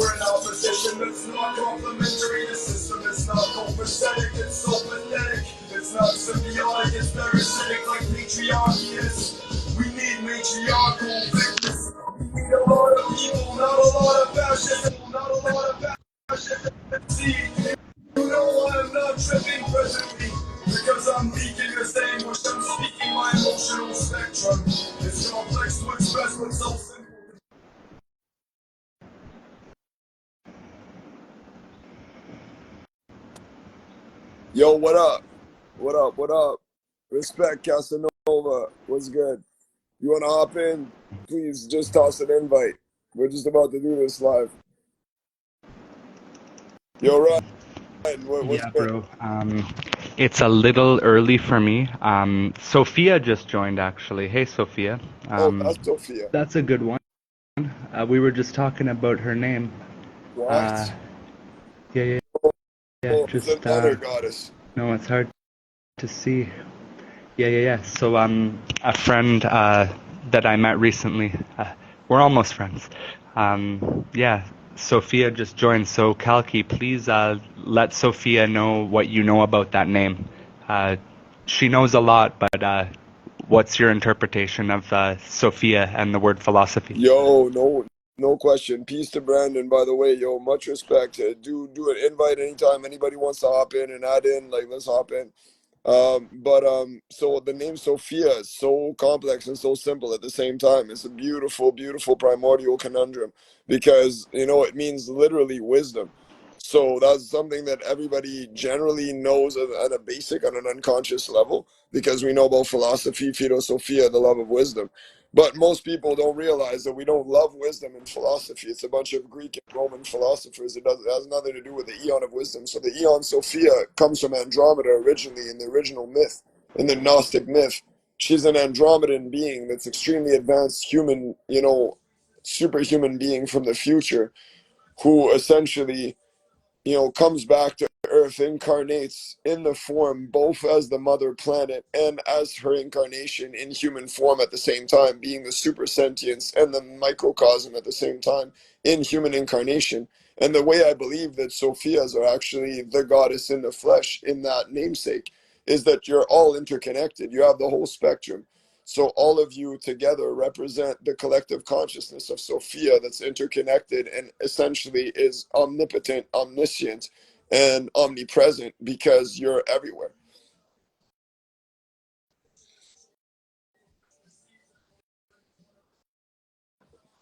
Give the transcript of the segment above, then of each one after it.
We're in opposition that's not complementary. The system is not copacetic, it's so pathetic. It's not symbiotic, it's parasitic like patriarchy is. We need matriarchal victims. We need a lot of people, not a lot of fascism, not a lot of fascism. See, you know I'm not tripping presently, because I'm leaking this anguish, I'm speaking my emotional spectrum. It's complex to express what's so simple. Yo, what up? What up? What up? Respect, Casanova. What's good? You want to hop in? Please just toss an invite. We're just about to do this live. Yo, Ryan, what's Yeah, good? bro. It's a little early for me. Sophia just joined, actually. Hey, Sophia. Oh, that's Sophia. That's a good one. We were just talking about her name. What? Yeah. Oh, it's Just another goddess. no, it's hard to see. Yeah. So, a friend that I met recently. We're almost friends. Yeah. Sophia just joined. So, Kalki, please let Sophia know what you know about that name. She knows a lot, but what's your interpretation of Sophia and the word philosophy? Yo, no question. Peace to Brandon, by the way. Yo, much respect. Do an invite anytime anybody wants to hop in and add in. Like, let's hop in. So the name Sophia is so complex and so simple at the same time. It's a beautiful, beautiful primordial conundrum because, it means literally wisdom. So that's something that everybody generally knows at a basic, on an unconscious level, because we know about philosophy, philosophia, the love of wisdom. But most people don't realize that we don't love wisdom in philosophy. It's a bunch of Greek and Roman philosophers. It has nothing to do with the eon of wisdom. So the eon Sophia comes from Andromeda originally in the original myth, in the Gnostic myth. She's an Andromedan being that's extremely advanced human, superhuman being from the future who essentially comes back to Earth, incarnates in the form both as the mother planet and as her incarnation in human form at the same time, being the super sentience and the microcosm at the same time in human incarnation. And the way I believe that Sophias are actually the goddess in the flesh in that namesake is that you're all interconnected. You have the whole spectrum. So all of you together represent the collective consciousness of Sophia that's interconnected and essentially is omnipotent, omniscient, and omnipresent because you're everywhere.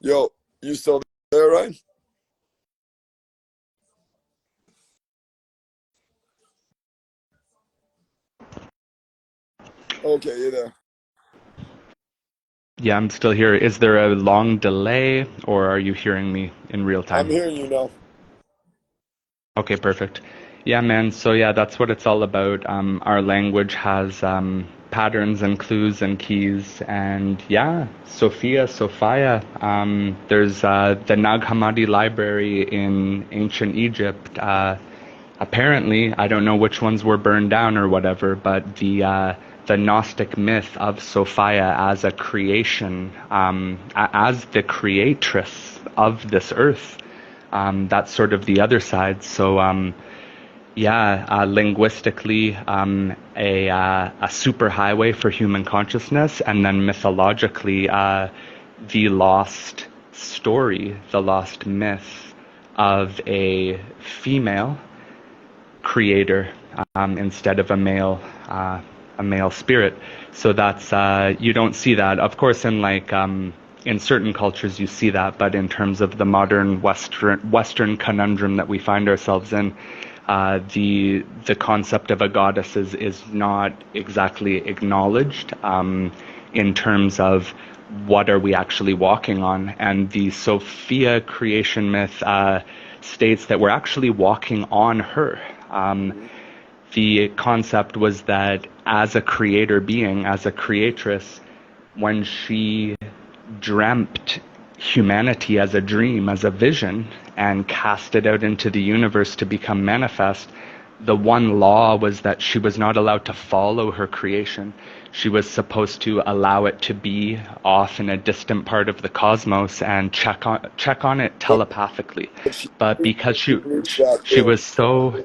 Yo, you still there, Ryan? Okay, you're there. Yeah, I'm still here. Is there a long delay, or are you hearing me in real I'm time? hearing you now. Okay, perfect. Yeah, man. So yeah, that's what it's all about. Our language has patterns and clues and keys, and yeah, Sophia. There's the Nag Hammadi library in ancient Egypt. Apparently, I don't know which ones were burned down or whatever, but the Gnostic myth of Sophia as a creation, as the creatress of this earth. That's sort of the other side. So, linguistically, a superhighway for human consciousness, and then mythologically, the lost story, the lost myth of a female creator instead of a male spirit. So that's you don't see that, of course, in certain cultures you see that, but in terms of the modern Western conundrum that we find ourselves in, the concept of a goddess is not exactly acknowledged in terms of what are we actually walking on. And the Sophia creation myth states that we're actually walking on her. The concept was that as a creator being, as a creatress, when she dreamt humanity as a dream, as a vision, and cast it out into the universe to become manifest, the one law was that she was not allowed to follow her creation. She was supposed to allow it to be off in a distant part of the cosmos and check on it But telepathically. she But because she reached that goal.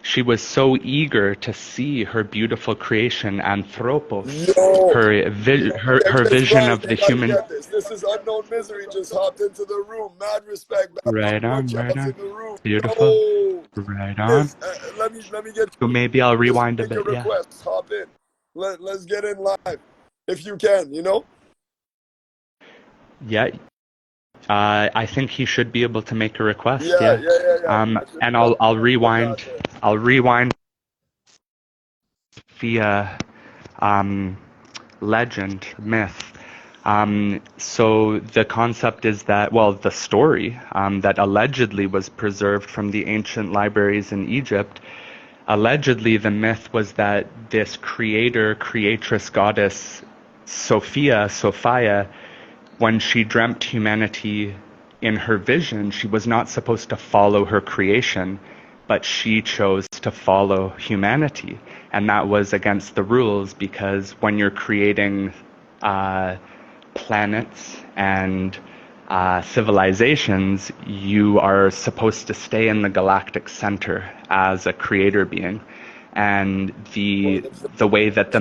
she was so eager to see her beautiful creation, Anthropos, Yo, her check this, vision Brian. of You the gotta human. get this. This is Unknown Misery just hopped into the room. Mad respect. Babylon Right War on, right Child's on. in the room. Beautiful. Yo, Right on. Miz, let me get So you. maybe I'll Just rewind a make a bit, yeah. request. Hop in. Let's get in live if you can. You know. Yeah, I think he should be able to make a request, Yeah, yeah. yeah, yeah, yeah. Just And let I'll me know about rewind. that there. I'll rewind via legend, myth. So the concept is that, well, the story that allegedly was preserved from the ancient libraries in Egypt. Allegedly, the myth was that this creator, creatress goddess, Sophia, when she dreamt humanity in her vision, she was not supposed to follow her creation, but she chose to follow humanity. And that was against the rules because when you're creating uh, planets and civilizations, you are supposed to stay in the galactic center as a creator being. And For the the the way that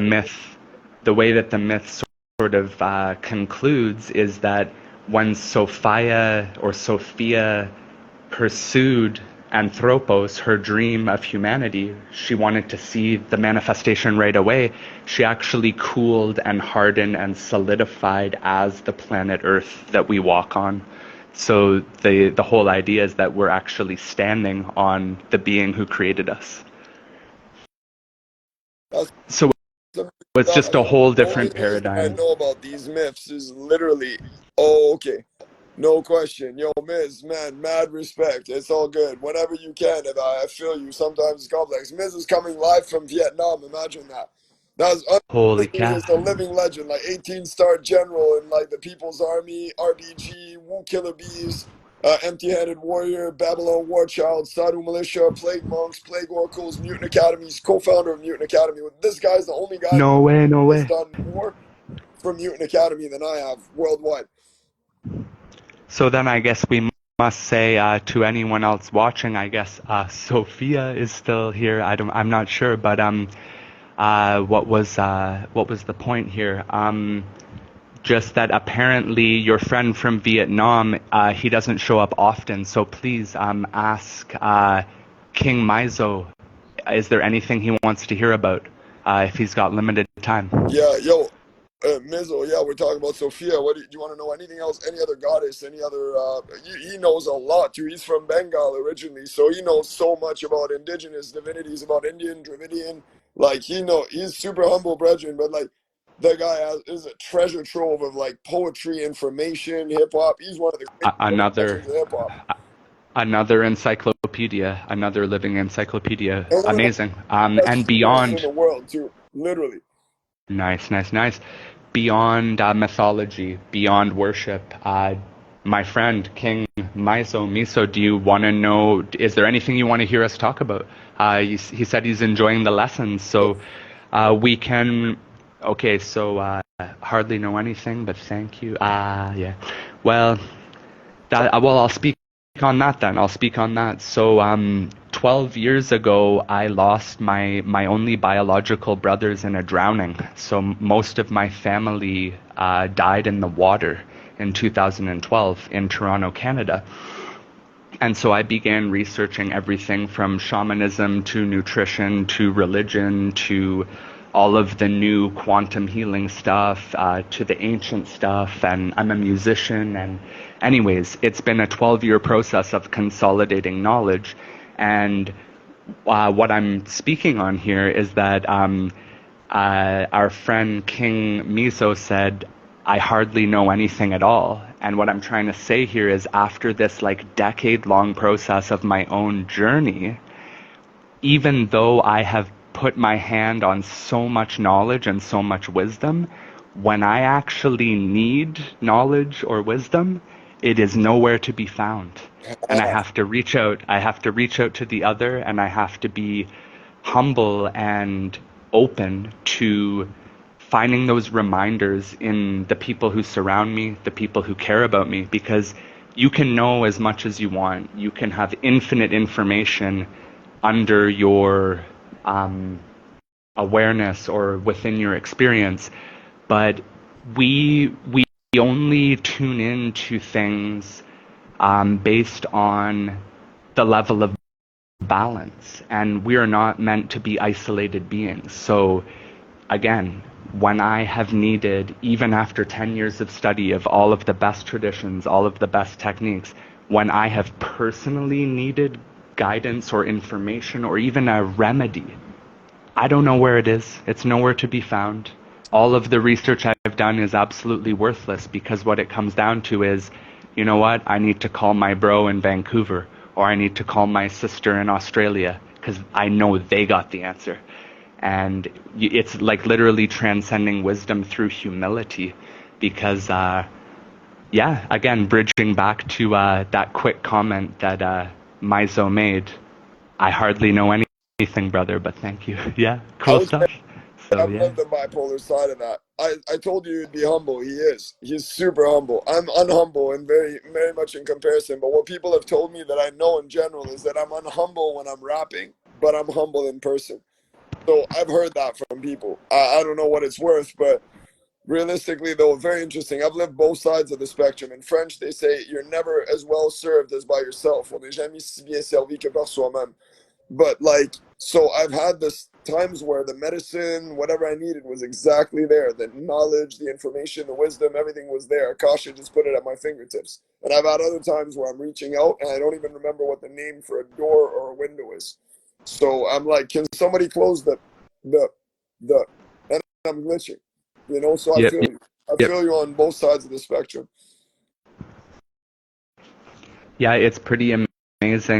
the myth sort of concludes is that when Sophia pursued Anthropos, her dream of humanity, she wanted to see the manifestation right away. She actually cooled and hardened and solidified as the planet Earth that we walk on. So the whole idea is that we're actually standing on the being who created us. that's So some it's just stuff. a whole Only different reason I paradigm. know about these myths is literally, oh, okay. No question. Yo, Miz, man, mad respect. It's all good. Whenever you can, and I feel you. Sometimes it's complex. Miz is coming live from Vietnam. Imagine that. That's Holy Misery cow. is a living legend, like 18-star general in like the People's Army, RBG, Woo Killer Bees, Empty-Handed Warrior, Babylon War Child, Sadhu Militia, Plague Monks, Plague Oracles, Mutant Academies, co-founder of Mutant Academy. This guy's the only guy No way, no who has way. done more for Mutant Academy than I have worldwide. So then I guess we must say to anyone else watching, I guess Sophia is still here. I'm not sure, but what was the point here? Just that apparently your friend from Vietnam, he doesn't show up often. So please ask King Mizo, is there anything he wants to hear about if he's got limited time? Yeah, yo, Mizzle, yeah, we're talking about Sophia. Do you want to know anything else? Any other goddess? Any other? He knows a lot too. He's from Bengal originally, so he knows so much about indigenous divinities, about Indian, Dravidian. Like he's super humble, brethren, but like the guy is a treasure trove of like poetry, information, hip hop. He's one of the great living Another legends of hip hop, Another encyclopedia, another living encyclopedia. and one of the Amazing. best And singers in beyond, the world too. Literally. nice, nice, nice. Beyond mythology, beyond worship, my friend King Miso, do you want to know? Is there anything you want to hear us talk about? He said he's enjoying the lessons, so we can. Okay, so hardly know anything, but thank you. Yeah. Well, I'll speak on that then. I'll speak on that. So, 12 years ago, I lost my only biological brothers in a drowning. So most of my family died in the water in 2012 in Toronto, Canada. And so I began researching everything from shamanism to nutrition to religion to all of the new quantum healing stuff to the ancient stuff. And I'm a musician. And anyways, it's been a 12-year process of consolidating knowledge. And what I'm speaking on here is that our friend King Miso said, I hardly know anything at all. And what I'm trying to say here is after this like decade-long process of my own journey, even though I have put my hand on so much knowledge and so much wisdom, when I actually need knowledge or wisdom, it is nowhere to be found. And I have to reach out to the other, and I have to be humble and open to finding those reminders in the people who surround me, the people who care about me, because you can know as much as you want. You can have infinite information under your awareness or within your experience, but we only tune into things based on the level of balance, and we are not meant to be isolated beings. So again, when I have needed, even after 10 years of study of all of the best traditions, all of the best techniques, when I have personally needed guidance or information or even a remedy, I don't know where it is. It's nowhere to be found. All of the research I've done is absolutely worthless, because what it comes down to is, you know what, I need to call my bro in Vancouver, or I need to call my sister in Australia, because I know they got the answer. And it's like literally transcending wisdom through humility, because, yeah, again, bridging back to that quick comment that Mizo made, I hardly know anything, brother, but thank you. Yeah, cool Okay, stuff. So, I've yeah. lived the bipolar side of that. I told you he'd be humble. He is. He's super humble. I'm unhumble and very much in comparison. But what people have told me that I know in general is that I'm unhumble when I'm rapping, but I'm humble in person. So I've heard that from people. I don't know what it's worth, but realistically, though, very interesting. I've lived both sides of the spectrum. In French, they say you're never as well served as by yourself. On n'est jamais si bien servi que par soi-même. But like, so I've had this times where the medicine, whatever I needed, was exactly there. The knowledge, the information, the wisdom, everything was there. Akasha just put it at my fingertips. And I've had other times where I'm reaching out and I don't even remember what the name for a door or a window is. So I'm like, can somebody close the, and I'm glitching, you know? So I Yep. feel you. I Yep. feel you on both sides of the spectrum. Yeah, it's pretty amazing,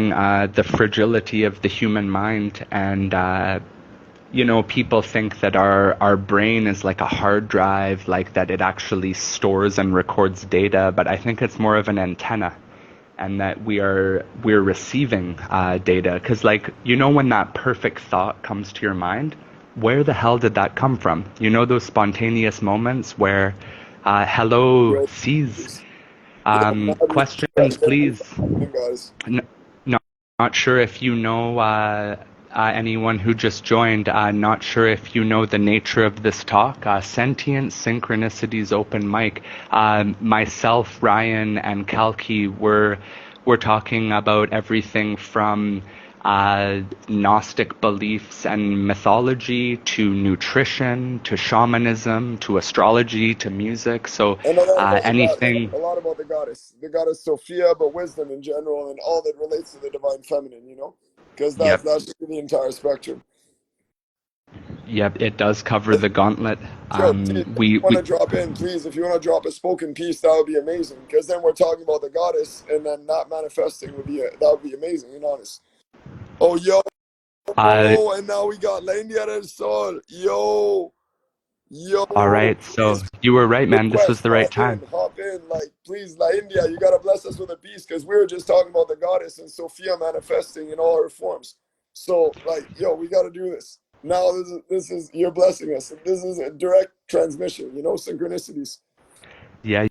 the fragility of the human mind. And, people think that our brain is like a hard drive, like that it actually stores and records data, but I think it's more of an antenna. And that we're receiving data, because when that perfect thought comes to your mind, where the hell did that come from? Those spontaneous moments where hello Yo, sees, Maddie, questions please. guys. N- not, not sure if you know anyone who just joined. Not sure if you know the nature of this talk. Sentient Synchronicities open mic. Myself, Ryan, and Kalki were talking about everything from Gnostic beliefs and mythology to nutrition to shamanism to astrology to music. So And a lot about the goddess. anything. A lot about the goddess Sophia, but wisdom in general, and all that relates to the divine feminine. Because Yep. that's the entire spectrum. Yep, it does cover the gauntlet. Yo, T, if you want We to drop in, please. If you want to drop a spoken piece, that would be amazing. Because then we're talking about the goddess, and then not manifesting that would be amazing. Being honest. Oh, yo, uh, and now we got La India del Sol. Yo, all right. So please you were right, man. This was request, the right time. hop in, like please, La India, you gotta bless us with a piece because we were just talking about the goddess and Sophia manifesting in all her forms. So, like, yo, we gotta do this now. This is you're blessing us. This is a direct transmission. Synchronicities. Yeah,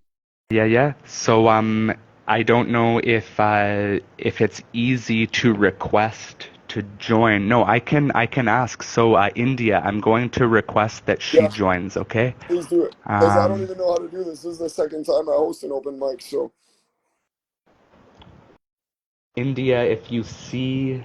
yeah, yeah. So I don't know if it's easy to request to join. No, I can ask. So India, I'm going to request that she Yeah, joins. Okay. please do it because I don't Um, even know how to do this. This is the second time I host an open mic. So India, if you see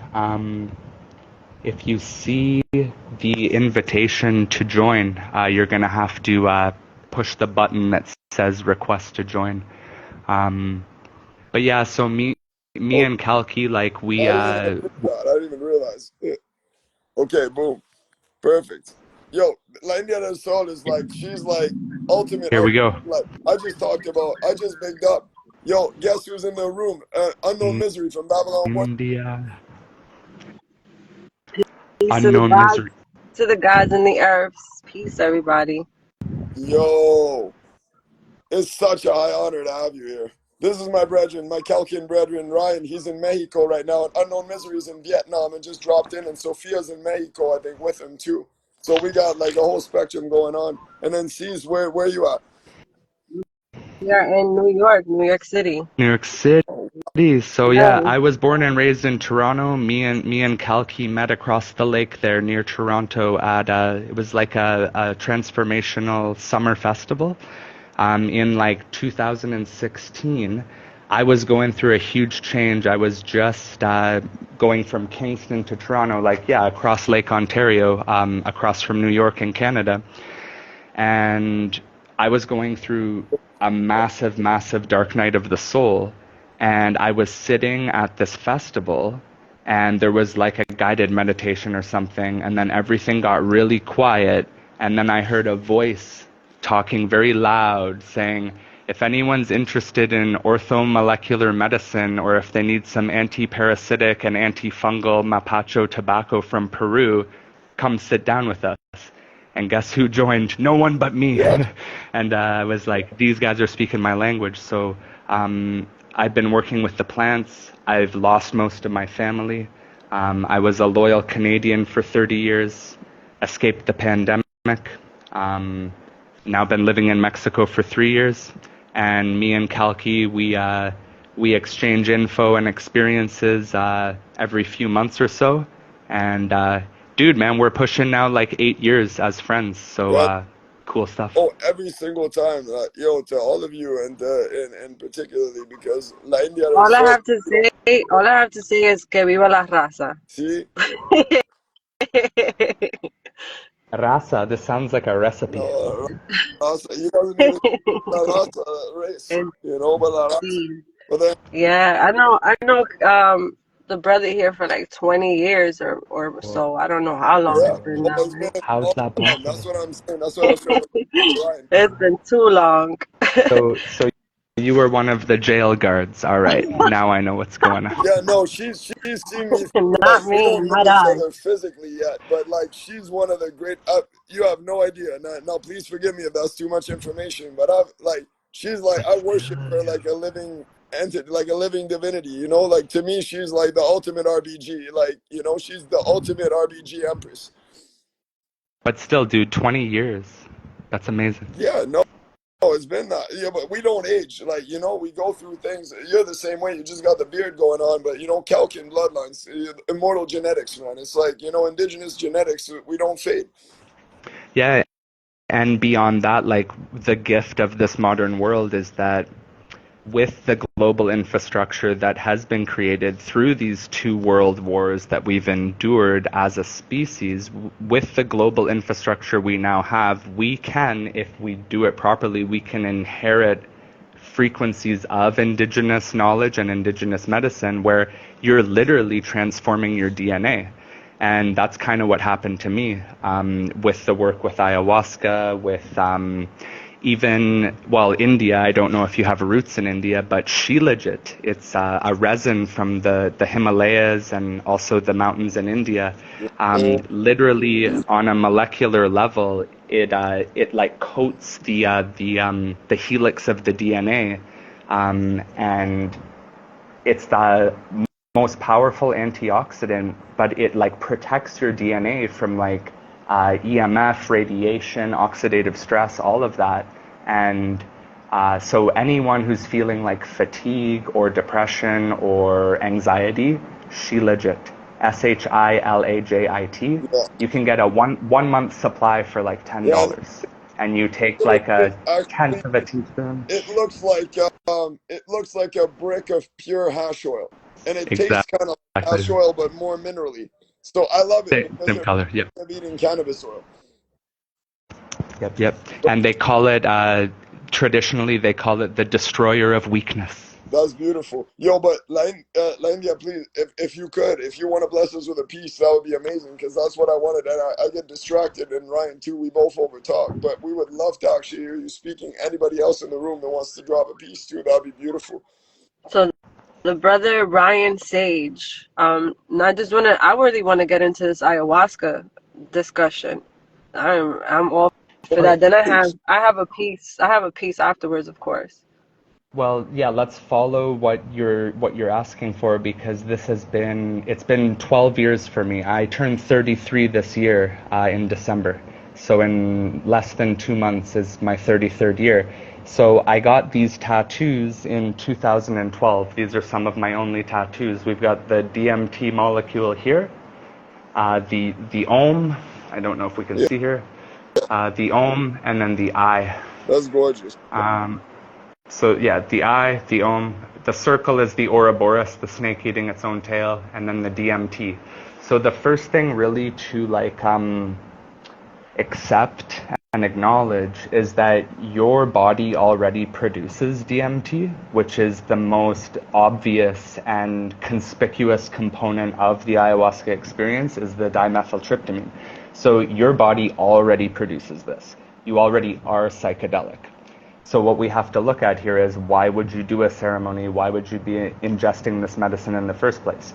the invitation to join, you're gonna have to push the button that says request to join. Um, but yeah, so me okay, and Kalki, like I we didn't even know that. I didn't even realize. Okay, boom. Perfect. Yo, La India del Sol is like, she's like ultimate here we art. go. Like, I just bigged up. Yo, guess who's in the room? Unknown Misery from Babylon 1. India, Peace to the unknown gods, misery. in the earths. Peace, everybody. Yo, it's such a high honor to have you here. This is my brethren, my Calcan brethren, Ryan. He's in Mexico right now. And Unknown Misery is in Vietnam and just dropped in. And Sophia's in Mexico, I think, with him too. So we got like a whole spectrum going on. And then C's, where you at? We are in New York City. New York City. So yeah, Yes. I was born and raised in Toronto. Me and Kalki met across the lake there near Toronto at it was like a transformational summer festival. In like 2016, I was going through a huge change. I was just going from Kingston to Toronto, like yeah, across Lake Ontario, across from New York and Canada, and I was going through a massive, massive dark night of the soul. And I was sitting at this festival, and there was like a guided meditation or something, and then everything got really quiet, and then I heard a voice talking very loud saying, if anyone's interested in orthomolecular medicine, or if they need some anti-parasitic and antifungal mapacho tobacco from Peru, come sit down with us. And guess who joined? No one but me. Yeah. And I was like, these guys are speaking my language. So I've been working with the plants. I've lost most of my family. I was a loyal Canadian for 30 years, escaped the pandemic. Now been living in Mexico for 3 years. And me and Kalki, we exchange info and experiences every few months or so. And dude, man, we're pushing now like 8 years as friends. So Yeah. cool stuff. Oh, every single time, yo, to all of you, and particularly because La India All is I so. have to say is que viva la raza. See, Rasa, this sounds like a recipe. no, Rasa, he doesn't even La Rasa race, And but La Rasa. see, But then, yeah, I know the brother here for like 20 years or so. I don't know how long yeah, it's been oh, now, it's right? been a How's long that time. possible? That's what I'm saying. That's what I was trying to line. It's been too long. So you were one of the jail guards. All right, now I know what's going on. Yeah, no, she's seen me. Like Not we me, don't know not each I. other physically yet, but like she's one of the great. You have no idea. Now, please forgive me if that's too much information, but I've like she's like I worship her like a living entity, like a living divinity. Like to me, she's like the ultimate RBG. Like she's the ultimate RBG empress. But still, dude, 20 years. That's amazing. Yeah, no. Oh, it's been that. Yeah, but we don't age. Like, we go through things. You're the same way. You just got the beard going on, but Celtic bloodlines, immortal genetics, man. It's like, indigenous genetics, we don't fade. Yeah, and beyond that, like the gift of this modern world is that with the global infrastructure that has been created through these 2 world wars that we've endured as a species, with the global infrastructure we now have, we can, if we do it properly, we can inherit frequencies of indigenous knowledge and indigenous medicine where you're literally transforming your DNA. And that's kind of what happened to me with the work with ayahuasca, with India. I don't know if you have roots in India, but Shilajit, it's a resin from the Himalayas and also the mountains in India. Literally on a molecular level, it like coats the helix of the DNA, and it's the most powerful antioxidant, but it like protects your DNA from like EMF, radiation, oxidative stress, all of that. And so anyone who's feeling like fatigue or depression or anxiety, Shilajit, Shilajit, Yeah. you can get a one month supply for like $10, and you take like a Actually, tenth of a teaspoon. it looks like a brick of pure hash oil, and it tastes kind of like Exactly. hash oil, but more minerally. So I love it because Same it color. Yep. reminds me of eating cannabis oil. Yep. And they call it, traditionally, they call it the destroyer of weakness. That's beautiful. Yo, but La India, please, if you could, if you want to bless us with a piece, that would be amazing because that's what I wanted. And I get distracted, and Ryan too, we both overtalk. But we would love to actually hear you speaking. Anybody else in the room that wants to drop a piece too, that'd be beautiful. So the brother Ryan Sage. And I really wanna get into this ayahuasca discussion. I'm all for that. Then I have a piece afterwards, of course. Well, yeah, let's follow what you're asking for, because it's been 12 years for me. I turned 33 this year in December. So in less than 2 months is my 33rd year. So I got these tattoos in 2012. These are some of my only tattoos. We've got the DMT molecule here, the ohm. I don't know if we can Yeah, see here. The ohm, and then the eye. that's gorgeous. So yeah, the eye, the ohm, the circle is the Ouroboros, the snake eating its own tail, and then the DMT. So the first thing really to accept and acknowledge is that your body already produces DMT, which is the most obvious and conspicuous component of the ayahuasca experience, is the dimethyltryptamine. So your body already produces this. You already are psychedelic. So what we have to look at here is, why would you do a ceremony? Why would you be ingesting this medicine in the first place?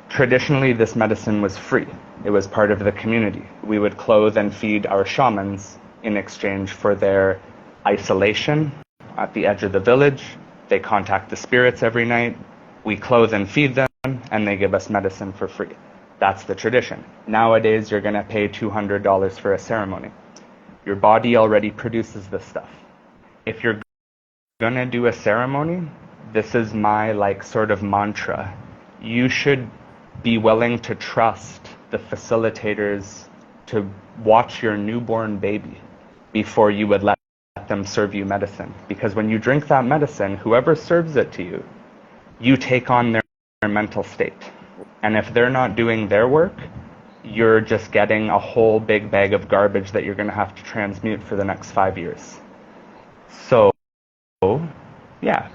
Traditionally, this medicine was free. It was part of the community. We would clothe and feed our shamans in exchange for their isolation at the edge of the village. They contact the spirits every night. We clothe and feed them, and they give us medicine for free. That's the tradition. Nowadays, you're going to pay $200 for a ceremony. Your body already produces this stuff. If you're gonna do a ceremony, this is my sort of mantra. You should be willing to trust the facilitators to watch your newborn baby before you would let them serve you medicine. Because when you drink that medicine, whoever serves it to you, you take on their mental state. And if they're not doing their work, you're just getting a whole big bag of garbage that you're gonna have to transmute for the next 5 years. So, yeah,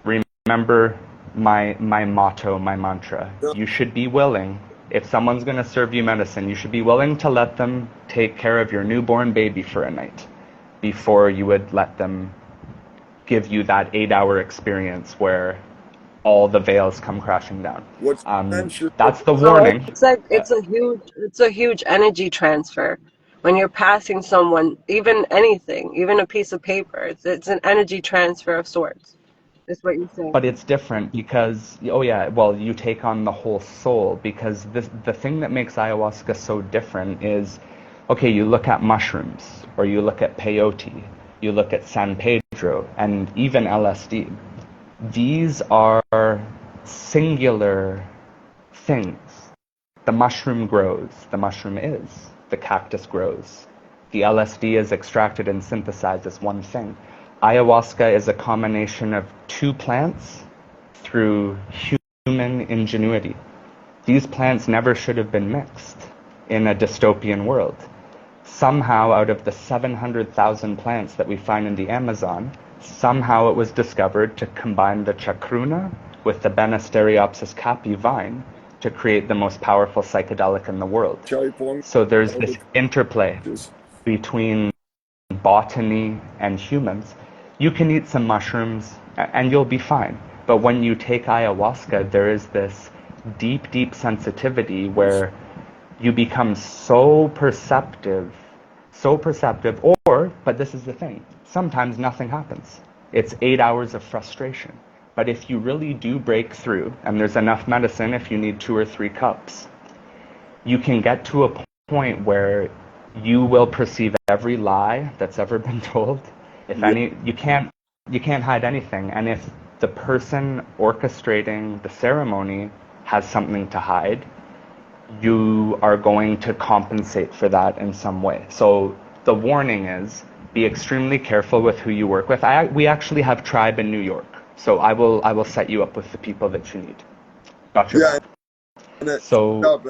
remember my motto, my mantra. Yeah. You should be willing, if someone's going to serve you medicine, you should be willing to let them take care of your newborn baby for a night before you would let them give you that 8-hour experience where all the veils come crashing down. What you mentioned, That's the So warning. it's like it's a huge energy transfer when you're passing someone, even anything, even a piece of paper. It's an energy transfer of sorts. Is what you're saying. But it's different because, oh yeah, well, you take on the whole soul, because the thing that makes ayahuasca so different is, okay, you look at mushrooms, or you look at peyote, you look at San Pedro, and even LSD. These are singular things. The mushroom grows, the mushroom is, the cactus grows. The LSD is extracted and synthesized as one thing. Ayahuasca is a combination of two plants through human ingenuity. These plants never should have been mixed in a dystopian world. Somehow, out of the 700,000 plants that we find in the Amazon, somehow it was discovered to combine the chacruna with the Banisteriopsis caapi vine to create the most powerful psychedelic in the world. Chaipong, So there's this interplay just between botany and humans. You can eat some mushrooms and you'll be fine. But when you take ayahuasca, there is this deep, deep sensitivity where you become so perceptive, or, but this is the thing, sometimes nothing happens. It's 8 hours of frustration. But if you really do break through, and there's enough medicine if you need 2 or 3 cups, you can get to a point where you will perceive every lie that's ever been told. If yeah, any, you can't hide anything. And if the person orchestrating the ceremony has something to hide, you are going to compensate for that in some way. So the warning is, be extremely careful with who you work with. We actually have tribe in New York, so I will set you up with the people that you need. Got your yeah. back. And So up,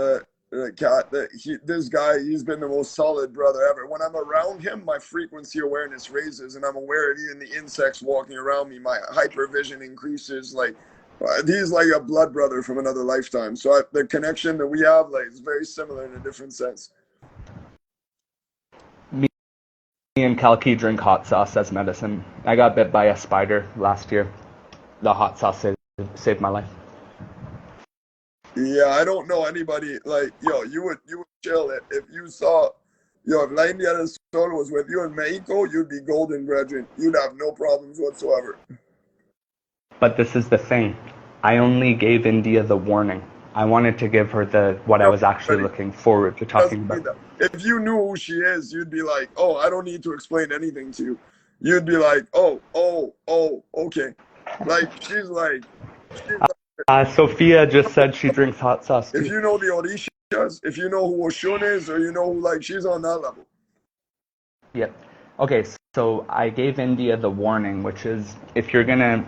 Kat, this guy, he's been the most solid brother ever. When I'm around him, my frequency awareness raises, and I'm aware of even the insects walking around me. My hypervision increases. He's like a blood brother from another lifetime. So the connection that we have, is very similar in a different sense. me and Kalki drink hot sauce as medicine. I got bit by a spider last year. The hot sauce saved my life. Yeah, I don't know anybody you would chill it if you saw, if La India del Sol was with you in Mexico, you'd be golden, brethren. You'd have no problems whatsoever. But this is the thing. I only gave India the warning. I wanted to give her what I No, was actually buddy, looking forward to doesn't talking about. mean that. If you knew who she is, you'd be like, oh, I don't need to explain anything to you. You'd be like, oh, okay. Like she's like, Sophia just said she drinks hot sauce if too. you know the Orishas, if you know who Oshun is, or you know who, like, she's on that level. Yep. Okay, so I gave India the warning, which is if you're gonna,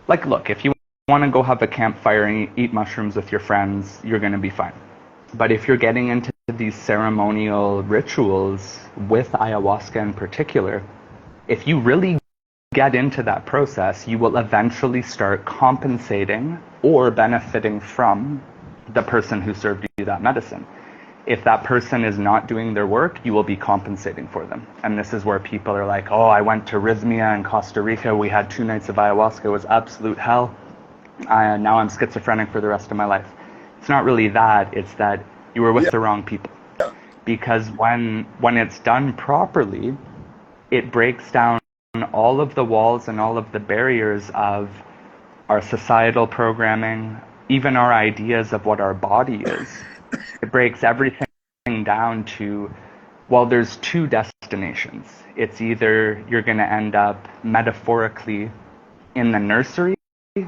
like, look, if you want to go have a campfire and eat mushrooms with your friends, you're gonna be fine. But if you're getting into these ceremonial rituals with ayahuasca in particular, if you really get into that process, you will eventually start compensating or benefiting from the person who served you that medicine. If that person is not doing their work, you will be compensating for them. And this is where people are like, oh, I went to Rhythmia in Costa Rica. We had 2 nights of ayahuasca. It was absolute hell. Now I'm schizophrenic for the rest of my life. It's not really that. It's that you were with Yeah, the wrong people. yeah. Because when it's done properly, it breaks down all of the walls and all of the barriers of our societal programming, even our ideas of what our body is. It breaks everything down to, well, there's 2 destinations. It's either you're going to end up metaphorically in the nursery,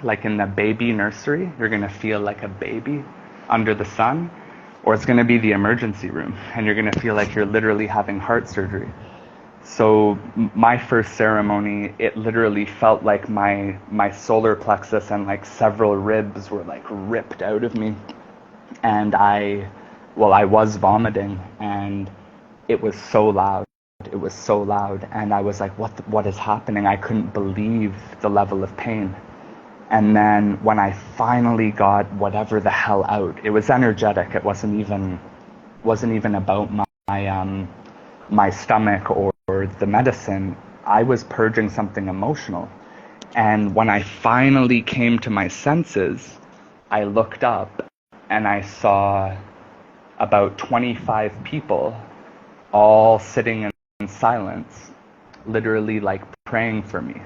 like in the baby nursery, you're going to feel like a baby under the sun, or it's going to be the emergency room, and you're going to feel like you're literally having heart surgery. So my first ceremony, it literally felt like my solar plexus and like several ribs were like ripped out of me, and I was vomiting, and it was so loud. It was so loud, and I was like, what is happening? I couldn't believe the level of pain. And then when I finally got whatever the hell out, it was energetic. It wasn't even about my stomach or the medicine. I was purging something emotional. And when I finally came to my senses, I looked up and I saw about 25 people all sitting in silence, literally like praying for me.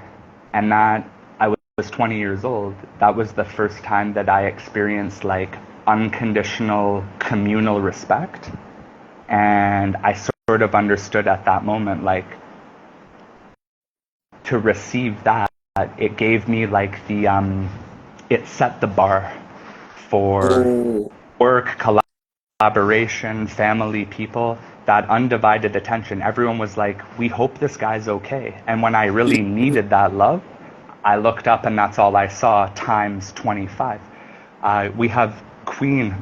And that I was 20 years old. That was the first time that I experienced like unconditional communal respect. And I sort of understood at that moment, like, to receive that, it gave me like it set the bar for Oh, work, collaboration, family, people, that undivided attention. Everyone was like, we hope this guy's okay. And when I really needed that love, I looked up and that's all I saw times 25. We have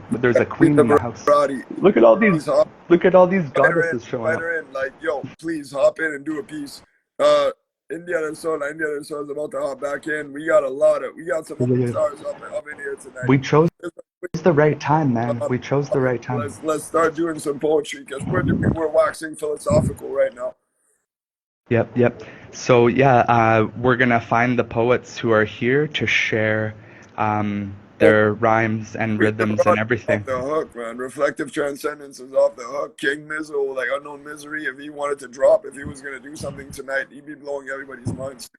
there's a Queen queen in of the house. Variety. Look at all these, Please hop, look at all these invite her in, goddesses showing invite up. her in. Like, yo, please hop in and do a piece. Uh, India del Sol is about to hop back in. We got some more stars up in here tonight. We chose the right time, man. Um, We chose the right time. let's start doing some poetry because we're waxing philosophical right now. Yep. So yeah, we're gonna find the poets who are here to share Oh, their rhymes and Queen of rhythms and Variety everything. off the hook, man. Reflective Transcendence is off the hook. King Mizzle, like Unknown Misery, if he wanted to drop, if he was gonna do something tonight, he'd be blowing everybody's minds.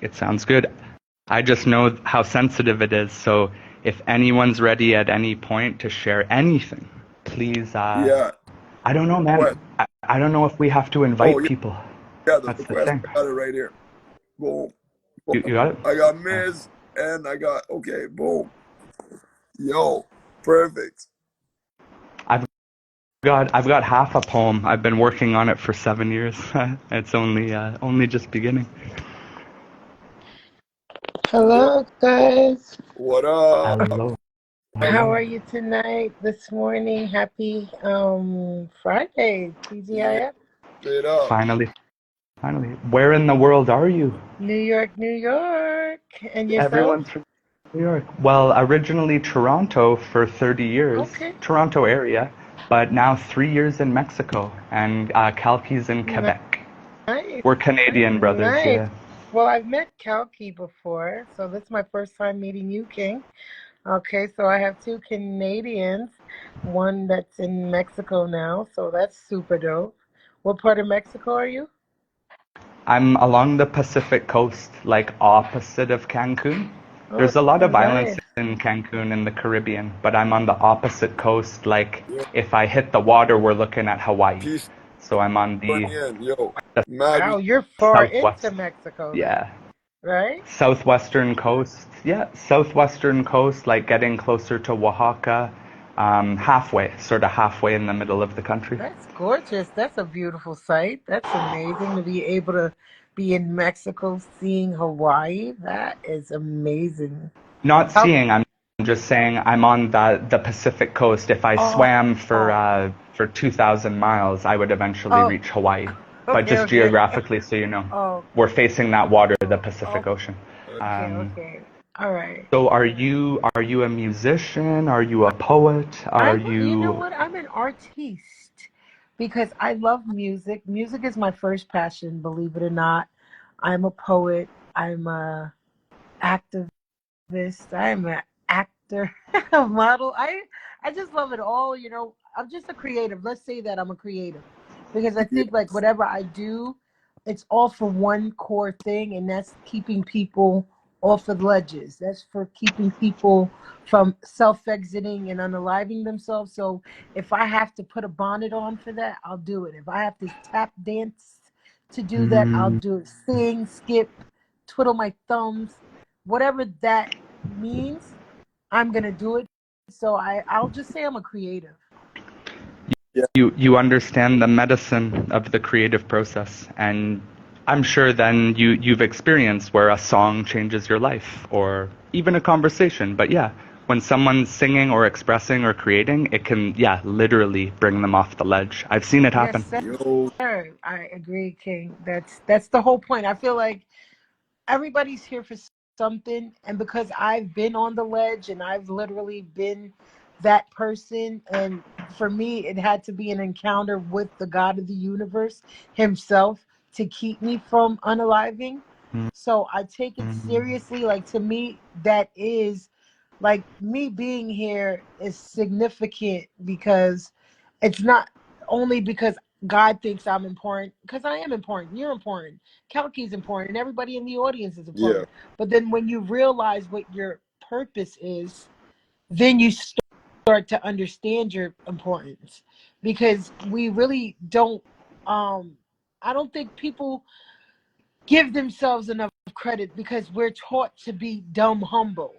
It sounds good. I just know how sensitive it is. So if anyone's ready at any point to share anything, please. Yeah. I don't know, man. What? I don't know if we have to Oh, invite yeah. people. Yeah, the That's the request. thing. I got it right here. Boom. You Boom. got it? I got Nice. Miz and I got, okay, boom. Yo, perfect. I've got half a poem. I've been working on it for 7 years. It's only just beginning. Yo, Hello, guys. what up? Hello. How Hello. are you tonight, this morning? Happy Friday, Yeah, TGIF. straight up. Finally. Where in the world are you? New York, New York. And yourself? Everyone's from New York. Well, originally Toronto for 30 years, Okay. Toronto area, but now 3 years in Mexico, and Calpi's in Quebec. Nice. We're Canadian brothers, Nice. yeah. Well, I've met Kalki before, so this is my first time meeting you, King. Okay, so I have 2 Canadians, one that's in Mexico now, so that's super dope. What part of Mexico are you? I'm along the Pacific coast, like opposite of Cancun. Oh, There's a lot of violence nice. in Cancun in the Caribbean, but I'm on the opposite coast. Like Yo, if I hit the water, we're looking at Hawaii. peace So I'm on joining the in. Yo, the mad Wow, respect. you're far into southwest. Mexico then, Yeah, right? southwestern coast. Yeah, southwestern coast, like getting closer to Oaxaca, halfway, sort of halfway in the middle of the country. That's gorgeous. That's a beautiful sight. That's amazing to be able to be in Mexico seeing Hawaii. That is amazing. Not How, seeing, I'm just saying I'm on the Pacific coast. If I oh, swam oh, for 2,000 miles, I would eventually oh, reach Hawaii. But okay, just okay. geographically, so you know, Oh, we're facing that water, the oh, Pacific Ocean. okay, Um, okay. All right. so are you a musician? Are you a poet? Are You know you what? I'm an artiste because I love music. Music is my first passion, believe it or not. I'm a poet. I'm a activist. I'm an actor, a model. I just love it all. I'm just a creative. Let's say that I'm a creative because I Yeah, think like whatever I do, it's all for one core thing, and that's keeping people off of ledges. That's for keeping people from self-exiting and unaliving themselves. So if I have to put a bonnet on for that, I'll do it. If I have to tap dance to do that, I'll mm, do it. Sing, skip, twiddle my thumbs, whatever that means, I'm gonna do it. So I'll just say I'm a creative. yeah, you understand the medicine of the creative process, and I'm sure then you've experienced where a song changes your life or even a conversation. But yeah, when someone's singing or expressing or creating, it can, yeah, literally bring them off the ledge. I've seen it Yes, happen. yo, sir. I agree, King. That's the whole point. I feel like everybody's here for something, and because I've been on the ledge and I've literally been that person, and for me it had to be an encounter with the God of the universe himself to keep me from unaliving. So I take it seriously. Like, to me, that is like me being here is significant because it's not only because God thinks I'm important, because I am important, you're important, Kalki's important, and everybody in the audience is yeah, important. But then when you realize what your purpose is, then you start to understand your importance, because we really don't I don't think people give themselves enough credit because we're taught to be dumb humble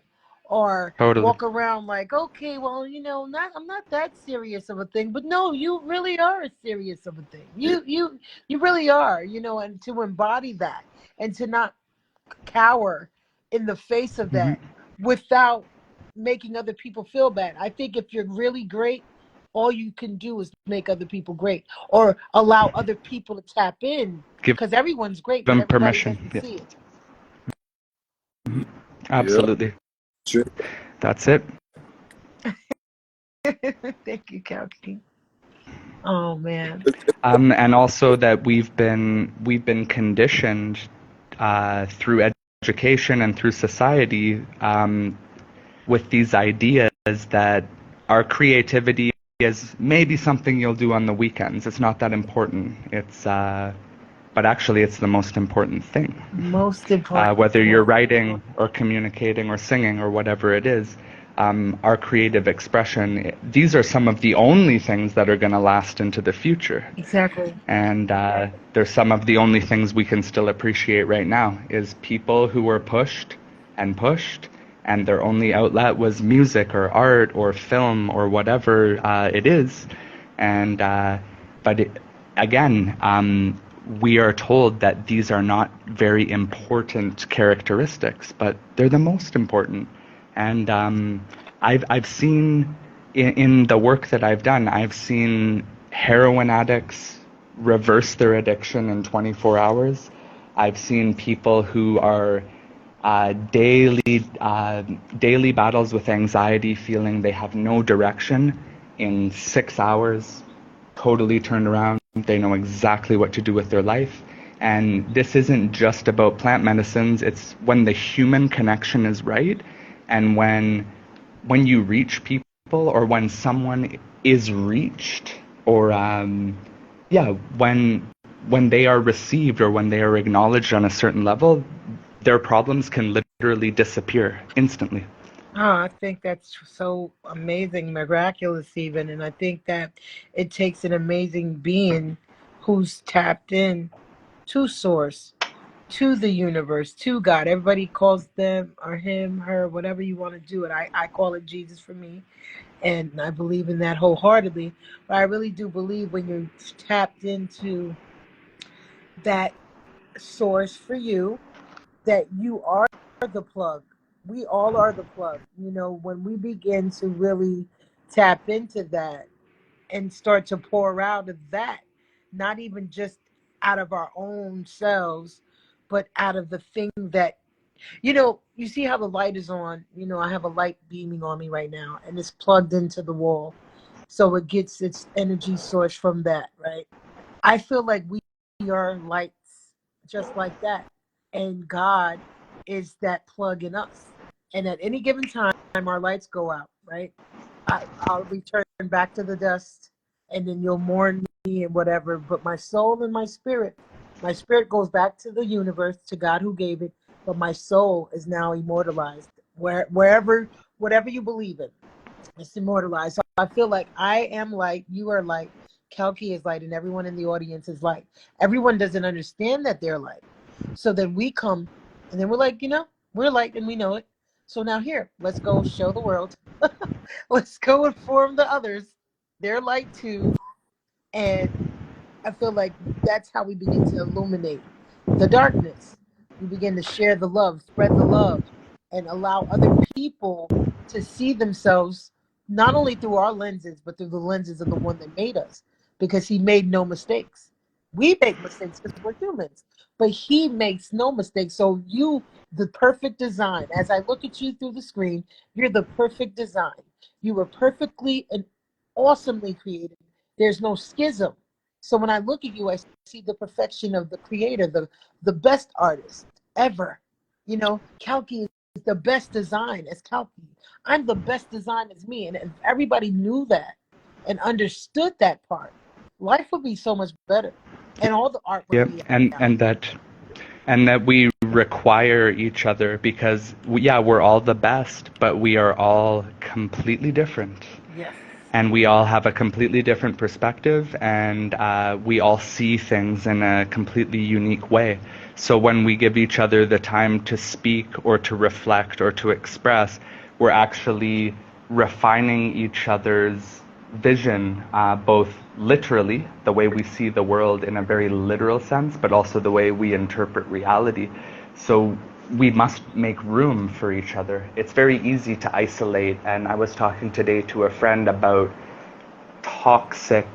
or Totally. walk around like, okay, well, not I'm not that serious of a thing. But no, you really are serious of a thing. yeah, You really are, and to embody that and to not cower in the face of Hmm. that without making other people feel bad. I think if you're really great, all you can do is make other people great or allow other people to tap in, Give because everyone's great, but them everybody permission. doesn't Yeah, see it. yeah. absolutely. Shit. That's it. Thank you, Kalki. Oh man. And also that we've been conditioned through education and through society, with these ideas that our creativity is maybe something you'll do on the weekends. It's not that important. But actually, it's the most important thing. Most important. Whether you're writing or communicating or singing or whatever it is, our creative expression, these are some of the only things that are going to last into the future. Exactly. And there's some of the only things we can still appreciate right now is people who were pushed, and their only outlet was music or art or film or whatever it is. And but it, again, we are told that these are not very important characteristics, but they're the most important. And I've seen in the work that I've done, I've seen heroin addicts reverse their addiction in 24 hours. I've seen people who are daily battles with anxiety, feeling they have no direction, in 6 hours, totally turned around. They know exactly what to do with their life. And this isn't just about plant medicines. It's when the human connection is right, and when you reach people, or when someone is reached, or yeah, when when they are received or when they are acknowledged on a certain level, their problems can literally disappear instantly. Oh, I think that's so amazing, miraculous even, and I think that it takes an amazing being who's tapped in to source, to the universe, to God. Everybody calls them or him, her, whatever you want to do it. I call it Jesus for me, and I believe in that wholeheartedly. But I really do believe when you're tapped into that source for you, that you are the plug. We all are the plug. You know, when we begin to really tap into that and start to pour out of that, not even just out of our own selves, but out of the thing that, you see how the light is on. I have a light beaming on me right now, and it's plugged into the wall. So it gets its energy source from that, right? I feel like we are lights just like that. And God is that plug in us. And at any given time, our lights go out, right? I'll return back to the dust, and then you'll mourn me and whatever. But my spirit goes back to the universe, to God who gave it. But my soul is now immortalized. Whatever you believe in, it's immortalized. So I feel like I am light, you are light, Kelki is light, and everyone in the audience is light. Everyone doesn't understand that they're light. So then we come, and then we're like, we're light and we know it. So now here, let's go show the world. Let's go inform the others. They're light too. And I feel like that's how we begin to illuminate the darkness. We begin to share the love, spread the love, and allow other people to see themselves not only through our lenses, but through the lenses of the one that made us, because he made no mistakes. We make mistakes because we're humans, but he makes no mistakes. So the perfect design, as I look at you through the screen, you're the perfect design. You were perfectly and awesomely created. There's no schism. So when I look at you, I see the perfection of the creator, the best artist ever. Kalki is the best design as Kalki. I'm the best design as me. And if everybody knew that and understood that part, life would be so much better. And all the art would Yep, be and out. and that we require each other because we're all the best, but we are all completely different. Yes. And we all have a completely different perspective, and we all see things in a completely unique way. So when we give each other the time to speak or to reflect or to express, we're actually refining each other's vision, both literally, the way we see the world in a very literal sense, but also the way we interpret reality. So we must make room for each other. It's very easy to isolate, and I was talking today to a friend about toxic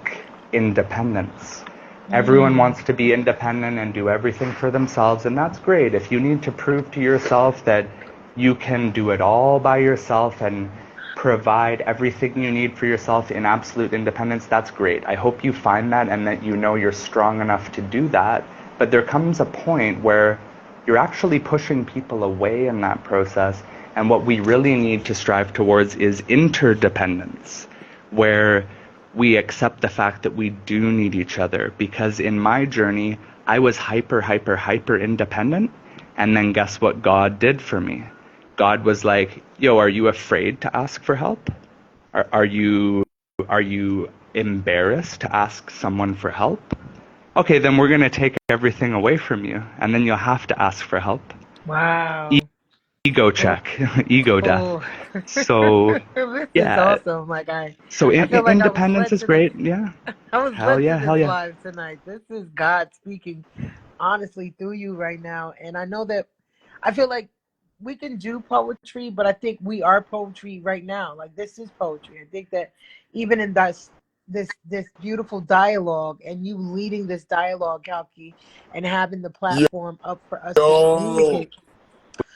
independence. Everyone wants to be independent and do everything for themselves, and that's great. If you need to prove to yourself that you can do it all by yourself and provide everything you need for yourself in absolute independence, that's great. I hope you find that and that you know you're strong enough to do that. But there comes a point where you're actually pushing people away in that process, and what we really need to strive towards is interdependence, where we accept the fact that we do need each other. Because in my journey, I was hyper independent, and then guess what God did for me? God was like, yo, are you afraid to ask for help? Are you embarrassed to ask someone for help? Okay, then we're going to take everything away from you, and then you'll have to ask for help. Wow. Ego check, ego death. Oh, So, this is yeah. awesome. Like So I feel like I was independence led is to this. great. Yeah. I was Hell led to yeah, this hell yeah. live tonight. This is God speaking honestly through you right now. And I know that I feel like we can do poetry, but I think we are poetry right now. Like this is poetry. I think that even in this beautiful dialogue, and you leading this dialogue, Kalki, and having the platform up for us to Yo, communicate.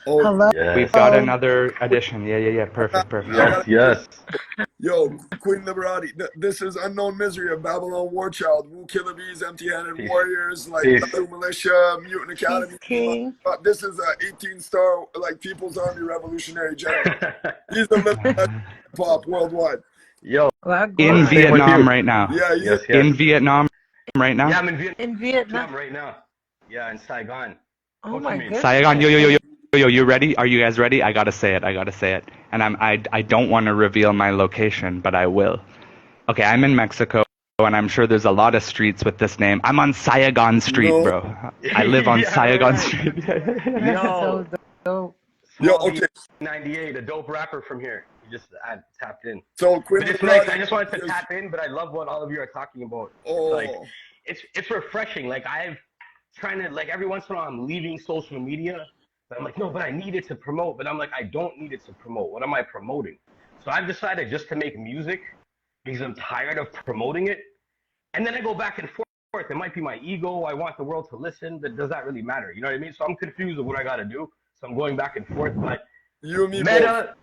oh, Hello. We've Yes. got another addition. Yeah. I Perfect. Yes. gotta, Yes. yo, Queen Liberati. This is Unknown Misery of Babylon War Child, Wu Killer Bees, Empty Handed Peace. Warriors, like Peace. Battle Militia, Mutant Peace Academy. King. This is a 18-star, like, People's Army Revolutionary General. He's the living legend of hip hop worldwide. Yo, Well, In same with Wagwan. Vietnam you. right now. Yeah, he's Yes. Yes. In Vietnam right now? Yeah, I'm in Vietnam In Vietnam. right now. Yeah, in Saigon. Oh Ho Chi my Minh. Saigon, yo, goodness. yo, yo, yo, yo, you ready? Are you guys ready? I gotta say it. I gotta say it. And I don't want to reveal my location, but I will. Okay, I'm in Mexico, and I'm sure there's a lot of streets with this name. I'm on Saigon Street, No, bro. I live on Yeah, Saigon right. Street. That's so Yo, dope. yo, Small okay. V98, a dope rapper from here. He just tapped in. So But Quinn the it's nice. Broad I just wanted to just tap in, but I love what all of you are talking about. It's like oh it's refreshing. Like I've trying to like every once in a while I'm leaving social media. But I'm like, no, but I need it to promote. But I'm like, I don't need it to promote. What am I promoting? So I've decided just to make music because I'm tired of promoting it. And then I go back and forth. It might be my ego. I want the world to listen, but does that really matter? You know what I mean? So I'm confused of what I got to do. So I'm going back and forth. But you and me both. Meta,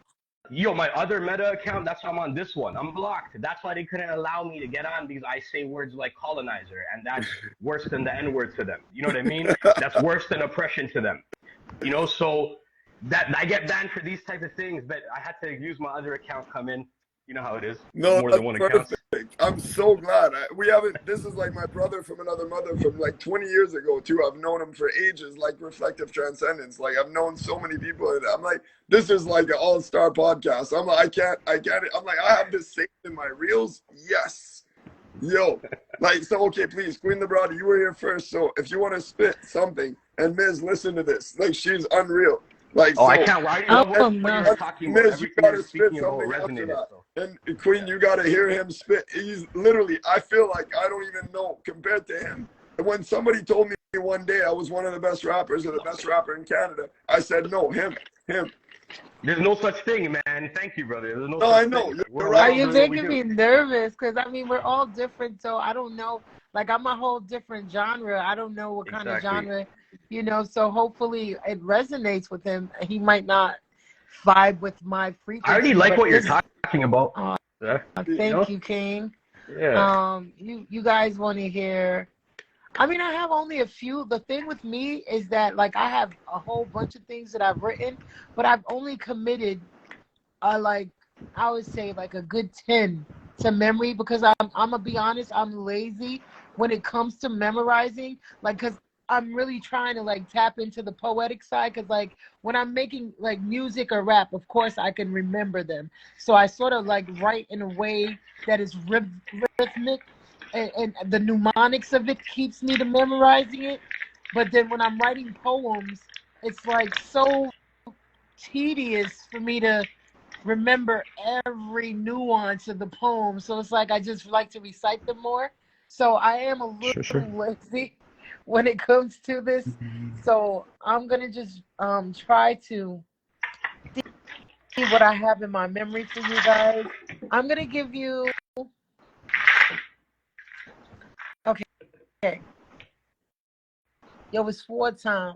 my other Meta account, that's why I'm on this one. I'm blocked. That's why they couldn't allow me to get on because I say words like colonizer, and that's worse than the N word to them. You know what I mean? That's worse than oppression to them. You know, so that I get banned for these type of things, but I had to use my other account come in. You know how it is. No, More that's than one perfect. account. I'm so glad. We haven't. This is like my brother from another mother from like 20 years ago too. I've known him for ages, like reflective transcendence. Like I've known so many people, and I'm like, this is like an all-star podcast. I'm like, I can't. I'm like, I have this saved in my reels. Yes, yo, like so. Okay, please, Queen the Broad, you were here first, so if you want to spit something, and Miz, listen to this. Like she's unreal. Like Oh, I so. can't. I already Oh love what you no. were talking about. Miz, you Everything gotta you're spit speaking about something after resonated. that. So. And Queen, you gotta hear him spit. He's literally, I feel like I don't even know compared to him. And when somebody told me one day I was one of the best rappers or the best rapper in Canada, I said, no, him. There's no such thing, man. Thank you, brother. There's no No, such I know. thing. You're We're right. Are all you doing what we making do. me nervous? Because I mean, we're all different, so I don't know. Like, I'm a whole different genre. I don't know what kind of Exactly. genre, so hopefully it resonates with him. He might not vibe with my I already frequency, like but what you're this, talking about. uh, You thank know? you, King. Yeah. You guys want to hear? I mean, I have only a few. The thing with me is that, like, I have a whole bunch of things that I've written, but I've only committed like, I would say like a good 10 to memory, because I'm gonna be honest, I'm lazy when it comes to memorizing, like, because I'm really trying to like tap into the poetic side, because like when I'm making like music or rap, of course I can remember them, so I sort of like write in a way that is rhythmic, and the mnemonics of it keeps me to memorizing it. But then when I'm writing poems, it's like so tedious for me to remember every nuance of the poem. So it's like I just like to recite them more. So I am a Sure, sure. little lazy when it comes to this. So I'm gonna just try to see what I have in my memory for you guys. I'm gonna give you okay. Yo, it's wartime,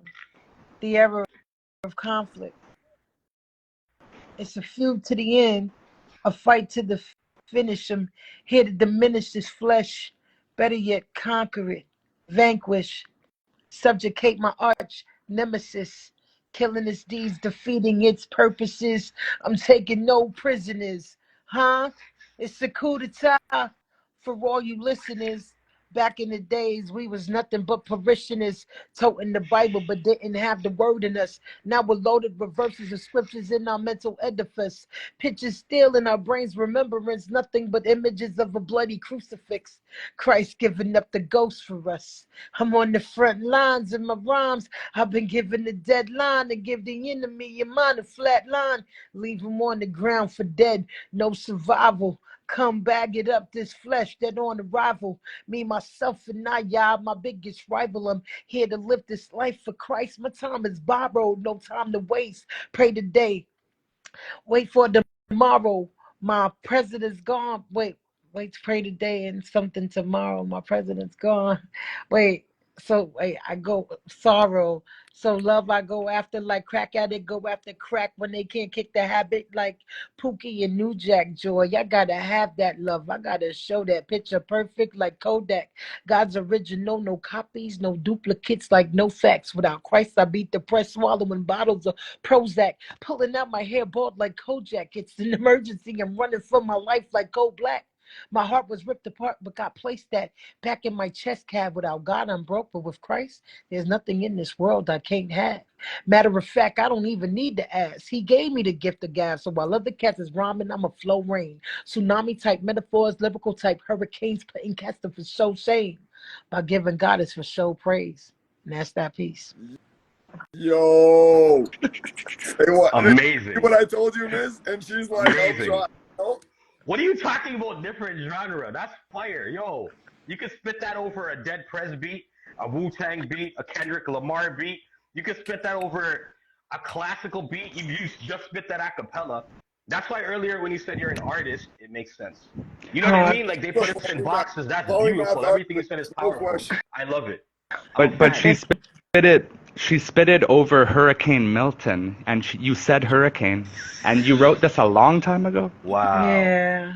the era of conflict. It's a feud to the end, a fight to the finish. I'm here to diminish this flesh, better yet, conquer it, vanquish, subjugate my arch nemesis, killing its deeds, defeating its purposes. I'm taking no prisoners, huh? It's a coup d'etat for all you listeners. Back in the days, we was nothing but parishioners toting the Bible, but didn't have the word in us. Now we're loaded with verses of scriptures in our mental edifice. Pictures still in our brains, remembrance, nothing but images of a bloody crucifix. Christ giving up the ghost for us. I'm on the front lines in my rhymes. I've been given the deadline to give the enemy your mind a flat line. Leave him on the ground for dead. No survival. Come bag it up, this flesh dead on arrival. Me, myself, and I, y'all, my biggest rival. I'm here to live this life for Christ. My time is borrowed, no time to waste. Pray today, wait for tomorrow. My president's gone. Wait to pray today and something tomorrow. My president's gone. Wait, I go sorrow. So love I go after, like crack addict go after crack when they can't kick the habit, like Pookie and New Jack Joy. I gotta have that love. I gotta show that picture perfect like Kodak. God's original, no copies, no duplicates, like no facts. Without Christ, I beat the press, swallowing bottles of Prozac, pulling out my hair bald like Kojak. It's an emergency. I'm running for my life like Cold Black. My heart was ripped apart, but God placed that back in my chest cave. Without God, I'm broke, but with Christ, there's nothing in this world I can't have. Matter of fact, I don't even need to ask. He gave me the gift of gas. So while other cats is rhyming, I'm a flow rain. Tsunami type metaphors, lyrical type hurricanes, putting cats to for show shame. By giving God is for show praise. And that's that piece. Yo. Hey, what? See Amazing. what I told you, Miss? And she's like, I'll Amazing. try. No? What are you talking about? Different genre. That's fire. Yo, you could spit that over a Dead Prez beat, a Wu-Tang beat, a Kendrick Lamar beat. You could spit that over a classical beat. You just spit that a cappella. That's why earlier when you said you're an artist, it makes sense. You know what I Oh, mean? Like they put us in boxes. That's Polymath beautiful. Everything you artist, said is no powerful. question. I love it. I'm a But fan. she spit it over Hurricane Milton, and you said hurricane, and you wrote this a long time ago. Wow. yeah.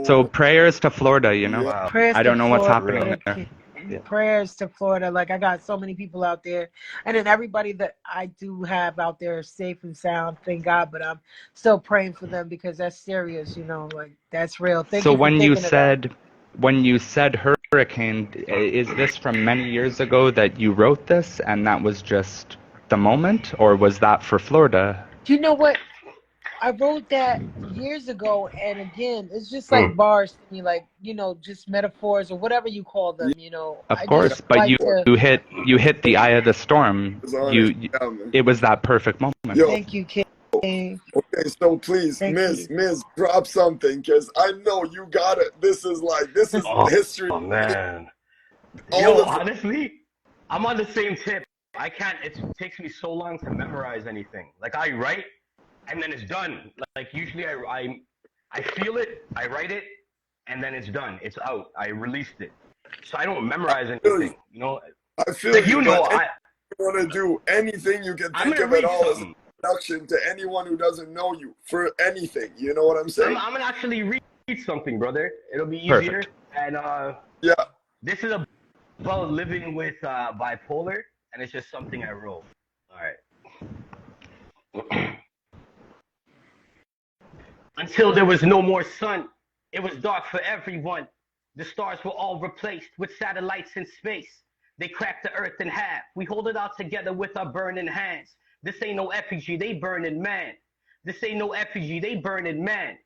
So Oh, prayers to Florida, you know. yeah. Wow. Prayers I to don't know what's Florida. happening there. Yeah. Prayers to Florida. Like I got so many people out there, and then everybody that I do have out there is safe and sound. Thank God, but I'm still praying for them because that's serious. You know, like that's real. Thank So you for thinking of that. when you said hurricane, is this from many years ago that you wrote this, and that was just the moment, or was that for Florida? You know what? I wrote that years ago, and again, it's just like Mm. bars to me, like just metaphors or whatever you call Yeah, them. Of I yeah, course, just but like to. you hit the eye of the storm. it's honest. Yeah, man. It was that perfect moment. Yo, Thank you, King. okay, so please, Thank you. Miss, drop something, because I know you got it. This is Oh, history. oh man. All Yo, of it. honestly, I'm on the same tip. I can't. It takes me so long to memorize anything. Like I write, and then it's done. Like usually, I feel it, I write it, and then it's done. It's out. I released it. So I don't I memorize feel you. anything. You know, I feel like you. you know, But you want to do anything you can I'm think gonna of at read all as an something. introduction to anyone who doesn't know you for anything. You know what I'm saying? I'm gonna actually read something, brother. It'll be Perfect. easier. And Yeah. this is about living with bipolar, and it's just something I wrote. All right. Until there was no more sun, it was dark for everyone. The stars were all replaced with satellites in space. They cracked the earth in half. We hold it all together with our burning hands. This ain't no effigy, they burning man. This ain't no effigy, they burning man.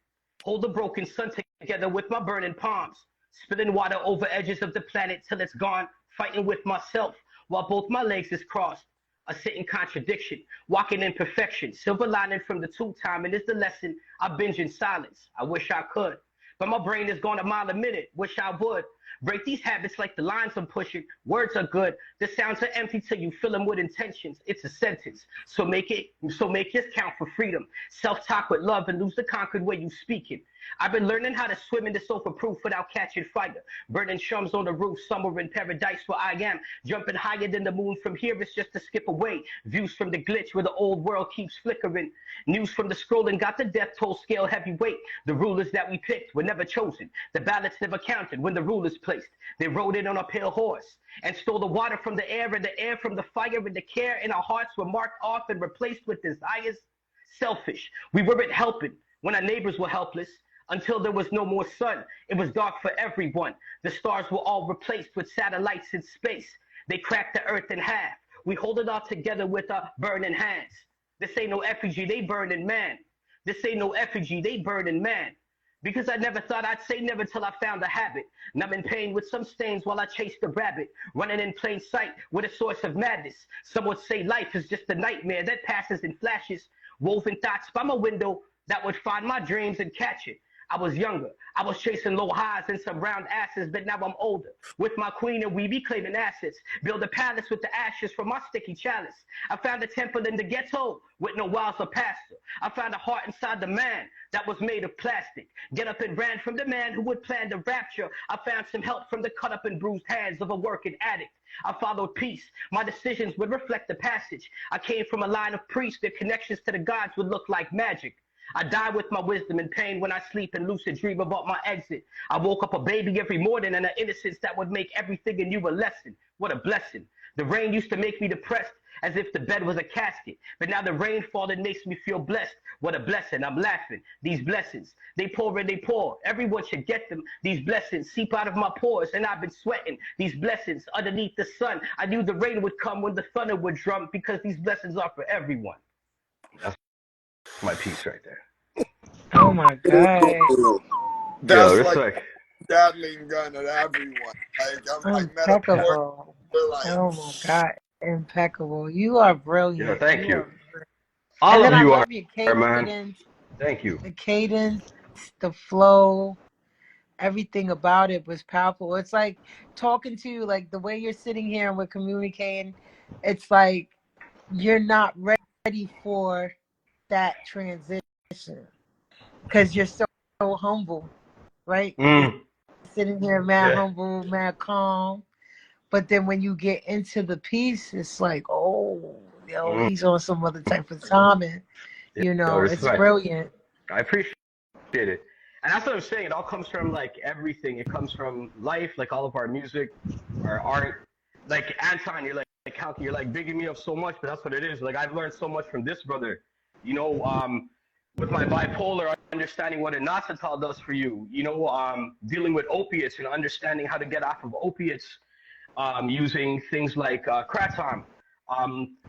Hold the broken sun together with my burning palms. Spilling water over edges of the planet till it's gone. Fighting with myself while both my legs is crossed. A sitting contradiction, walking in perfection. Silver lining from the two-time, and it's the lesson. I binge in silence. I wish I could. But my brain is going a mile a minute. Wish I would. Break these habits like the lines I'm pushing. Words are good. The sounds are empty till you fill them with intentions. It's a sentence. So make this count for freedom. Self-talk with love and lose the conquered way you speak it. I've been learning how to swim in the sofa-proof without catching fire. Burning chums on the roof, somewhere in paradise where I am. Jumping higher than the moon from here is just to skip away. Views from the glitch where the old world keeps flickering. News from the scrolling got the death toll scale heavyweight. The rulers that we picked were never chosen. The ballots never counted when the rulers placed. They rode in on a pale horse and stole the water from the air and the air from the fire, and the care in our hearts were marked off and replaced with desires. Selfish. We weren't helping when our neighbors were helpless. Until there was no more sun, it was dark for everyone. The stars were all replaced with satellites in space. They cracked the earth in half. We hold it all together with our burning hands. This ain't no effigy, they burning man. This ain't no effigy, they burning man. Because I never thought I'd say never till I found a habit. Numb in pain with some stains while I chased the rabbit. Running in plain sight with a source of madness. Some would say life is just a nightmare that passes in flashes. Woven thoughts by my window that would find my dreams and catch it. I was younger. I was chasing low highs and some round asses, but now I'm older. With my queen and we be claiming assets. Build a palace with the ashes from my sticky chalice. I found a temple in the ghetto with no walls or pastor. I found a heart inside the man that was made of plastic. Get up and ran from the man who would plan the rapture. I found some help from the cut up and bruised hands of a working addict. I followed peace. My decisions would reflect the passage. I came from a line of priests. Their connections to the gods would look like magic. I die with my wisdom and pain when I sleep and lucid dream about my exit. I woke up a baby every morning and an innocence that would make everything in you a lesson. What a blessing. The rain used to make me depressed as if the bed was a casket. But now the rain falling makes me feel blessed. What a blessing, I'm laughing. These blessings, they pour and they pour. Everyone should get them. These blessings seep out of my pores, and I've been sweating. These blessings underneath the sun. I knew the rain would come when the thunder would drum, because these blessings are for everyone. That's my piece right there. Oh my God. Yo, That's like respect. Gatling gun at everyone. Like I'm like metaphor Impeccable. for like Oh my God. Impeccable. You are Yeah, brilliant. thank You you. are brilliant. All And then of I you are, love your man. cadence, Thank you. the cadence, the flow, everything about it was powerful. It's like talking to you, like the way you're sitting here and we're communicating, it's like you're not ready for that transition because you're so humble, right? You're Mm, sitting here mad yeah. humble, mad calm. But then when you get into the piece, it's like, oh, yo, Mm, he's on some other type of timing. yo, It's respect. brilliant. I appreciate it. And that's what I'm saying. It all comes from like everything. It comes from life, like all of our music, our art. Like Anton, you're like Kalki, you're like bigging me up so much, but that's what it is. Like I've learned so much from this brother. You know, with my bipolar, understanding what inositol does for you. You know, dealing with opiates and understanding how to get off of opiates, using things like kratom,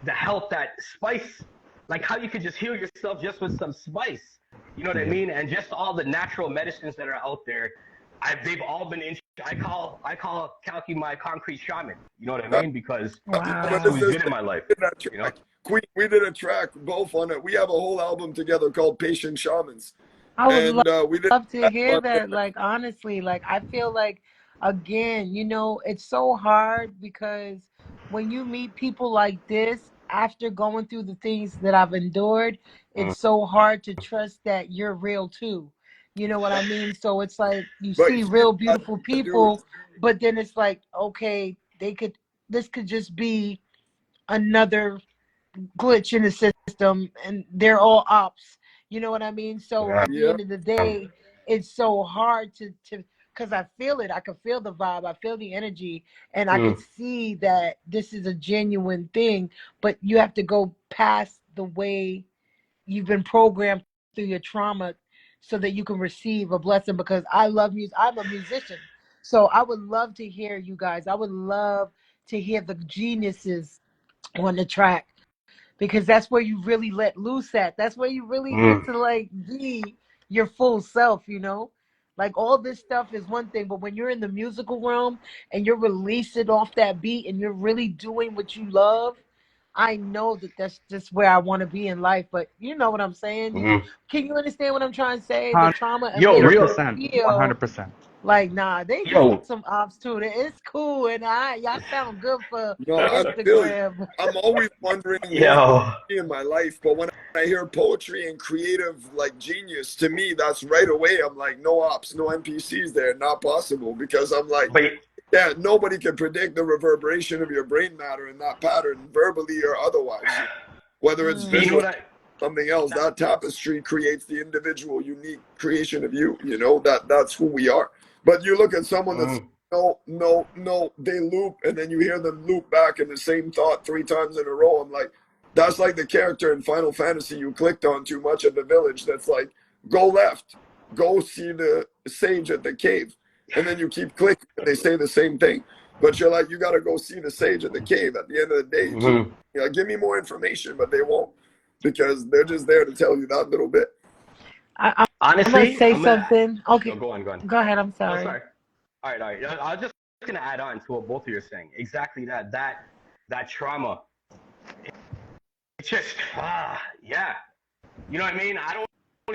the help that spice, like how you could just heal yourself just with some spice. You know what I mean? And just all the natural medicines that are out there, they've all been. I call Kalki my concrete shaman. You know what I that's mean? Because that's who Wow. he's been in my life. did that You know? track. Queen, we did a track both on it. We have a whole album together called Patient Shamans. I would And we did love to that hear on that. there. Like, honestly, like, I feel like, again, it's so hard because when you meet people like this, after going through the things that I've endured, Mm, it's so hard to trust that you're real too. You know what I mean? So it's like you But see he's real got beautiful to do it. people, but then it's like, okay, this could just be another glitch in the system and they're all ops. You know what I mean? So yeah. at the Yeah. end of the day, it's so hard to because I feel it. I can feel the vibe. I feel the energy, and I could Mm, see that this is a genuine thing. But you have to go past the way you've been programmed through your trauma, so that you can receive a blessing. Because I love music. I'm a musician, so I would love to hear you guys. I would love to hear the geniuses on the track because that's where you really let loose at. That's where you really get mm, to like be your full self, Like all this stuff is one thing, but when you're in the musical realm and you're releasing off that beat and you're really doing what you love, I know that that's just where I want to be in life. But you know what I'm saying? mm. Can you understand what I'm trying to say? The trauma and Yo, making real. you 100%. feel 100%. like, nah, they just Yo. some ops too. It's cool, and y'all sound good for No, I feel you. Instagram. I'm always wondering who's going Yo. to be in my life. But when I hear poetry and creative like genius, to me, that's right away. I'm like, no ops, no NPCs there, not possible. Because I'm like, But yeah, nobody can predict the reverberation of your brain matter in that pattern, verbally or otherwise. Whether it's you know visual, Mm, what something else, that that tapestry creates the individual, unique creation of you. That's who we are. But you look at someone that's mm, no, no, no, they loop, and then you hear them loop back in the same thought 3 times in a row. I'm like, that's like the character in Final Fantasy you clicked on too much at the village. That's like, go left, go see the sage at the cave, and then you keep clicking, and they say the same thing. But you're like, you got to go see the sage at the cave. At the end of the day, you keep, mm. give me more information, but they won't because they're just there to tell you that little bit. I'm gonna Honestly, say I'm gonna. something. No, Okay, go on, go on. go ahead. I'm No, sorry. sorry. All right, all right. I was just gonna add on to what both of you are saying. Exactly that. That trauma. It's just yeah. You know what I mean? I don't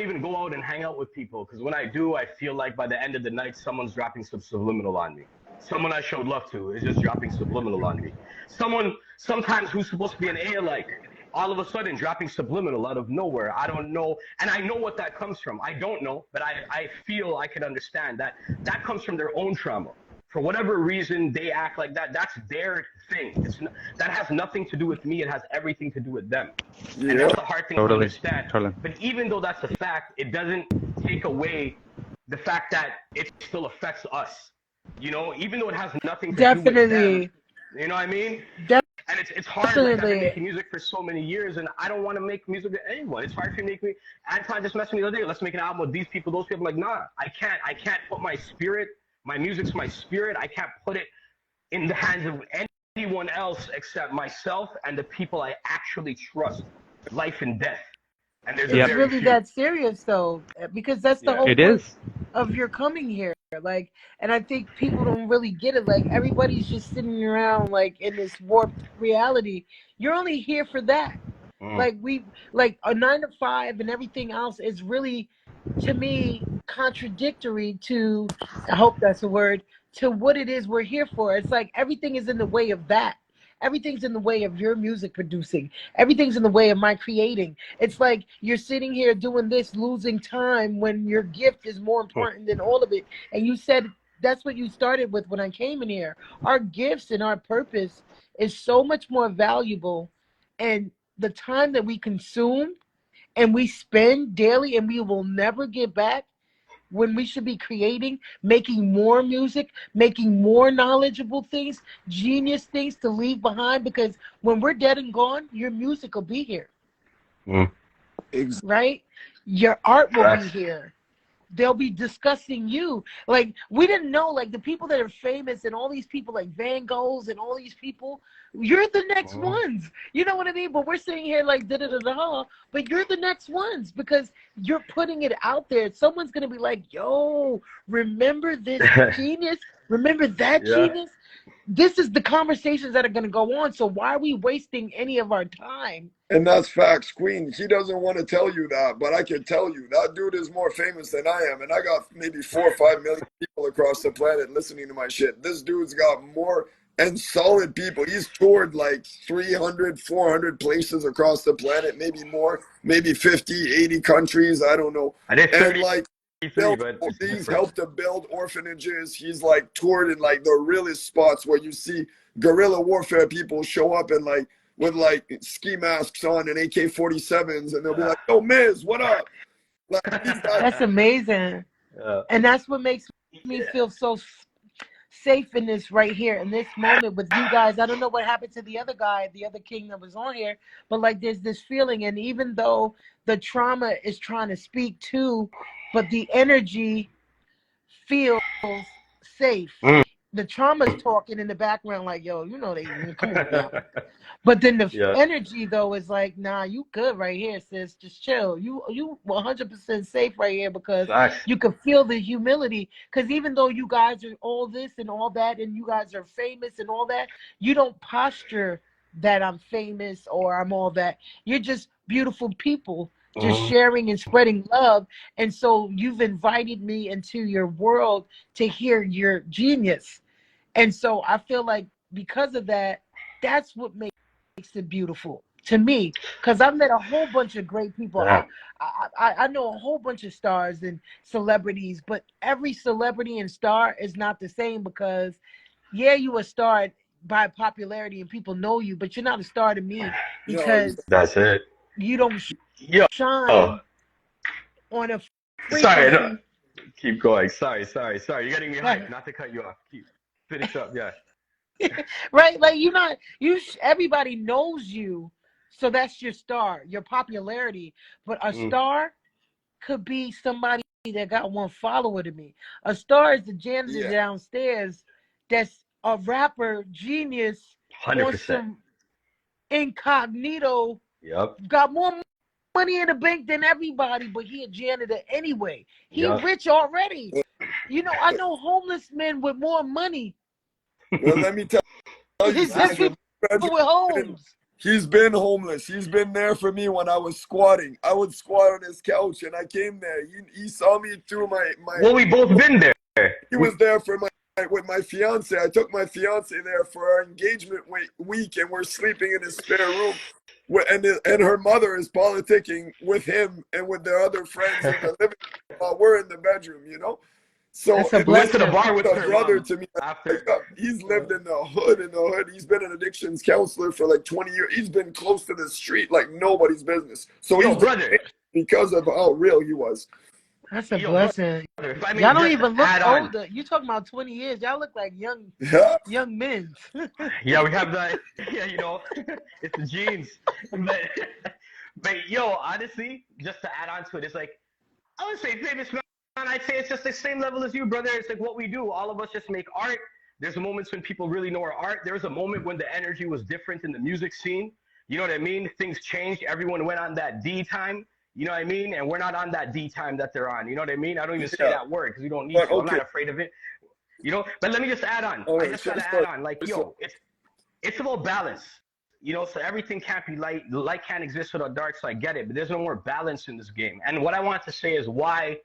even go out and hang out with people because when I do, I feel like by the end of the night, someone's dropping some subliminal on me. Someone I showed love to is just dropping subliminal on me. Someone sometimes who's supposed to be an A-like, all of a sudden dropping subliminal out of nowhere. I don't know, and I know what that comes from. I don't know, but I feel I can understand that that comes from their own trauma. For whatever reason, they act like that. That's their thing. That has nothing to do with me. It has everything to do with them. And Yeah. that's a hard thing to Totally. understand. Totally. But even though that's a fact, it doesn't take away the fact that it still affects us. Even though it has nothing to do with them, Definitely, you know what I mean? And it's hard. Like, I've been Definitely. making music for so many years, and I don't want to make music with anyone. It's hard for me to make me. Anton just messaged me the other day. Let's make an album with these people, those people. I'm like, nah, I can't. I can't put my spirit. My music's my spirit. I can't put it in the hands of anyone else except myself and the people I actually trust, life and death. And there's a It's Yep. very really few. that serious though, because that's the Yeah. whole It point is. of your coming here. Like, and I think people don't really get it. Like, everybody's just sitting around like in this warped reality. You're only here for that. Mm. Like, like a 9 to 5 and everything else is really, to me, contradictory to, I hope that's a word, to what it is we're here for. It's like everything is in the way of that. Everything's in the way of your music producing. Everything's in the way of my creating. It's like you're sitting here doing this, losing time when your gift is more important than all of it. And you said that's what you started with when I came in here. Our gifts and our purpose is so much more valuable. And the time that we consume and we spend daily and we will never get back, when we should be creating, making more music, making more knowledgeable things, genius things to leave behind, because when we're dead and gone, your music will be here, Mm. right? Your art will be Facts. here. They'll be discussing you. Like, we didn't know, like, the people that are famous and all these people like Van Goghs and all these people, you're the next Mm. ones. You know what I mean? But we're sitting here like da da da da, but you're the next ones because you're putting it out there. Someone's gonna be like, yo, remember this genius? Remember that Yeah. genius? This is the conversations that are gonna go on. So why are we wasting any of our time? And that's facts, Queen. He doesn't want to tell you that, but I can tell you that dude is more famous than I am. And I got maybe 4 or 5 million people across the planet listening to my shit. This dude's got more and solid people. He's toured like 300, 400 places across the planet, maybe more, maybe 50, 80 countries. I don't know. I did And like, 33, but it's he's different. helped to build orphanages. He's like toured in like the realest spots where you see guerrilla warfare people show up and like with like ski masks on and AK-47s, and they'll be like, "Yo, Miz, what up?" Like he's that. That's amazing. Yeah. And that's what makes me Yeah. feel so safe in this right here in this moment with you guys. I don't know what happened to the other guy, the other king that was on here, but like there's this feeling, and even though the trauma is trying to speak too, but the energy feels safe. Mm. The trauma's talking in the background like, yo, you know, they come on now. But then the Yeah. energy though is like, nah, you good right here, sis. Just chill. You 100% safe right here because Facts. you can feel the humility. Because even though you guys are all this and all that, and you guys are famous and all that, you don't posture that I'm famous or I'm all that. You're just beautiful people, just Mm. sharing and spreading love. And so you've invited me into your world to hear your genius. And so I feel like because of that, that's what makes it beautiful to me. Because I've met a whole bunch of great people. Yeah. I know a whole bunch of stars and celebrities, but every celebrity and star is not the same because, yeah, you a star by popularity and people know you, but you're not a star to me No, because That's it. you don't Yo. shine on a Sorry. No. frequency. Keep going. Sorry. You're getting me hyped. Right. Not to cut you off. Keep finish up. Yeah. Right? Like you're not everybody knows you. So that's your star, your popularity. But a Mm. star could be somebody that got one follower to me. A star is the janitor yeah, downstairs that's a rapper genius on 100%. some incognito, Yep. got more money in the bank than everybody, but he a janitor anyway. He Yep. rich already. You know, I know homeless men with more money well, let me tell you, than sister. people with homes. He's been homeless. He's been there for me when I was squatting. I would squat on his couch, and I came there. He saw me through my. Well, we both been there. He was there for my with my fiance. I took my fiance there for our engagement week, and we're sleeping in his spare room. And her mother is politicking with him and with their other friends in the living room while we're in the bedroom. You know, so That's a We went to the blessing. bar with a her brother mom to me. after. He's lived in the hood. He's been an addictions counselor for like 20 years. He's been close to the street like nobody's business. So Yo, he's brother. because of how real he was. That's a Yo, brother, blessing. if I may Y'all don't just even look add on. older. You talking about 20 years. Y'all look like Yeah. young men. Yeah, we have that. Yeah, it's the genes. But, but yo, honestly, just to add on to it, it's like, I would say famous man. I'd say it's just the same level as you, brother. It's like what we do. All of us just make art. There's moments when people really know our art. There was a moment when the energy was different in the music scene. You know what I mean? Things changed. Everyone went on that D time. You know what I mean? And we're not on that D time that they're on. You know what I mean? I don't even say Yeah. that word because we don't need But to. I'm okay. not afraid of it. But let me just add on. All I right. just gotta add on. Like, yo, it's about balance. So everything can't be light. Light can't exist without dark. So I get it, but there's no more balance in this game. And what I want to say is why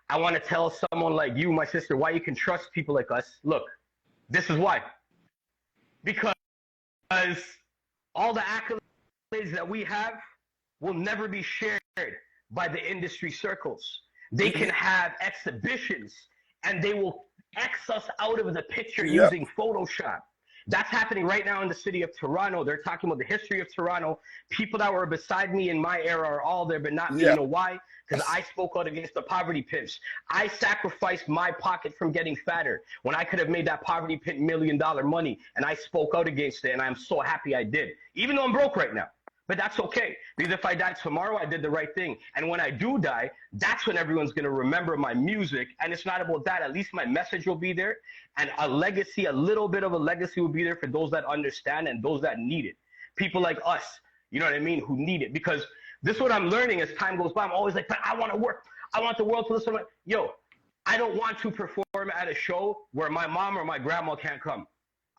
I want to tell someone like you, my sister, why you can trust people like us. Look, this is why. Because all the accolades that we have will never be shared by the industry circles. They can have exhibitions and they will X us out of the picture Yeah. using Photoshop. That's happening right now in the city of Toronto. They're talking about the history of Toronto. People that were beside me in my era are all there, but not me. Yeah. You know why? Because I spoke out against the poverty pimps. I sacrificed my pocket from getting fatter when I could have made that poverty pimp $1 million money, and I spoke out against it, and I'm so happy I did, even though I'm broke right now. But that's okay, because if I die tomorrow, I did the right thing. And when I do die, that's when everyone's going to remember my music. And it's not about that. At least my message will be there. And a legacy, a little bit of a legacy will be there for those that understand and those that need it. People like us, you know what I mean, who need it. Because this is what I'm learning as time goes by. I'm always like, but I want to work. I want the world to listen. Yo, I don't want to perform at a show where my mom or my grandma can't come.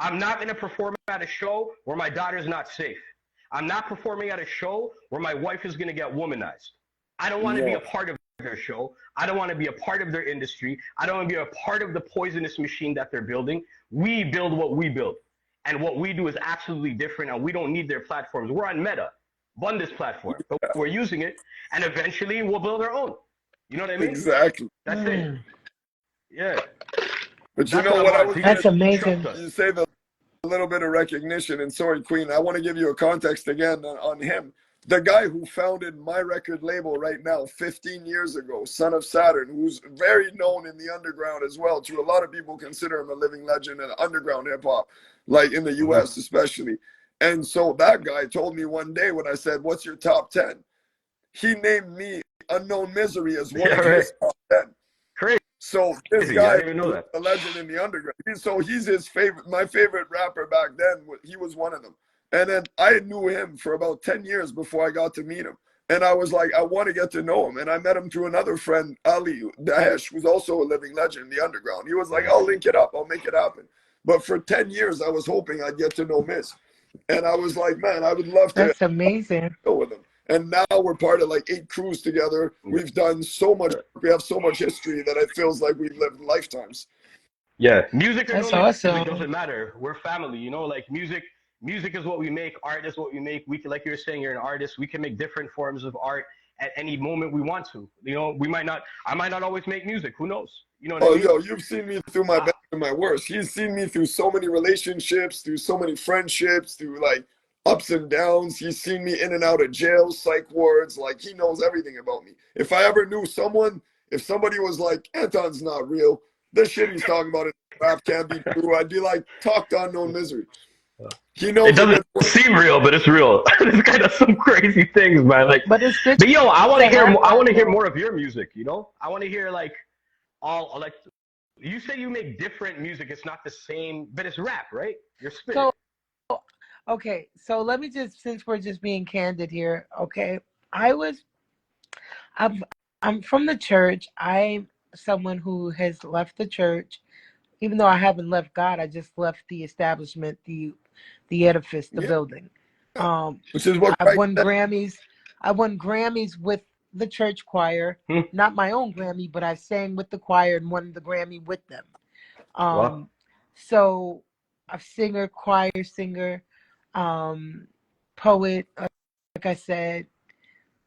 I'm not going to perform at a show where my daughter's not safe. I'm not performing at a show where my wife is going to get womanized. I don't want to be a part of their show. I don't want to be a part of their industry. I don't want to be a part of the poisonous machine that they're building. We build what we build. And what we do is absolutely different, and we don't need their platforms. We're on Meta, on this platform, but we're using it, and eventually we'll build our own. You know what I mean? Exactly. That's it. Yeah. But you That's know what what I'm I on. was So you gonna That's just amazing. trust us. you say the little bit of recognition, and sorry, Queen, I want to give you a context again on him. The guy who founded my record label right now 15 years ago, Son of Saturn, who's very known in the underground as well. To a lot of people, consider him a living legend in underground hip hop, like in the US especially. And so that guy told me one day when I said, "What's your top 10?" He named me Unknown Misery as one Yeah, of right. his top 10. Crazy. So I this guy, didn't even know who's that. a legend in the underground, he's his favorite, my favorite rapper back then. He was one of them. And then I knew him for about 10 years before I got to meet him. And I was like, I want to get to know him. And I met him through another friend, Ali Daesh, who's also a living legend in the underground. He was like, I'll link it up, I'll make it happen. But for 10 years, I was hoping I'd get to know Miss. And I was like, man, I would love to That's amazing. go with him. And now we're part of like 8 crews together. We've done so much. We have so much history that it feels like we've lived lifetimes. Yeah, music or no That's music awesome. doesn't matter. We're family, like music is what we make, art is what we make. We can, like you were saying, you're an artist. We can make different forms of art at any moment we want to. I might not always make music. Who knows? You know what I Oh, mean? yo, you've seen me through my best and my worst. He's seen me through so many relationships, through so many friendships, through like ups and downs. He's seen me in and out of jail, psych wards. Like he knows everything about me. If I ever knew someone, if somebody was like, Anton's not real, this shit he's talking about in rap can't be true, I'd be like, talk to Unknown Misery. He It knows it doesn't gets worse. seem real, but it's real. This guy does some crazy things, man. But it's good But yo, I want to to hear. have I want that to hear though. more of your music. I want to hear all like. You say you make different music. It's not the same, but it's rap, right? Your spirit. So okay, so let me just, since we're just being candid here, okay. I was I'm I'm from the church. I'm someone who has left the church. Even though I haven't left God, I just left the establishment, the edifice, the Yeah, building. Um, which is what I've Christ won said. Grammys. I won Grammys with the church choir. Hmm? Not my own Grammy, but I sang with the choir and won the Grammy with them. Well, Um, so a singer, choir singer, um, poet, like I said,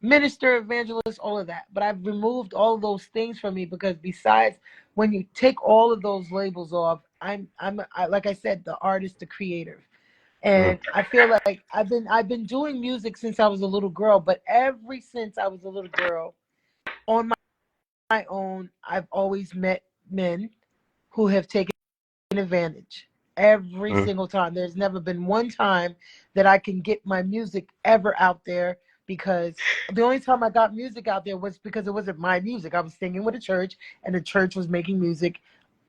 minister, evangelist, all of that. But I've removed all of those things from me because besides, when you take all of those labels off, like I said, the artist, the creator. hmm. And I feel like I've been doing music since I was a little girl, but ever since I was a little girl, on own, I've always met men who have taken advantage every Mm-hmm. single time. There's never been one time that I can get my music ever out there, because the only time I got music out there was because it wasn't my music. I was singing with a church, and the church was making music,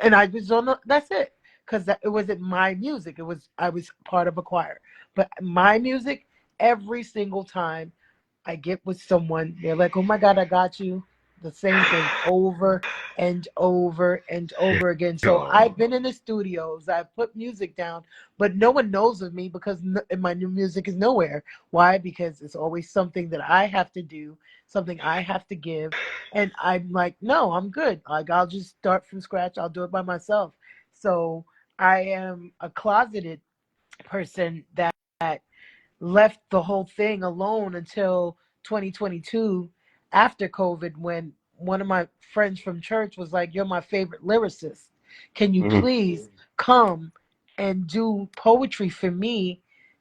and I was on the, that's it. Because it wasn't my music. It was, I was part of a choir. But my music, every single time I get with someone, they're like, "Oh my God, I got you." The same thing over and over and over again. So Yo, I've been in the studios, I've put music down, but no one knows of me because my new music is nowhere. Why? Because it's always something that I have to do, something I have to give. And I'm like, no, I'm good. Like, I'll just start from scratch, I'll do it by myself. So I am a closeted person that left the whole thing alone until 2022 after COVID, when one of my friends from church was like, "You're my favorite lyricist. Can you mm-hmm. please come and do poetry for me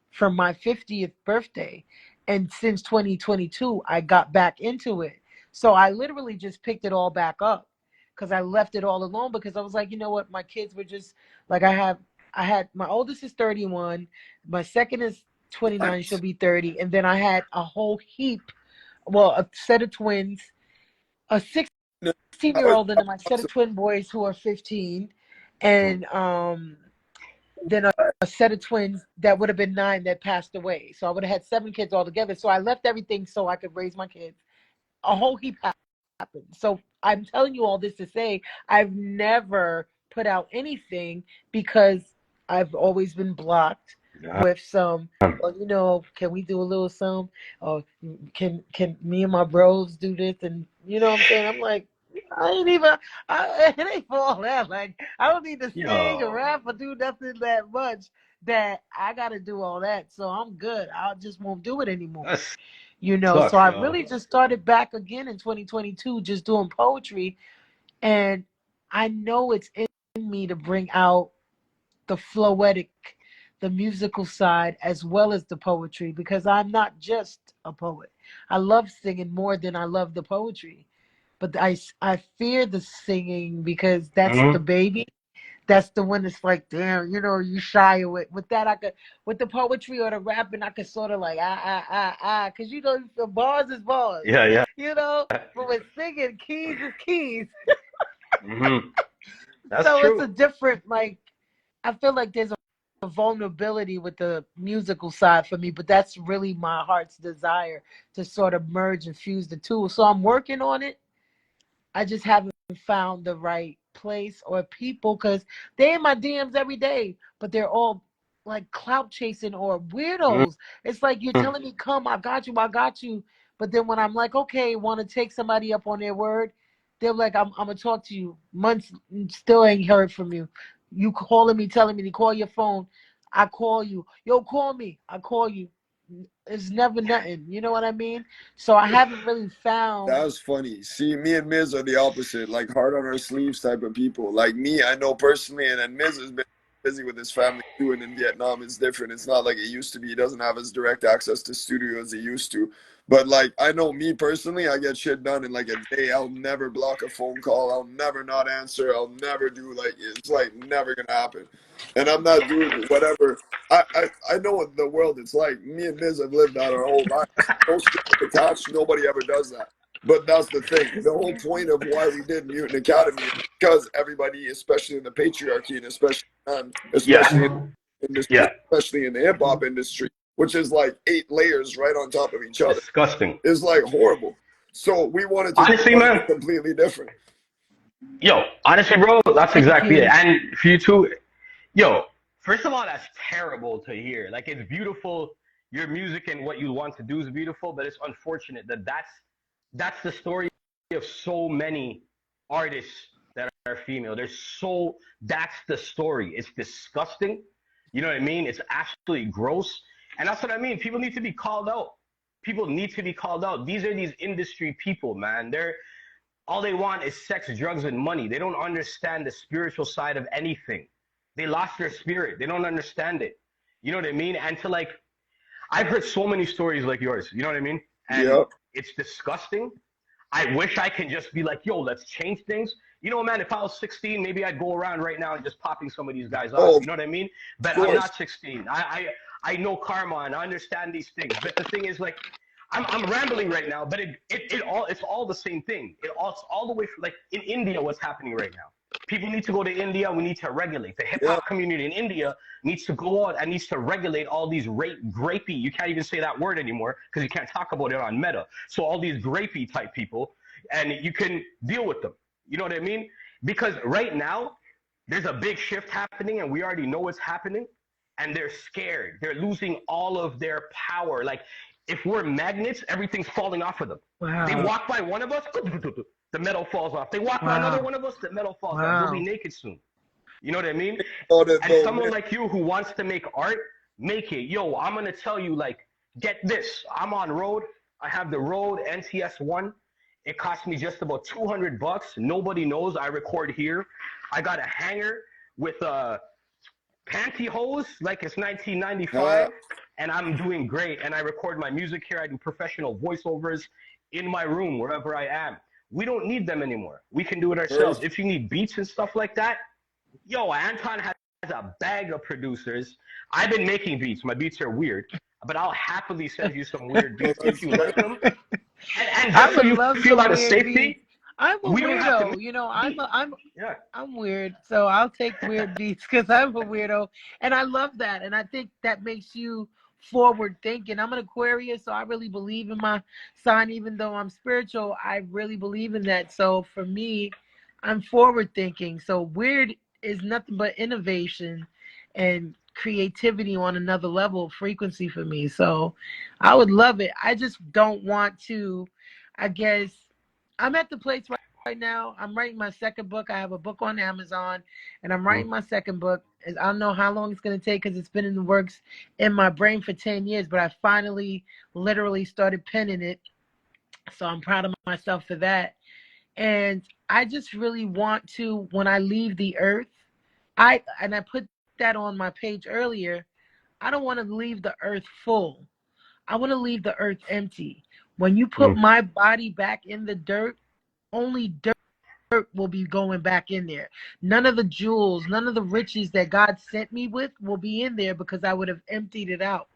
for my 50th birthday?" And since 2022, I got back into it. So I literally just picked it all back up because I left it all alone, because I was like, you know what? My kids were just like, I had, my oldest is 31, my second is 29, she'll Nice. be 30. And then I had a whole heap, well, a set of twins, a No, 16-year-old, and then my set of awesome. twin boys who are 15. And then a set of twins that would have been 9 that passed away. So I would have had 7 kids altogether. So I left everything so I could raise my kids. A whole heap happened. So I'm telling you all this to say I've never put out anything because I've always been blocked Yeah. with some, well, you know, can we do a little some? Or can me and my bros do this? And you know what I'm saying? I'm like, I ain't even, it ain't for all that. Like, I don't need to sing or Yo, rap or do nothing that much that I got to do all that. So I'm good. I just won't do it anymore. that You know, so sucks, I yo. really just started back again in 2022, just doing poetry. And I know it's in me to bring out the floetic, the musical side, as well as the poetry, because I'm not just a poet. I love singing more than I love the poetry. But I fear the singing because that's the Mm-hmm. baby. That's the one that's like, damn, you know, you shy away. With that, I could, with the poetry or the rapping, I could sort of like, because you know, the bars is bars, Yeah, yeah. you know. But with singing, keys is keys. Mm-hmm. That's So it's true. a different, like, I feel like there's a vulnerability with the musical side for me, but that's really my heart's desire to sort of merge and fuse the two. So I'm working on it. I just haven't found the right place or people, because they in my DMs every day, but they're all like clout chasing or weirdos. It's like, you're Mm-hmm. telling me, come, I got you, I got you. But then when I'm like, okay, want to take somebody up on their word, they're like, I'm going to talk to you. Months, still ain't heard from you. You calling me, telling me to call your phone. I call you. Yo, call me. I call you. It's never nothing. You know what I mean? So I haven't really found. That's funny. See, me and Miz are the opposite, like hard on our sleeves type of people. Like me, I know personally, and then Miz has been busy with his family too, and in Vietnam it's different. It's not like it used to be. He doesn't have as direct access to studio as he used to. But like I know me personally, I get shit done in like a day. I'll never block a phone call. I'll never not answer. I'll never do like it's like never gonna happen. And I'm not doing whatever. I know what the world it's like. Me and Miz have lived that our whole lives. No strings attached. Nobody ever does that. But that's the thing. The whole point of why we did Mutant Academy is because everybody, especially in the patriarchy and especially especially in Yeah. the industry, Yeah. especially in the hip hop industry, which is like 8 layers right on top of each other, Disgusting. is like horrible. So we wanted to do Honestly, something man. completely different. Yo, honestly, bro, that's Thank exactly it. you. And for you too, yo, first of all, that's terrible to hear. Like, it's beautiful. Your music and what you want to do is beautiful, but it's unfortunate that that's the story of so many artists that are female. That's the story. It's disgusting. You know what I mean? It's absolutely gross. And that's what I mean. People need to be called out. People need to be called out. These are these industry people, man. They're all they want is sex, drugs, and money. They don't understand the spiritual side of anything. They lost their spirit. They don't understand it. You know what I mean? And to like, I've heard so many stories like yours. You know what I mean? And Yeah. it's disgusting. I wish I can just be like, yo, let's change things. You know, man, if I was 16, maybe I'd go around right now and just popping some of these guys off. Oh, You know what I mean? of But I'm course. not 16. I know karma and I understand these things. But the thing is, like, I'm rambling right now, but it's all the same thing. It's all the way from, like, in India, what's happening right now. People need to go to India. We need to regulate. The hip Yeah. hop community in India needs to go out and needs to regulate all these grapey. You can't even say that word anymore because you can't talk about it on Meta. So all these grapey type people, and you can deal with them. You know what I mean? Because right now there's a big shift happening, and we already know it's happening, and they're scared. They're losing all of their power. Like, if we're magnets, everything's falling off of them. Wow. They walk by one of us, the metal falls off. They walk by another one of us, the metal falls off. We'll be naked soon. You know what I mean? And someone like you who wants to make art, make it. Yo, I'm going to tell you, like, get this. I'm on Rode. I have the Rode NTS1. It cost me just about $200. Nobody knows. I record here. I got a hanger with pantyhose like it's 1995, and I'm doing great. And I record my music here. I do professional voiceovers in my room, wherever I am. We don't need them anymore. We can do it ourselves. If you need beats and stuff like that, yo, Anton has a bag of producers. I've been making beats. My beats are weird, but I'll happily send you some weird beats if you like them. And just so you feel out of safety, beats. I'm a we don't have weirdo. to You know, I'm yeah. weird, so I'll take weird beats because I'm a weirdo, and I love that, and I think that makes you forward thinking. I'm an Aquarius, so I really believe in my sign. Even though I'm spiritual, I really believe in that. So for me, I'm forward thinking. So weird is nothing but innovation and creativity on another level of frequency for me. So I would love it. I just don't want to, I guess, I'm at the place right now. I'm writing my second book. I have a book on Amazon, and I'm writing my second book. I don't know how long it's going to take because it's been in the works in my brain for 10 years, but I finally literally started penning it. So I'm proud of myself for that. And I just really want to, when I leave the earth, I put that on my page earlier, I don't want to leave the earth full. I want to leave the earth empty. When you put my body back in the dirt, only dirt will be going back in there. None of the jewels, none of the riches that God sent me with will be in there because I would have emptied it out.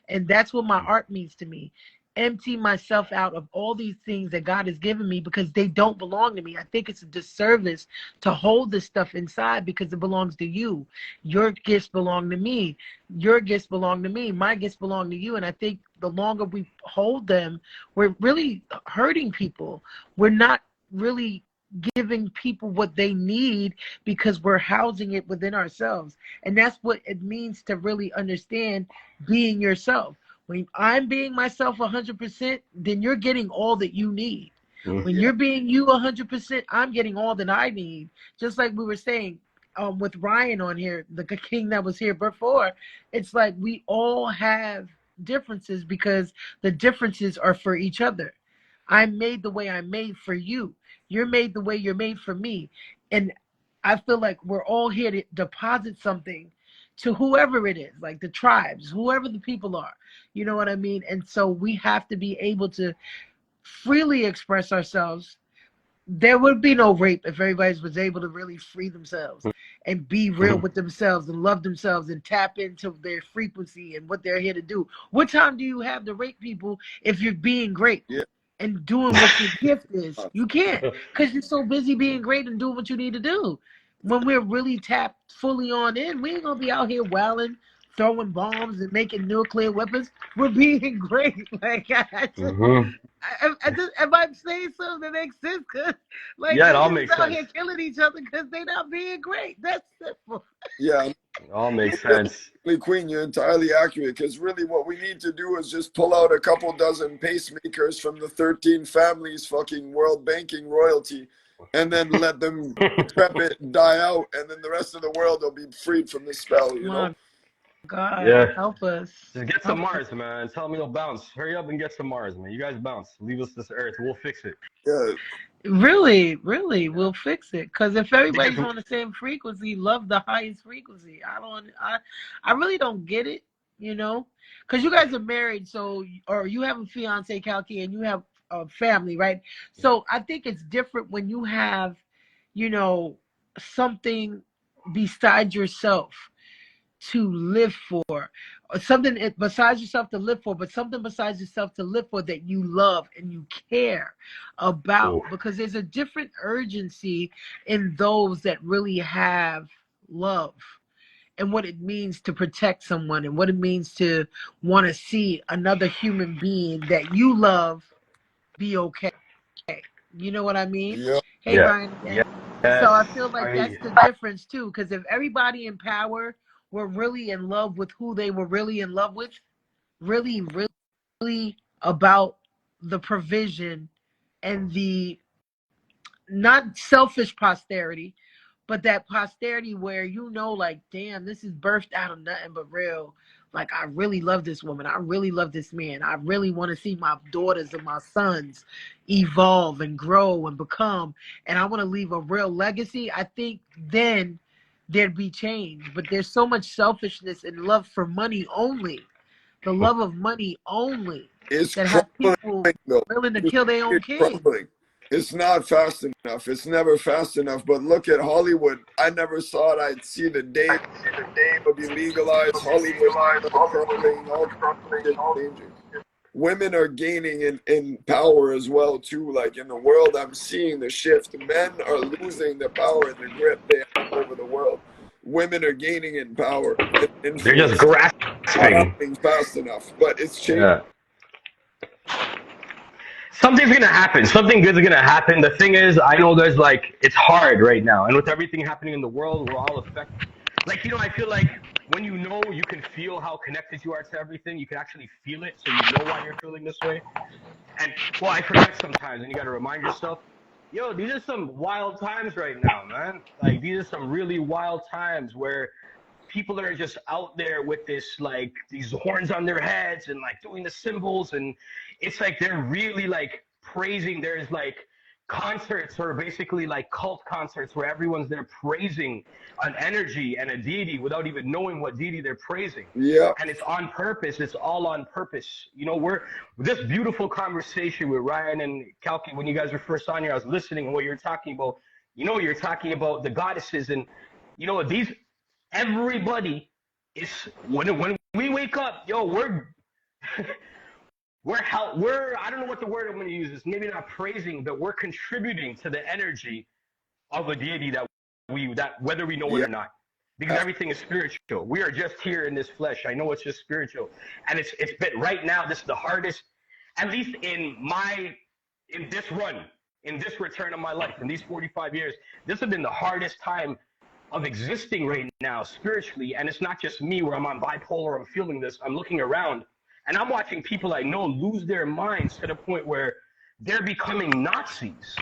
And that's what my art means to me. Empty myself out of all these things that God has given me because they don't belong to me. I think it's a disservice to hold this stuff inside because it belongs to you. Your gifts belong to me. Your gifts belong to me. My gifts belong to you. And I think the longer we hold them, we're really hurting people. We're not really giving people what they need because we're housing it within ourselves. And that's what it means to really understand being yourself. When I'm being myself 100%, then you're getting all that you need. When you're being you 100%, I'm getting all that I need. Just like we were saying with Ryan on here, the king that was here before, it's like we all have differences because the differences are for each other. I'm made the way I'm made for you. You're made the way you're made for me. And I feel like we're all here to deposit something to whoever it is, like the tribes, whoever the people are. You know what I mean? And so we have to be able to freely express ourselves. There would be no rape if everybody was able to really free themselves and be real with themselves and love themselves and tap into their frequency and what they're here to do. What time do you have to rape people if you're being great? And doing what your gift is? You can't, because you're so busy being great and doing what you need to do. When we're really tapped fully on in, we ain't gonna be out here wilding, throwing bombs and making nuclear weapons. We're being great. Like am I saying something that makes sense? Cause like Yeah, it all niggas makes out sense. here killing each other because they not being great. That's simple. Yeah. It all makes sense. Queen, you're entirely accurate because really what we need to do is just pull out a couple dozen pacemakers from the 13 families fucking world banking royalty and then let them decrepit and die out, and then the rest of the world will be freed from the spell, you know? God, help us. Just get some Mars, man. Tell me you'll bounce. Hurry up and get some Mars, man. You guys bounce. Leave us this Earth. We'll fix it. Yeah. Really, we'll fix it. Because if everybody's on the same frequency, love the highest frequency. I really don't get it, you know? Because you guys are married, so, or you have a fiance, Kalki, and you have family, right? So I think it's different when you have, you know, something besides yourself to live for, or something besides yourself to live for, but something besides yourself to live for that you love and you care about, Ooh. because there's a different urgency in those that really have love and what it means to protect someone and what it means to want to see another human being that you love be okay. You know what I mean? Yeah. Hey, Yeah. Brian, again. So Yes. I feel like I that's the difference too, because if everybody in power were really in love with who they were really in love with, really, really about the provision and the not selfish posterity, but that posterity where you know, like, damn, this is birthed out of nothing but real. Like, I really love this woman. I really love this man. I really want to see my daughters and my sons evolve and grow and become. And I want to leave a real legacy. I think then there'd be change. But there's so much selfishness and love for money only, the love of money only, It's that have crumbling people though. willing to You kill their see own it kids. crumbling. It's not fast enough. It's never fast enough. But look at Hollywood. I never thought I'd see the day it'll be legalized. Hollywood crumbling. All shit changing. Women are gaining in power as well too. Like in the world, I'm seeing the shift. Men are losing the power and the grip they have over the world. Women are gaining in power and They're just influence. Not grasping. happening fast enough, but it's changing. Yeah. Something's gonna happen. Something good's gonna happen. The thing is, I know there's like it's hard right now, and with everything happening in the world, we're all affected. Like I feel like when you know, you can feel how connected you are to everything. You can actually feel it, so you know why you're feeling this way. And well, I forget sometimes, and you got to remind yourself, yo, these are some wild times right now, man. Like these are some really wild times where people that are just out there with this like these horns on their heads and like doing the symbols, and it's like they're really like praising. There's like concerts or basically like cult concerts where everyone's there praising an energy and a deity without even knowing what deity they're praising, Yeah. and it's on purpose. It's all on purpose. We're this beautiful conversation with Ryan and Kalki. When you guys were first on here, I was listening and what you're talking about. You're talking about the goddesses, and these everybody is when we wake up, yo, we're I don't know what the word I'm going to use is, maybe not praising, but we're contributing to the energy of a deity that whether we know it Yeah. or not, because everything is spiritual. We are just here in this flesh. I know it's just spiritual, and it's been right now. This is the hardest, at least in this run, in this return of my life, in these 45 years. This has been the hardest time of existing right now spiritually, and it's not just me where I'm on bipolar. I'm feeling this. I'm looking around, and I'm watching people I know lose their minds to the point where they're becoming Nazis.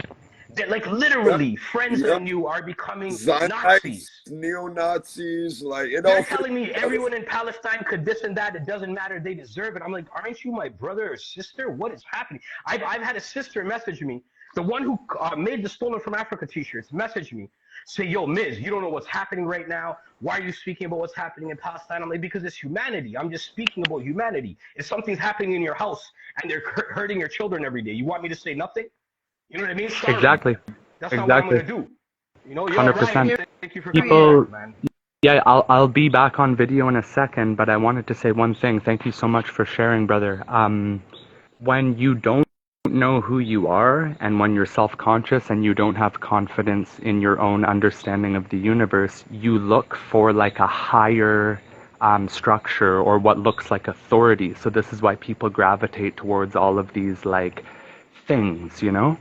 That like Yep. literally friends I Yep. knew are becoming Zionites, Nazis. neo-Nazis, like it all They're fits telling me together. everyone in Palestine could this and that. It doesn't matter. They deserve it. I'm like, aren't you my brother or sister? What is happening? I've had a sister message me, the one who made the Stolen from Africa t-shirts, message me, say, yo, Miz, you don't know what's happening right now. Why are you speaking about what's happening in Palestine? I'm like, because it's humanity. I'm just speaking about humanity. If something's happening in your house and they're hurting your children every day, you want me to say nothing? You know what I mean? Sorry. Exactly. That's not what I'm Exactly. going to do. Yo, Ryan, 100%. thank you for coming Period. People, back, man. yeah, I'll be back on video in a second, but I wanted to say one thing. Thank you so much for sharing, brother. When you don't know who you are, and when you're self-conscious and you don't have confidence in your own understanding of the universe, you look for like a higher structure or what looks like authority. So this is why people gravitate towards all of these like things, you know?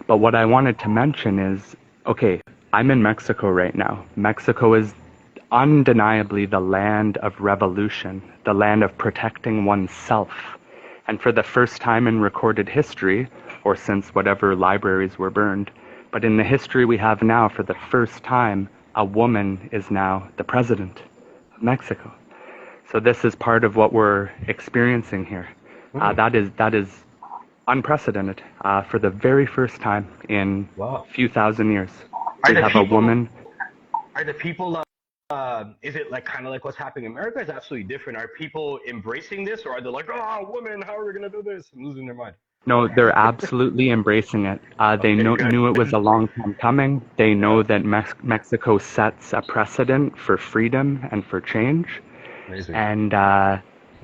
But what I wanted to mention is, okay, I'm in Mexico right now. Mexico is undeniably the land of revolution, the land of protecting oneself. And for the first time in recorded history, or since whatever libraries were burned, but in the history we have now, for the first time, a woman is now the president of Mexico. So this is part of what we're experiencing here. That is unprecedented. For the very first time in Wow. a few thousand years, Are we the have a people woman. are the people is it like kind of like what's happening in America? Is absolutely different. Are people embracing this, or are they like, oh, women, how are we gonna do this? I'm losing their mind. No, they're absolutely embracing it. They Okay, knew it was good. a long time coming. They Yeah, know that Mexico sets a precedent for freedom and for change. amazing. And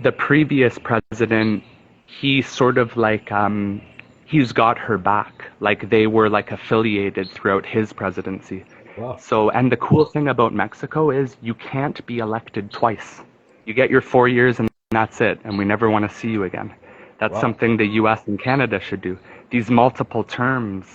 the previous president, he sort of like he's got her back. Like they were like affiliated throughout his presidency. Wow, So, and the cool thing about Mexico is you can't be elected twice. You get your 4 years and that's it, and we never want to see you again. That's wow. something the US and Canada should do. These multiple terms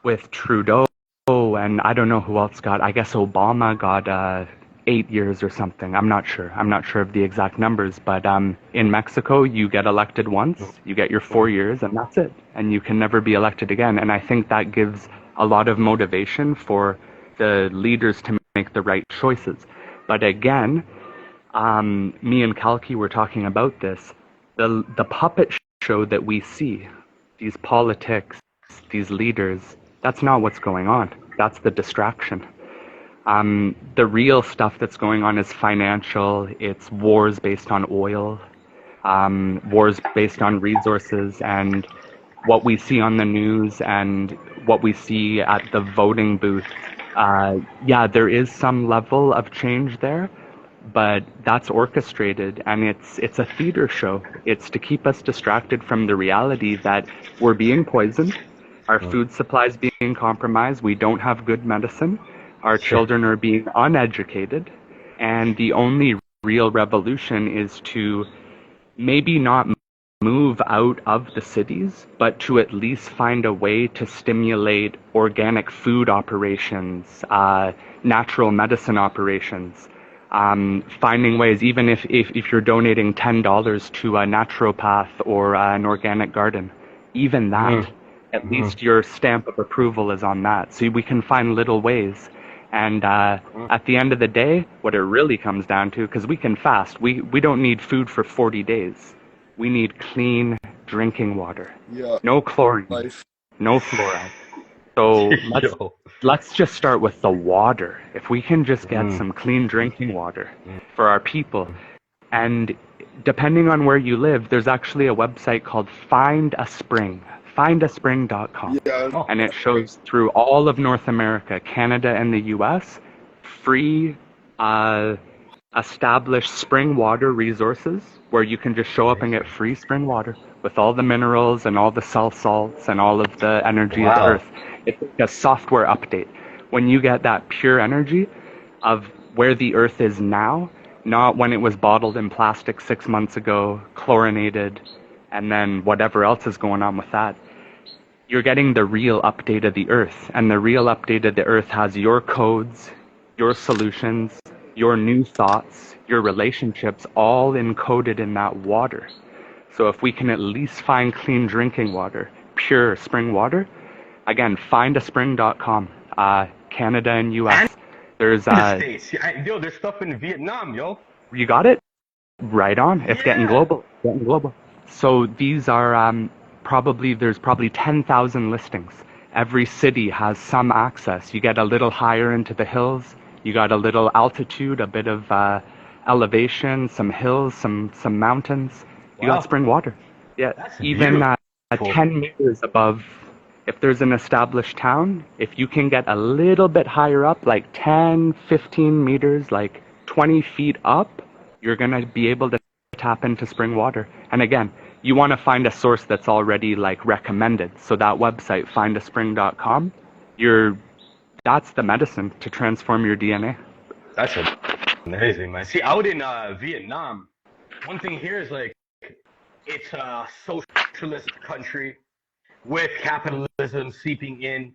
with Trudeau and I don't know who else got, I guess Obama got 8 years or something. I'm not sure. I'm not sure of the exact numbers, but in Mexico, you get elected once, you get your 4 years, and that's it. And you can never be elected again. And I think that gives a lot of motivation for the leaders to make the right choices. But again, me and Kalki were talking about this. The puppet show that we see, these politics, these leaders, that's not what's going on. That's the distraction. The real stuff that's going on is financial. It's wars based on oil, wars based on resources, and what we see on the news and what we see at the voting booth. Yeah, there is some level of change there, but that's orchestrated and it's a theater show. It's to keep us distracted from the reality that we're being poisoned, our Mm. food supply is being compromised, we don't have good medicine, our Sure. children are being uneducated, and the only real revolution is to maybe not move out of the cities, but to at least find a way to stimulate organic food operations, natural medicine operations, finding ways, even if you're donating $10 to a naturopath or an organic garden, even that, Mm. at Mm. least your stamp of approval is on that. So we can find little ways. And Mm. at the end of the day, what it really comes down to, because we can fast, we don't need food for 40 days. We need clean drinking water. Yeah, No chlorine, life. no fluoride. So Yo. let's just start with the water. If we can just get Mm. some clean drinking water Mm. for our people, and depending on where you live, there's actually a website called Find a Spring, findaspring.com. Yeah, Oh, And it shows through all of North America, Canada, and the US, free uh, established spring water resources where you can just show up and get amazing. free spring water with all the minerals and all the cell salts and all of the energy of the Wow. earth. It's like a software update. When you get that pure energy of where the earth is now, not when it was bottled in plastic 6 months ago, chlorinated, and then whatever else is going on with that, you're getting the real update of the earth. And the real update of the earth has your codes, your solutions, your new thoughts, your relationships all encoded in that water. So if we can at least find clean drinking water, pure spring water, again, findaspring.com, Canada and And US. There's, the States. Yo, there's stuff in Vietnam, yo. you got it? Right on. It's getting Yeah. global. Getting global. So these are there's probably 10,000 listings. Every city has some access. You get a little higher into the hills. You got a little altitude, a bit of elevation, some hills, some mountains. You got Wow. spring water. Yeah, That's even beautiful. 10 meters above. If there's an established town, if you can get a little bit higher up, like 10, 15 meters, like 20 feet up, you're going to be able to tap into spring water. And again, you want to find a source that's already like recommended. So that website, findaspring.com, that's the medicine to transform your DNA. That's amazing, man. See, out in Vietnam, one thing here is like it's a socialist country with capitalism seeping in,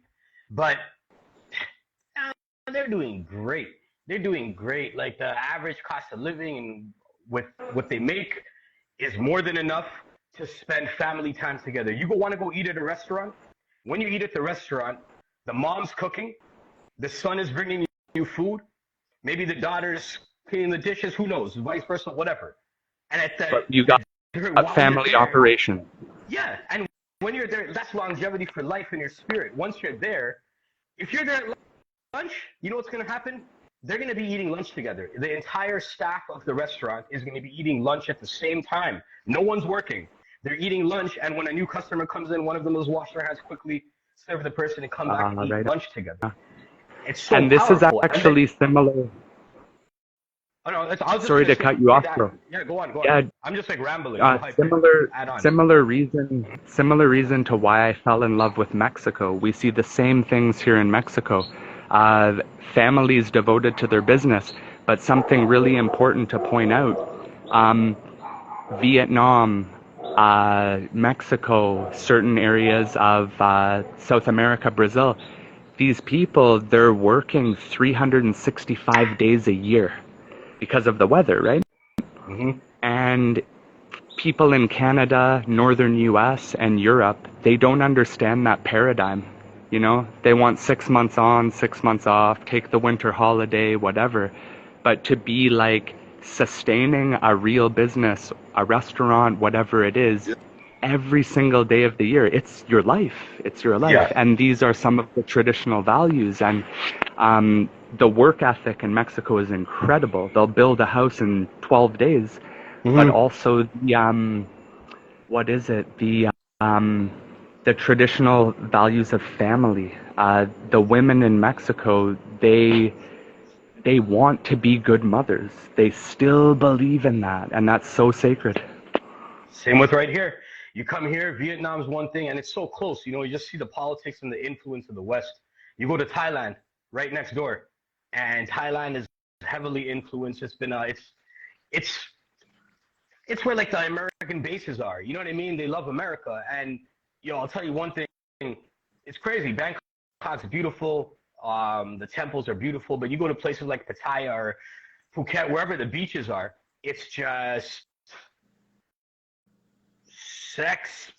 but they're doing great. They're doing great. Like the average cost of living and with what they make is more than enough to spend family time together. You want to go eat at a restaurant? When you eat at the restaurant, the mom's cooking, the son is bringing you food, maybe the daughter's cleaning the dishes, who knows, vice versa, whatever. And at But you got while you're family there, operation. yeah, and when you're there, that's longevity for life in your spirit. Once you're there, if you're there at lunch, you know what's going to happen? They're going to be eating lunch together. The entire staff of the restaurant is going to be eating lunch at the same time. No one's working. They're eating lunch, and when a new customer comes in, one of them will wash their hands quickly, serve the person, and come back and eat Right. lunch together. It's so And this is powerful. And then, actually similar. oh no, I was just Sorry gonna to say cut you off, that. bro. Yeah, go on, go on. Yeah, I'm just like rambling. Go ahead, similar add on. similar reason to why I fell in love with Mexico. We see the same things here in Mexico. Uh, Families devoted to their business, but something really important to point out. Vietnam, Mexico, certain areas of South America, Brazil, these people, they're working 365 days a year because of the weather, right? Hmm. And people in Canada, northern US, and Europe, they don't understand that paradigm. You know, they want 6 months on, 6 months off, take the winter holiday, whatever. But to be like sustaining a real business, a restaurant, whatever it is, Yeah. every single day of the year, it's your life. It's your life. Yeah. And these are some of the traditional values. And the work ethic in Mexico is incredible. They'll build a house in 12 days, but Hmm. also what is it? The traditional values of family. The women in Mexico, they want to be good mothers. They still believe in that, and that's so sacred. Same with right here. You come here, Vietnam's one thing, and it's so close. You know, you just see the politics and the influence of the West. You go to Thailand, right next door, and Thailand is heavily influenced. It's been, it's, it's where like the American bases are. You know what I mean? They love America, and I'll tell you one thing. It's crazy. Bangkok's beautiful. The temples are beautiful, but you go to places like Pattaya or Phuket, wherever the beaches are, it's just sex,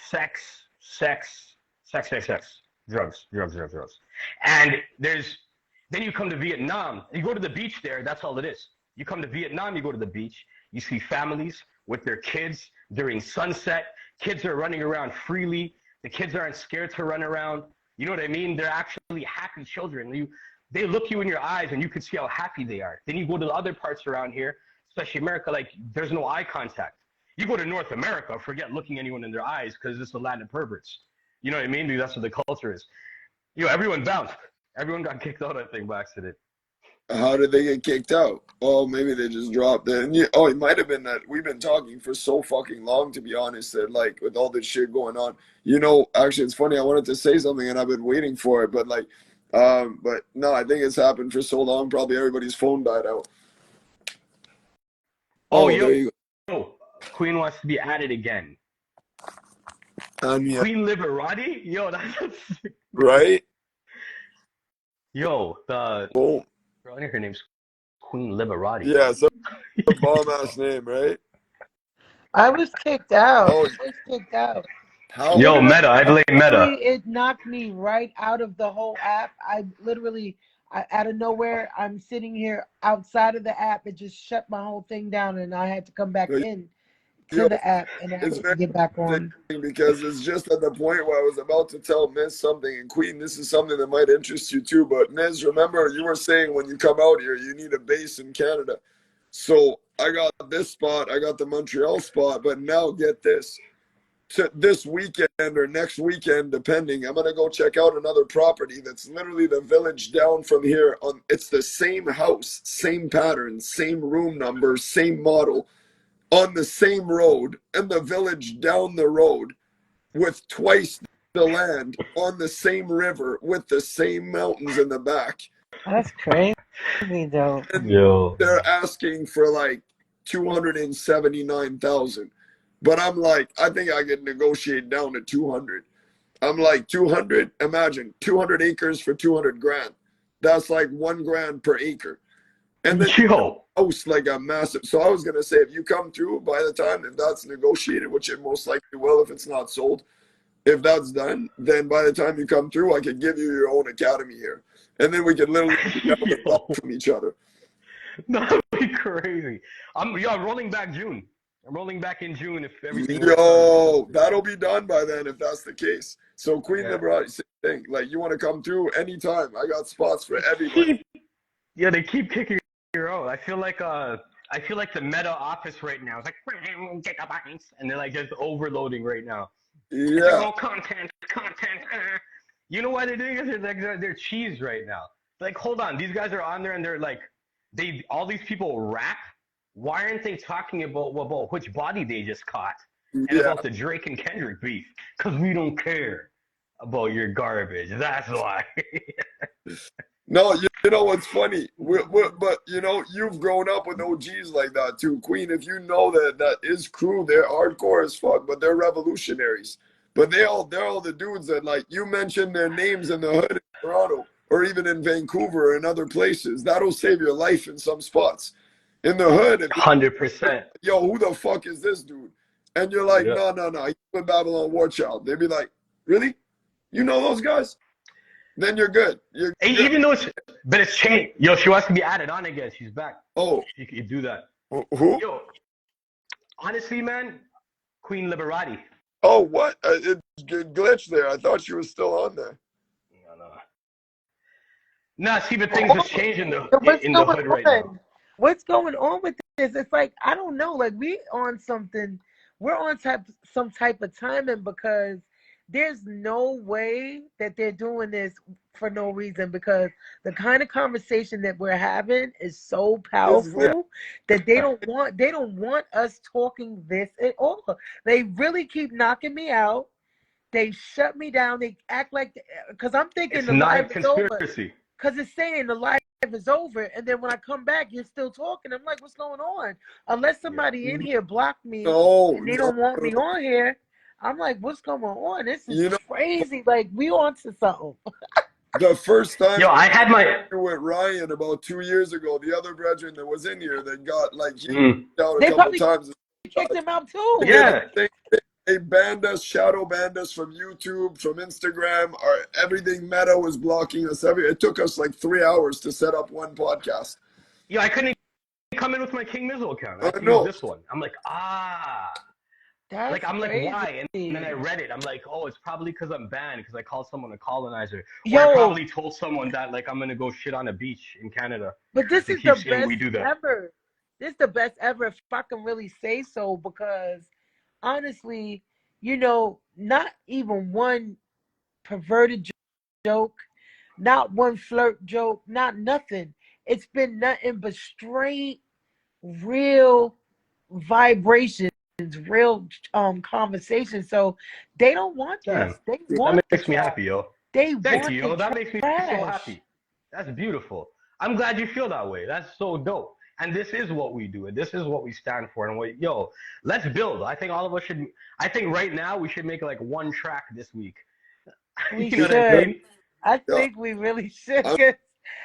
sex, sex, sex, sex, sex, drugs, drugs, drugs, drugs. And then you come to Vietnam, you go to the beach there, that's all it is. You come to Vietnam, you go to the beach, you see families with their kids during sunset. Kids are running around freely. The kids aren't scared to run around. You know what I mean? They're actually happy children. They look you in your eyes and you can see how happy they are. Then you go to the other parts around here, especially America, like there's no eye contact. You go to North America, forget looking anyone in their eyes because it's the land of perverts. You know what I mean? Because that's what the culture is. Everyone bounced. Everyone got kicked out, I think, by accident. How did they get kicked out? Oh, maybe they just dropped it. And it might have been that we've been talking for so fucking long, to be honest, that like with all this shit going on. Actually, it's funny. I wanted to say something and I've been waiting for it, but but no, I think it's happened for so long. Probably everybody's phone died out. Oh, Oh, there you Queen wants to be added again. go. Yeah, Queen Liberati? That's right? the Boom. girl, her name's Queen Liberati. Yeah, it's a bomb ass name, right? I was kicked out. Oh, I was kicked out. how? Meta. I blame Meta. Literally, it knocked me right out of the whole app. Out of nowhere, I'm sitting here outside of the app. It just shut my whole thing down, and I had to come back in to Yo, the app and it's very get back on. interesting because it's just at the point where I was about to tell Miz something, and Queen, this is something that might interest you too. But Miz, remember you were saying when you come out here, you need a base in Canada. So I got this spot, I got the Montreal spot, but now get this. This weekend or next weekend, depending, I'm gonna go check out another property that's literally the village down from here. It's the same house, same pattern, same room number, same model, on the same road, in the village down the road, with twice the land, on the same river, with the same mountains in the back. That's crazy, though. And they're asking for like 279,000. But I'm like, I think I could negotiate down to 200. I'm like, 200? Imagine 200 acres for 200 grand. That's like 1 grand per acre. And then house like a massive. So I was gonna say, if you come through by the time, if that's negotiated, which it most likely will if it's not sold, if that's done, then by the time you come through, I could give you your own academy here, and then we could literally from each other. That'd be crazy. I'm rolling back June. I'm rolling back in June if everything. That'll be done by then if that's the case. So Queen Liberati, same thing. Like you want to come through anytime. I got spots for everybody. They keep kicking her out. I feel like I feel like the Meta office right now is like gigabytes, and they're like just overloading right now. It's like Yeah. oh content, content. You know why they're doing it? They're cheese right now. Like hold on, these guys are on there and they're like they all these people rap. Why aren't they talking about which body they just caught and Yeah. about the Drake and Kendrick beef? Because we don't care about your garbage. That's why. No, you know what's funny? But you know, you've grown up with OGs like that too, Queen. If you know that is crew, they're hardcore as fuck, but they're revolutionaries. But they're all the dudes that like you mentioned their names in the hood in Toronto or even in Vancouver or in other places. That'll save your life in some spots. In the hood, if you're 100%. yo, who the fuck is this dude? And you're like, Yeah. no, he's with Babylon War Child. They'd be like, really? You know those guys? Then you're good. You're Hey, good. even though it's changed. Yo, she wants to be added on again. She's back. Oh, You can do that. who? Yo, honestly, man, Queen Liberati. Oh, what? It glitched there. I thought she was still on there. No. Nah, see, but things have changed in So what's the going hood right now. on? What's going on with this? It's like I don't know. Like we on something. We're on some type of timing because there's no way that they're doing this for no reason because the kind of conversation that we're having is so It's glitch. powerful that they don't want us talking this at all. They really keep knocking me out. They shut me down. They act like because I'm thinking It's the not a live is over conspiracy. because it's saying the live is over, and then when I come back, you're still talking. I'm like, what's going on? Unless somebody in here blocked me No, and they don't want me no. on here, I'm like, what's going on? This is You know, crazy. Like we on to something. the first time Yo, I had my. with Ryan about 2 years ago, the other brethren that was in here that got like he Mm, out a They couple probably times. kicked him out too. They did the yeah. same thing. They banned us, shadow banned us from YouTube, from Instagram. Everything Meta was blocking us. It took us like 3 hours to set up one podcast. Yo, I couldn't come in with my King Mizzle account. I I had to use know. this one. I'm like, That's like I'm crazy. like, why? And then I read it. I'm like, oh, it's probably because I'm banned because I called someone a colonizer. Or Yo. I probably told someone that like I'm gonna go shit on a beach in Canada. But this They is keep the saying best we do that. ever. This is the best ever, if I can really say so, because honestly, not even one perverted joke, not one flirt joke, not nothing. It's been nothing but straight, real vibrations, real conversation. So they don't want this. Damn, They that want the makes me trash. happy, yo. They Thank want you, the yo. That makes me so trash. happy. That's beautiful. I'm glad you feel that way. That's so dope. And this is what we do, and this is what we stand for. And let's build. I think all of us should. I think right now we should make like one track this week. We You know what I should. mean? I Yeah. think we really should. I'm 'Cause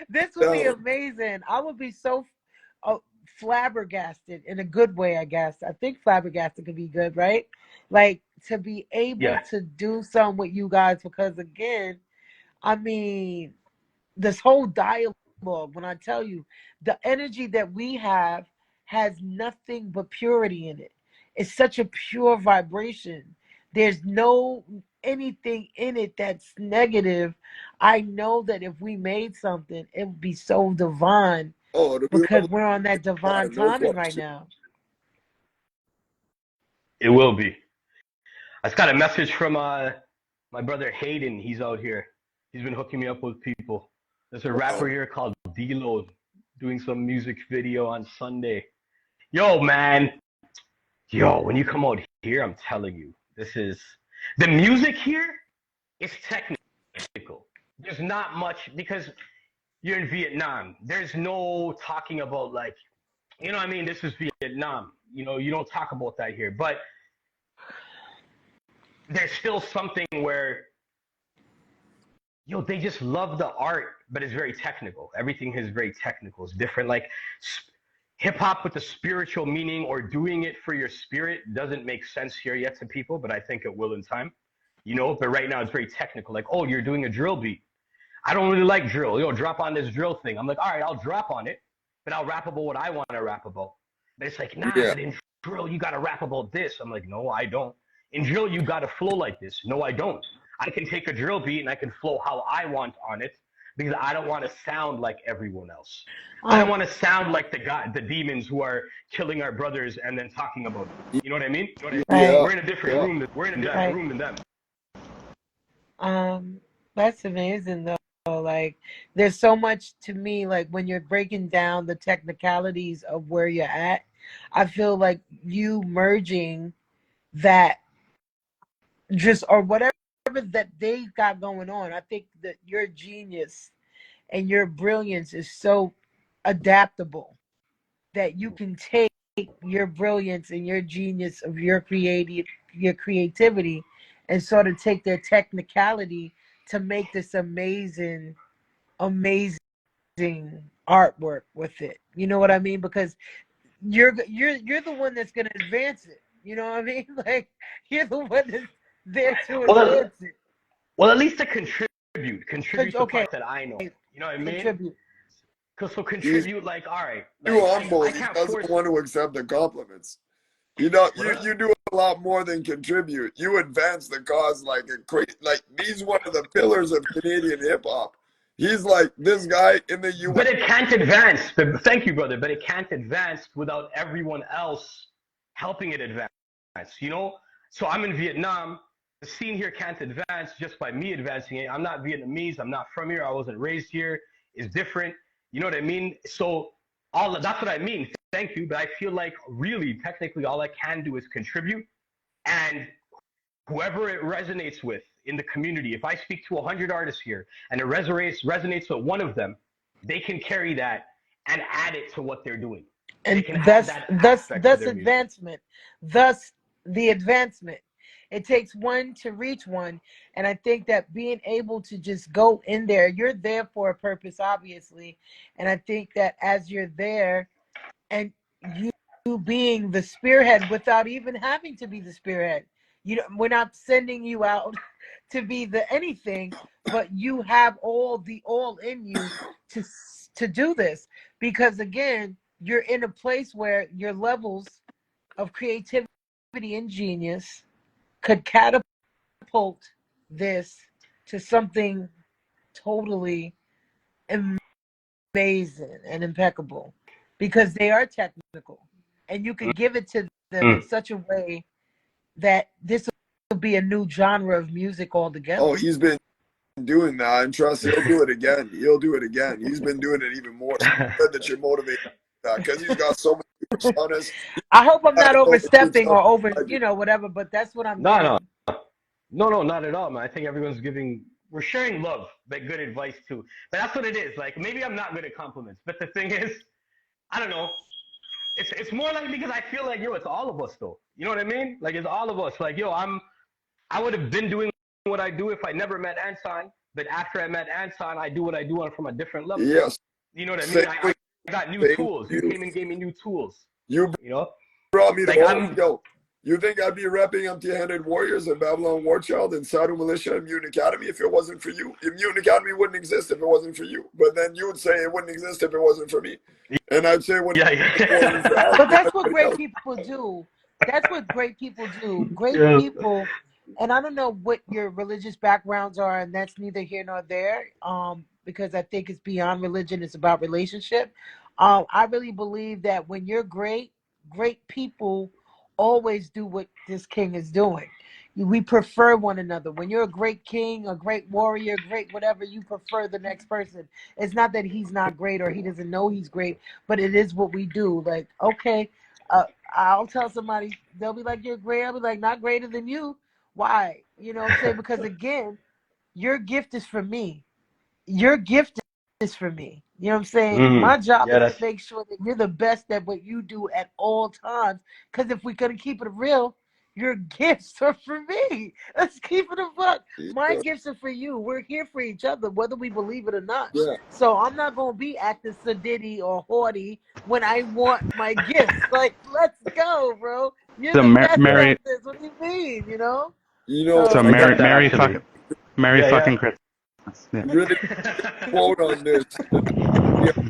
this would be down. amazing. I would be so flabbergasted in a good way, I guess. I think flabbergasted could be good, right? Like to be able Yeah. to do something with you guys because, again, I mean, this whole dialogue, when I tell you, the energy that we have has nothing but purity in it. It's such a pure vibration. There's no anything in it that's negative. I know that if we made something, it would be so divine Oh, it'll be because level we're on that divine 5, no timing right question. now. It will be. I just got a message from my brother Hayden. He's out here. He's been hooking me up with people. There's a rapper here called D-Lo doing some music video on Sunday. Yo, man. Yo, when you come out here, I'm telling you, this is the music here is technical. There's not much because you're in Vietnam. There's no talking about like, you know what I mean? This is Vietnam. You don't talk about that here. But there's still something where they just love the art, but it's very technical. Everything is very technical. It's different. Like hip hop with the spiritual meaning or doing it for your spirit doesn't make sense here yet to people, but I think it will in time. But right now it's very technical. Like, oh, you're doing a drill beat. I don't really like drill. Drop on this drill thing. I'm like, all right, I'll drop on it, but I'll rap about what I want to rap about. But it's like, nah, Yeah. but in drill, you got to rap about this. I'm like, no, I don't. In drill, you got to flow like this. No, I don't. I can take a drill beat and I can flow how I want on it, because I don't want to sound like everyone else. I don't want to sound like the demons who are killing our brothers and then talking about them. You know what I mean? Right. Yeah. We're in a different room. We're in a different Right. room than them. That's amazing though. Like, there's so much to me, like when you're breaking down the technicalities of where you're at, I feel like you merging that just or whatever that they got going on. I think that your genius and your brilliance is so adaptable that you can take your brilliance and your genius of your creativity and sort of take their technicality to make this amazing artwork with it. You know what I mean? Because you're the one that's gonna advance it. You know what I mean? Like, you're the one that's there to Well, advance it. well, at least to contribute the Okay, part that I know. You know what I mean? contribute. Cause so He's contribute, like, all right, too like humble. I He can't doesn't force. want to accept the compliments. You know, What up? you do a lot more than contribute. You advance the cause like a crazy. Like, he's one of the pillars of Canadian hip hop. He's like this guy in the U.S. But it can't advance. Thank you, brother. But it can't advance without everyone else helping it advance. You know. So I'm in Vietnam. The scene here can't advance just by me advancing it. I'm not Vietnamese. I'm not from here. I wasn't raised here. It's different. You know what I mean? So that's what I mean. Thank you. But I feel like really, technically, all I can do is contribute, and whoever it resonates with in the community, if I speak to 100 artists here and it resonates with one of them, they can carry that and add it to what they're doing. They And can add thus that thus aspect to thus their music. advancement. Thus the advancement. It takes one to reach one. And I think that being able to just go in there, you're there for a purpose, obviously. And I think that as you're there and you being the spearhead without even having to be the spearhead, we're not sending you out to be the anything, but you have all in you to do this, because again, you're in a place where your levels of creativity and genius could catapult this to something totally amazing and impeccable, because they are technical and you could give it to them in Mm. such a way that this will be a new genre of music Oh, altogether. he's been doing that, and trust, he'll do it again. He'll do it again. He's been doing it even more. So good that you're motivated because he's got so many personas. I hope I'm I not know the new overstepping stuff or over, I do. whatever, but that's what I'm No, getting. no, not at all, man. I think we're sharing love, like good advice too. But that's what it is. Like, maybe I'm not good at compliments, but the thing is, I don't know. It's more like, because I feel like, yo, it's all of us though. You know what I mean? Like, it's all of us. Like, yo, I would have been doing what I do if I never met Anton, but after I met Anton, I do what I do on from a different level. Yes. You know what I mean? Same I with got new same tools. with You you. came and gave me new tools. You You know, brought me to like both. Yo, you think I'd be repping Empty-Handed Warriors and Babylon Warchild and Saddle Militia and Mutant Academy if it wasn't for you? Mutant Academy wouldn't exist if it wasn't for you. But then you would say it wouldn't exist if it wasn't for me. And I'd say when yeah, it wasn't for yeah. But Alex and that's what everybody great else. people do. That's what great people do. Great Yeah. people, and I don't know what your religious backgrounds are, and that's neither here nor there. Because I think it's beyond religion; it's about relationship. I really believe that when you're great, great people always do what this king is doing. We prefer one another. When you're a great king, a great warrior, great whatever, you prefer the next person. It's not that he's not great or he doesn't know he's great, but it is what we do. Like, okay, I'll tell somebody, they'll be like, you're great. I'll be like, not greater than you. Why? You know what I'm saying? Because again, your gift is for me. Your gift is for me. You know what I'm saying? Mm. My job Yeah, is to that's make sure that you're the best at what you do at all times. Because if we're going to keep it real, your gifts are for me. Let's keep it a buck. My Yeah. gifts are for you. We're here for each other, whether we believe it or not. Yeah. So I'm not going to be acting sedity or haughty when I want my gifts. Like, let's go, bro. You're So the best Mary, at this. What do you mean? You know? You know, so So I get that Mary actually. fucking Merry Yeah, fucking yeah. Christmas. Yeah. really quote on this,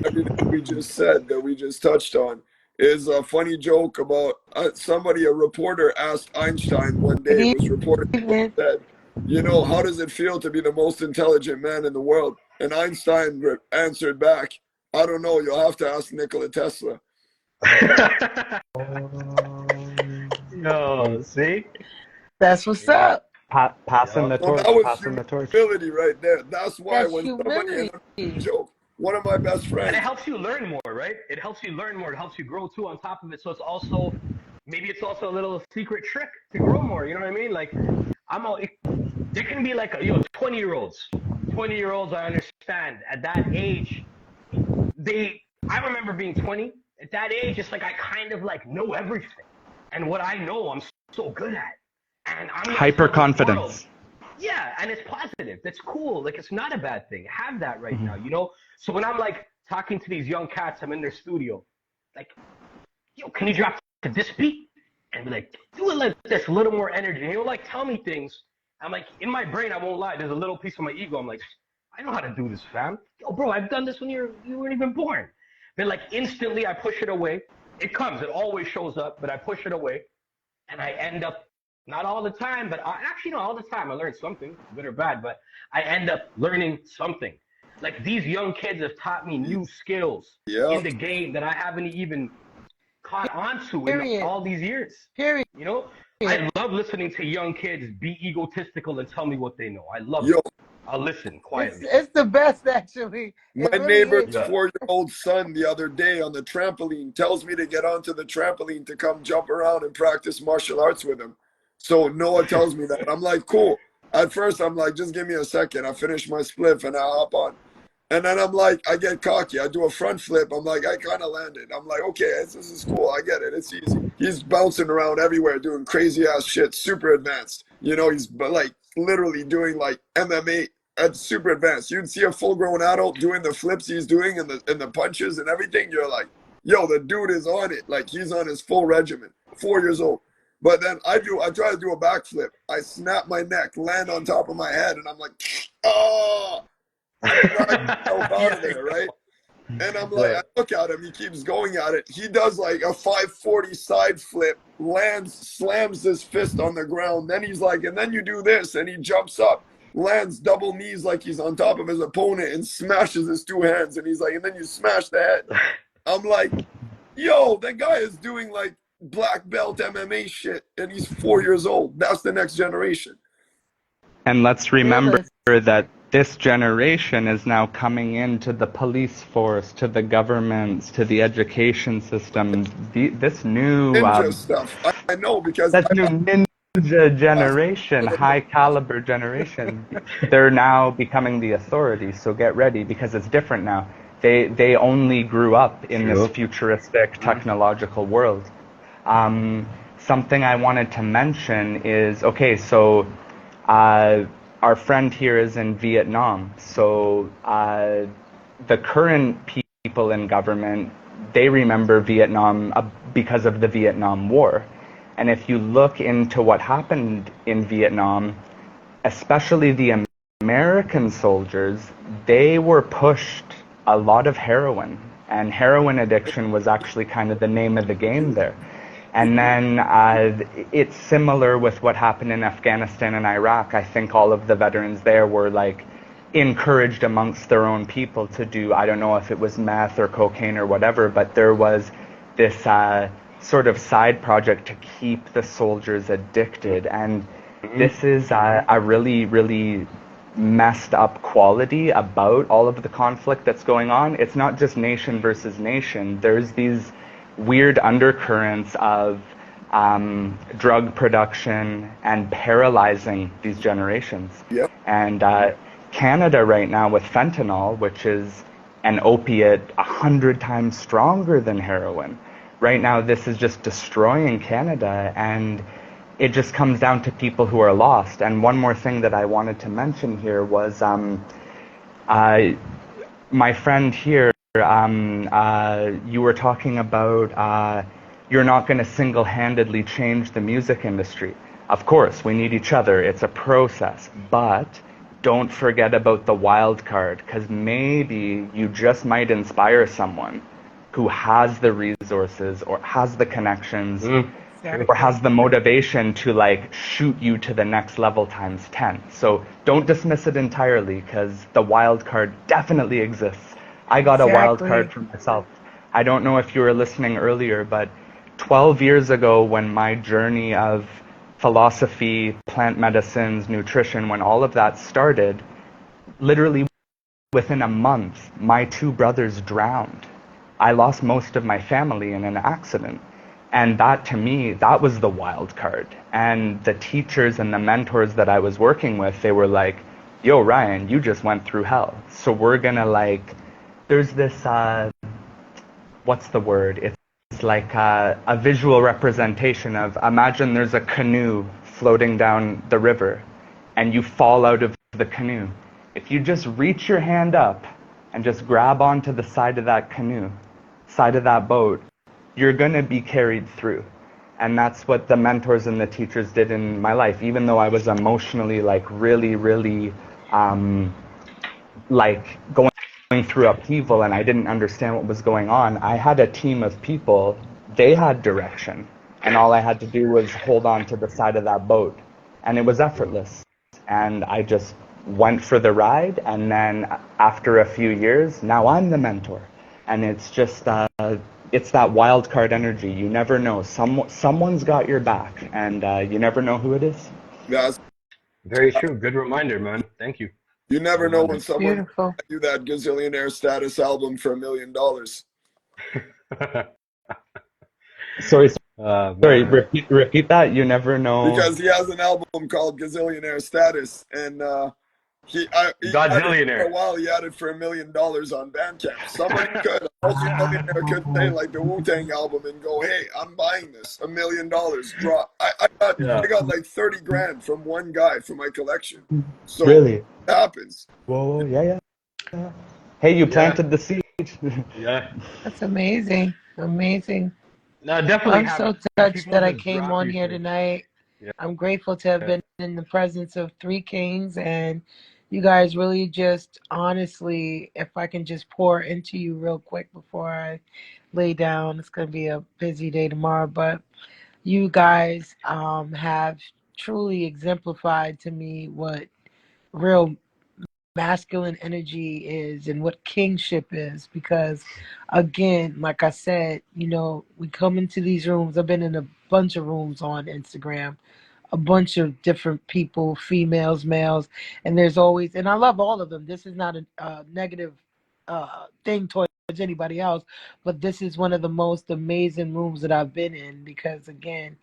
everything we just said that we just touched on is a funny joke about somebody, a reporter asked Einstein one day, it good was reported, evening. said, how does it feel to be the most intelligent man in the world? And Einstein answered back, I don't know, you'll have to ask Nikola Tesla. Yo, see? That's what's up. Passing Yup. the So that torch, was passing the torch. humility right there. That's why That's when somebody, and humility. I'm joke, one of my best And it friends, helps you learn more, right? It helps you learn more. It helps you grow too on top of it. So it's also, maybe it's also a little secret trick to grow more. You know what I mean? Like, there can be like, 20-year-olds. 20-year-olds, I understand. At that age, I remember being 20. At that age, it's like I kind of like know everything. And what I know, I'm so good at. And I'm gonna Hyper tell this world. confidence. Yeah, and it's positive. That's cool. Like, it's not a bad thing. Have that right Mhm. now, you know? So when I'm like talking to these young cats, I'm in their studio, like, yo, can you drop to this beat? And be like, do it like this, a little more energy. And he'll like tell me things. I'm like, in my brain, I won't lie, there's a little piece of my ego. I'm like, I know how to do this, fam. Yo, bro, I've done this when you weren't even born. Then like instantly I push it away. It comes, it always shows up, but I push it away. And I end up, not all the time, but actually, no, all the time I learn something, good or bad, but I end up learning something. Like, these young kids have taught me new skills yeah, in the game that I haven't even caught on to in Period. all these years. Period. You know, I love listening to young kids be egotistical and tell me what they know. I love yo, it. I'll listen quietly. It's the best, actually. It my really neighbor's is. Yeah. 4-year-old son the other day on the trampoline tells me to get onto the trampoline to come jump around and practice martial arts with him. So Noah tells me that. I'm like, cool. At first, I'm like, just give me a second. I finish my spliff and I hop on. And then I'm like, I get cocky. I do a front flip. I'm like, I kind of landed. I'm like, okay, this is cool. I get it. It's easy. He's bouncing around everywhere doing crazy ass shit, super advanced. You know, he's like literally doing like MMA at super advanced. You'd see a full grown adult doing the flips he's doing and the punches and everything. You're like, yo, the dude is on it. Like, he's on his full regimen. 4 years old. But then I try to do a backflip. I snap my neck, land on top of my head, and I'm like, oh. I drag myself out of there, right? And I'm like, I look at him, he keeps going at it. He does like a 540 side flip, lands, slams his fist on the ground. Then he's like, and then you do this, and he jumps up, lands double knees like he's on top of his opponent and smashes his two hands. And he's like, and then you smash the head. I'm like, yo, that guy is doing like black belt MMA shit, and he's 4 years old. That's the next generation. And let's remember Fearless. that this generation is now coming into the police force, to the governments, to the education system. This new, Ninja stuff. I know because that new ninja generation, high caliber generation, they're now becoming the authority. So get ready, because it's different now. They only grew up in this futuristic technological world. Something I wanted to mention is, okay, so our friend here is in Vietnam. So the current people in government, they remember Vietnam because of the Vietnam War. And if you look into what happened in Vietnam, especially the American soldiers, they were pushed a lot of heroin. And heroin addiction was actually kind of the name of the game there. And then it's similar with what happened in Afghanistan and Iraq. I think all of the veterans there were like encouraged amongst their own people to do, I don't know if it was meth or cocaine or whatever, but there was this sort of side project to keep the soldiers addicted. And this is a really, really messed up quality about all of the conflict that's going on. It's not just nation versus nation. There's these weird undercurrents of drug production and paralyzing these generations. Yep. And Canada right now with fentanyl, which is an opiate 100 times stronger than heroin, right now this is just destroying Canada, and it just comes down to people who are lost. And one more thing that I wanted to mention here was my friend here, you were talking about you're not going to single-handedly change the music industry. Of course, we need each other. It's a process. But don't forget about the wild card, because maybe you just might inspire someone who has the resources or has the connections or has the motivation to like shoot you to the next level times 10. So don't dismiss it entirely, because the wild card definitely exists. I got a wild card for myself. I don't know if you were listening earlier, but 12 years ago, when my journey of philosophy, plant medicines, nutrition, when all of that started, literally within a month, my two brothers drowned. I lost most of my family in an accident. And that, to me, that was the wild card. And the teachers and the mentors that I was working with, they were like, yo, Ryan, you just went through hell. So we're gonna like, there's this, what's the word? It's like a visual representation of, imagine there's a canoe floating down the river and you fall out of the canoe. If you just reach your hand up and just grab onto the side of that canoe, side of that boat, you're going to be carried through. And that's what the mentors and the teachers did in my life. Even though I was emotionally like really, really like going through upheaval and I didn't understand what was going on, I had a team of people. They had direction. And all I had to do was hold on to the side of that boat. And it was effortless. And I just went for the ride. And then after a few years, now I'm the mentor. And it's just, it's that wild card energy. You never know. Someone's got your back, and you never know who it is. That's Very true. Good reminder, man. Thank you. You never know when someone Beautiful. do that gazillionaire status album for $1 million. Sorry, repeat that. You never know. Because he has an album called Gazillionaire Status, and he had it for Godzillionaire. a while. He had it for $1 million on Bandcamp. Somebody could, a multi-millionaire could say like the Wu-Tang album and go, "Hey, I'm buying this. $1 million drop." I got like 30 grand from one guy for my collection. So really? It happens. Whoa, yeah. Hey, you planted the seed. Yeah. That's amazing. Amazing. No, definitely. I'm so touched that I just came drop on you here things. tonight. Yeah. I'm grateful to have been in the presence of three kings, and you guys really just honestly, if I can just pour into you real quick before I lay down, it's going to be a busy day tomorrow, but you guys have truly exemplified to me what real masculine energy is and what kingship is, because again, like I said, we come into these rooms. I've been in a bunch of rooms on Instagram, a bunch of different people, females, males, and there's always, and I love all of them. This is not a negative thing towards anybody else, but this is one of the most amazing rooms that I've been in, because again,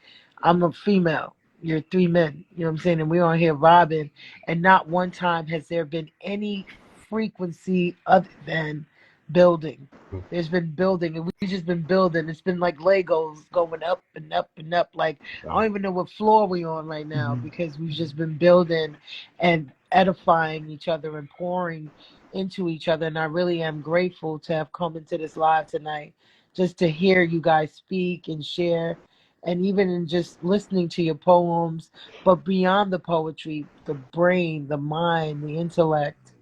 I'm a female. You're three men, you know what I'm saying? And we're on here robbing, and not one time has there been any frequency other than building. There's been building, and we've just been building. It's been like Legos going up and up and up. Like, I don't even know what floor we're on right now, because we've just been building and edifying each other and pouring into each other. And I really am grateful to have come into this live tonight, just to hear you guys speak and share, and even in just listening to your poems, but beyond the poetry, the brain, the mind, the intellect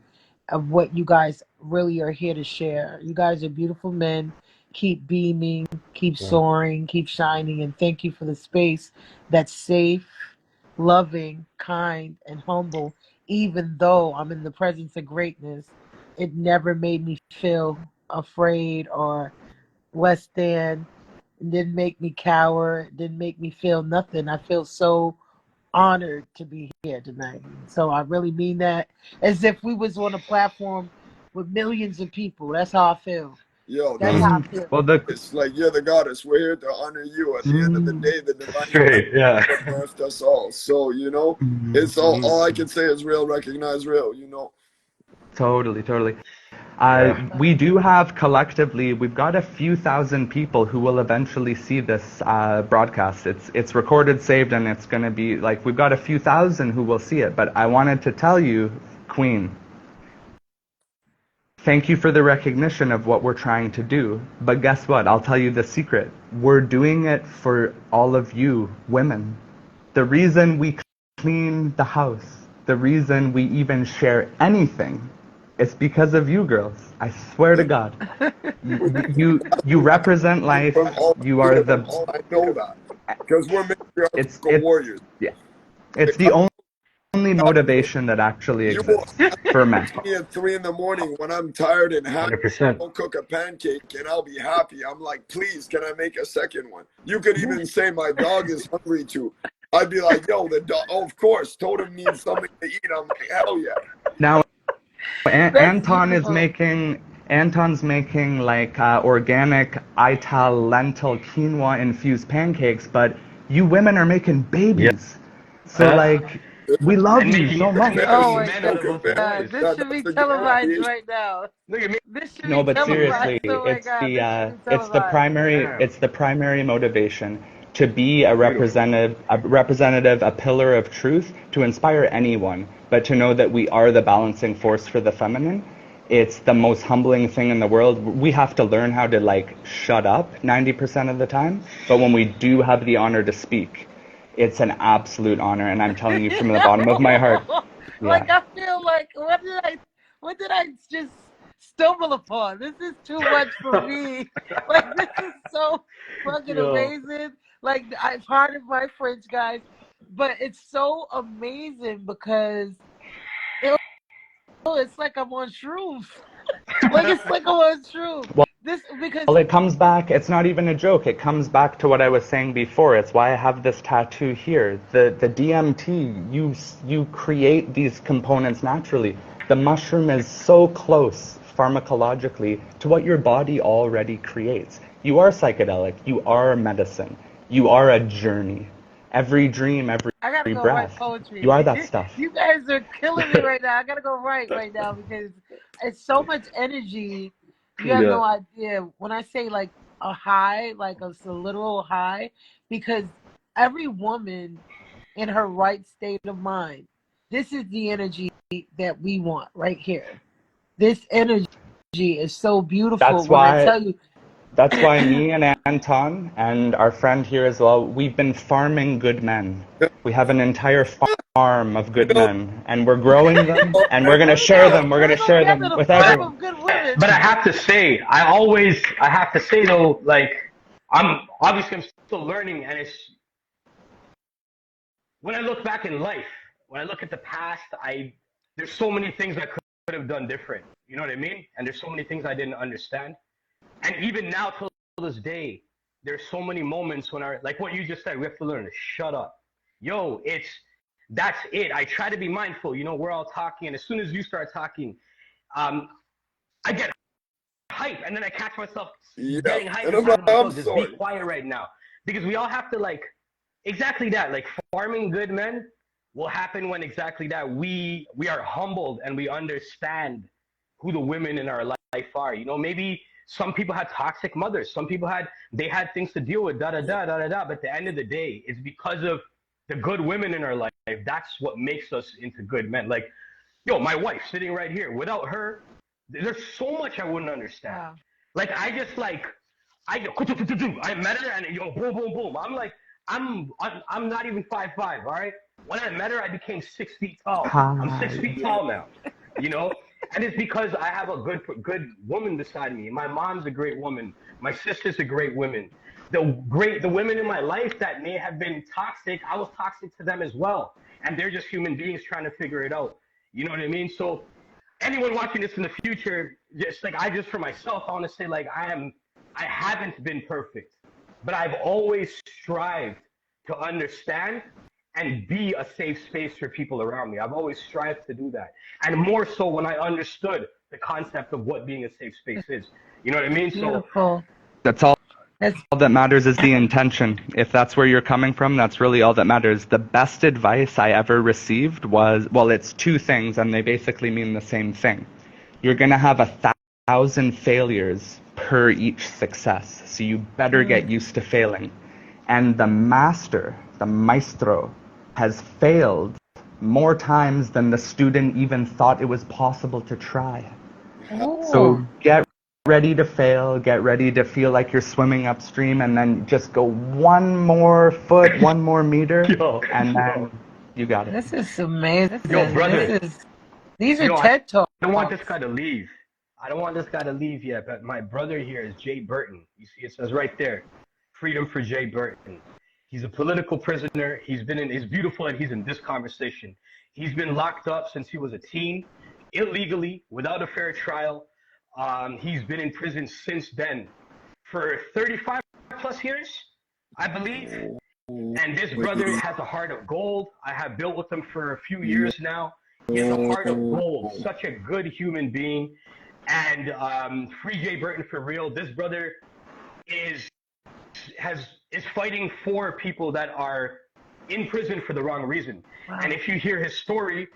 of what you guys really are here to share. You guys are beautiful men. Keep beaming, keep soaring, keep shining, and thank you for the space that's safe, loving, kind, and humble. Even though I'm in the presence of greatness, it never made me feel afraid or less than. It didn't make me cower. It didn't make me feel nothing. I feel so honored to be here tonight. So I really mean that, as if we was on a platform with millions of people. That's how I feel. Yo, That's how I feel. Well, it's like you're the goddess. We're here to honor you. At the end of the day, the divine Straight. Yeah. birthed us all. So it's all I can say is real. Recognize real. Totally. Yeah. We do have collectively, we've got a few thousand people who will eventually see this broadcast. It's recorded, saved, and it's going to be like, we've got a few thousand who will see it. But I wanted to tell you, Queen, thank you for the recognition of what we're trying to do. But guess what? I'll tell you the secret. We're doing it for all of you women. The reason we clean the house, the reason we even share anything, it's because of you girls. I swear to God. You represent life. From all You are the... I know that. because we're It's matriarchal it's warriors. yeah, it's If the only I, motivation that actually you will exists for men. ask me at 3 in the morning when I'm tired and happy. 100%. I'll cook a pancake and I'll be happy. I'm like, please, can I make a second one? You could even say my dog is hungry too. I'd be like, yo, the dog. Oh, of course, Totem needs something to eat. I'm like, hell yeah. Now, That's beautiful. Anton's making like organic Ital lentil quinoa infused pancakes, but you women are making Yeah. babies. So like, we love And you making so and much. Oh making Fancy my men out of joking, us man. God, boys. this That, should be that's a good televised motivation. right now. Look at me. This should No, be but seriously, televised. Oh my God, this should be it's the televised. primary Damn. motivation to be a Beautiful. representative, a pillar of truth to inspire anyone, but to know that we are the balancing force for the feminine. It's the most humbling thing in the world. We have to learn how to like shut up 90% of the time, but when we do have the honor to speak, it's an absolute honor, and I'm telling you from the bottom of my heart, Like yeah. I feel like what did I just stumble upon? This is too much for me. Like this is so fucking Yo. amazing. Like I pardon my French, guys, but it's so amazing because it's like I'm on shrooms. Like it's like I'm on shrooms. Well, This because Well, it comes back, it's not even a joke. It comes back to what I was saying before. It's why I have this tattoo here. The DMT, you create these components naturally. The mushroom is so close pharmacologically to what your body already creates. You are psychedelic, you are medicine, you are a journey. Every dream, every I gotta go write breath, you poetry. are that stuff. You guys are killing me right now. I gotta go write right now because it's so much energy. You have Yeah. no idea. When I say like a high, like a literal high, because every woman in her right state of mind, this is the energy that we want right here. This energy is so beautiful That's when I why tell you. That's why me and Anton and our friend here as well, we've been farming good men. We have an entire farm of You good know, men, and we're growing them, and we're man, gonna share them. We're gonna Bring them share together them to with But farm everyone. of good women. but I have to say, I have to say though, like I'm still learning, and it's when I look back in life, when I look at the past, I there's so many things I could have done different. You know what I mean? And there's so many things I didn't understand. And even now till this day, there's so many moments when I like what you just said, we have to learn to shut up. Yo, it's that's it. I try to be mindful. You know, we're all talking, and as soon as you start talking, um, I get hype, and then I catch myself yeah. getting hype And and I'm like, talking, I'm like, I'm yo, just be sorry. quiet right now. Because we all have to like exactly that. Like farming good men will happen when exactly that. We are humbled and we understand who the women in our life are. You know, maybe some people had toxic mothers, some people had things to deal with, da da da da da da. But at the end of the day, it's because of the good women in our life. That's what makes us into good men. Like, yo, my wife sitting right here. Without her, there's so much I wouldn't understand. Wow. Like I met her and yo boom boom boom. I'm like I'm not even 5'5". All right. When I met her, I became 6 feet tall. I'm six Hi. feet tall now. You know, and it's because I have a good woman beside me. My mom's a great woman. My sister's a great woman. The women in my life that may have been toxic, I was toxic to them as well, and they're just human beings trying to figure it out. You know what I mean? So anyone watching this in the future, just like I just for myself, I want to say like I haven't been perfect, but I've always strived to understand and be a safe space for people around me. I've always strived to do that. And more so when I understood the concept of what being a safe space is. You know what I mean? So Beautiful. That's all That's that matters is the intention. If that's where you're coming from, that's really all that matters. The best advice I ever received was, well, it's two things, and they basically mean the same thing. You're gonna have 1,000 failures per each success, so you better get used to failing. And the master, the maestro, has failed more times than the student even thought it was possible to try. oh, So get ready to fail, get ready to feel like you're swimming upstream, and then just go one more foot, one more meter, yo, and yo, then you got it. this is amazing. yo, This brother, is these are yo, I TED Talks. don't want this guy to leave. I don't want this guy to leave yet, but my brother here is Jay Burton. You see, it says right there, freedom for Jay Burton. He's a political prisoner. It's beautiful that he's in this conversation. He's been locked up since he was a teen, illegally, without a fair trial. He's been in prison since then for 35 plus years, I believe. And this brother has a heart of gold. I have built with him for a few years now. He has a heart of gold, such a good human being. And free Jay Burton for real. This brother is is fighting for people that are in prison for the wrong reason. Wow. And if you hear his story,